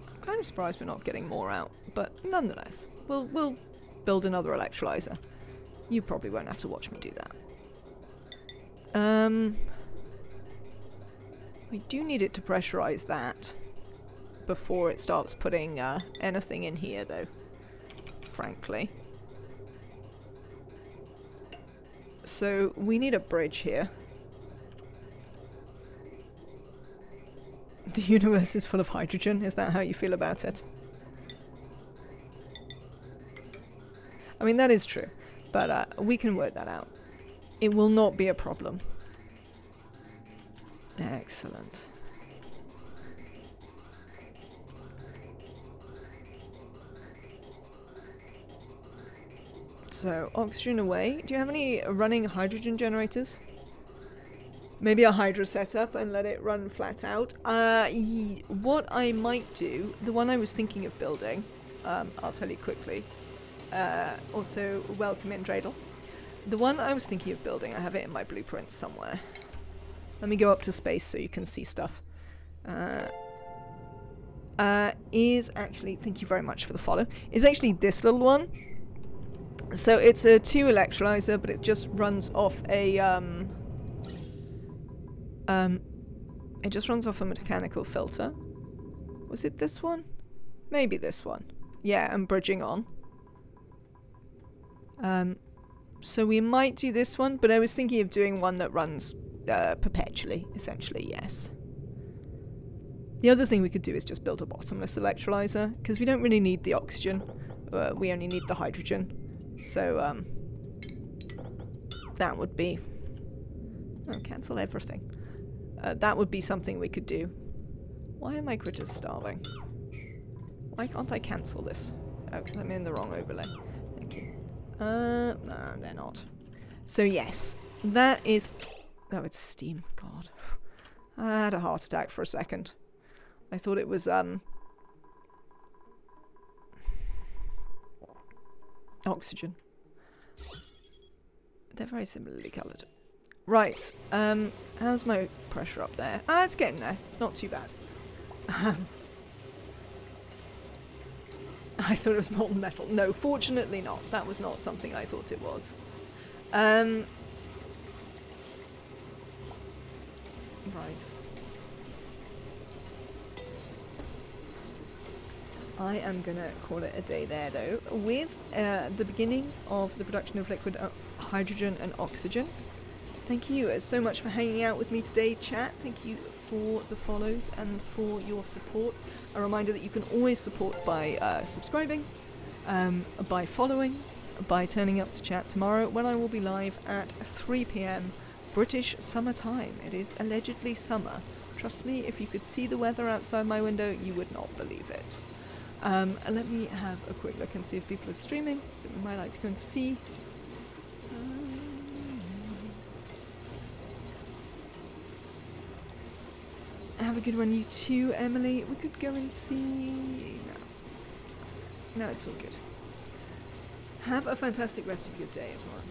I'm kind of surprised we're not getting more out, but nonetheless, we'll build another electrolyzer. You probably won't have to watch me do that. We do need it to pressurize that before it starts putting anything in here, though, frankly. So we need a bridge here. The universe is full of hydrogen. Is that how you feel about it? I mean, that is true, but we can work that out. It will not be a problem. Excellent. So, oxygen away. Do you have any running hydrogen generators? Maybe a hydro setup and let it run flat out. What I might do, the one I was thinking of building, I'll tell you quickly. Also, welcome in, Dreidel. The one I was thinking of building, I have it in my blueprints somewhere. Let me go up to space so you can see stuff. Is actually, thank you very much for the follow, is actually this little one. So it's a 2 electrolyzer, but it just runs off a, it just runs off a mechanical filter. Was it this one? Maybe this one. Yeah, I'm bridging on. So we might do this one, but I was thinking of doing one that runs perpetually, essentially, yes. The other thing we could do is just build a bottomless electrolyzer, because we don't really need the oxygen. We only need the hydrogen. So, that would be... Oh, cancel everything. That would be something we could do. Why are my critters starving? Why can't I cancel this? Oh, because I'm in the wrong overlay. Thank you. No, they're not. So yes, that is... Oh, it's steam. God. I had a heart attack for a second. I thought it was, oxygen. They're very similarly coloured. Right, how's my pressure up there? Ah, it's getting there. It's not too bad. I thought it was molten metal. No, fortunately not. That was not something I thought it was. Right. I am gonna call it a day there, though, with the beginning of the production of liquid hydrogen and oxygen. Thank you so much for hanging out with me today, chat. Thank you for the follows and for your support. A reminder that you can always support by subscribing, by following, by turning up to chat tomorrow when I will be live at 3 PM British summer time. It is allegedly summer. Trust me, if you could see the weather outside my window, you would not believe it. Let me have a quick look and see if people are streaming that we might like to go and see. Have a good one, you too, Emily. We could go and see... No, it's all good. Have a fantastic rest of your day, everyone.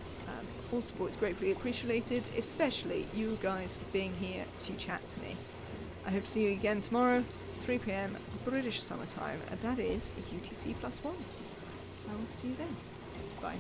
All support is gratefully appreciated, especially you guys being here to chat to me. I hope to see you again tomorrow, 3 PM British summertime, and that is UTC +1. I will see you then. Bye.